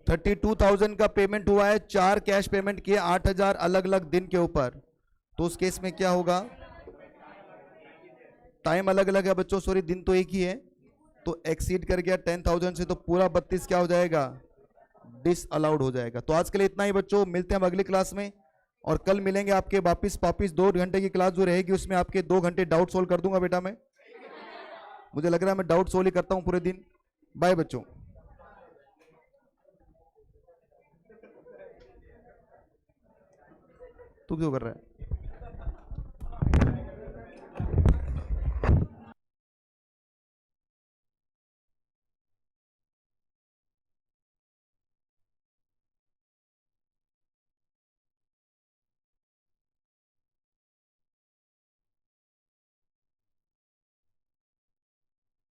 $32,000 का पेमेंट हुआ है, 4 कैश पेमेंट किए 8,000 अलग अलग दिन के ऊपर। तो उस केस में क्या होगा? टाइम अलग अलग है बच्चों, सॉरी दिन तो एक ही है। तो एक्सीड कर गया 10,000 से, तो पूरा 32 क्या हो जाएगा? डिस अलाउड हो जाएगा। तो आज के लिए इतना ही बच्चों, मिलते हैं हम अगली क्लास में। और कल मिलेंगे आपके वापिस 2 घंटे की क्लास जो रहेगी, उसमें आपके 2 घंटे डाउट सोल्व कर दूंगा बेटा मैं। मुझे लग रहा है मैं डाउट सोल्व ही करता हूं पूरे दिन। बाय बच्चों। तू क्यों कर रहा है?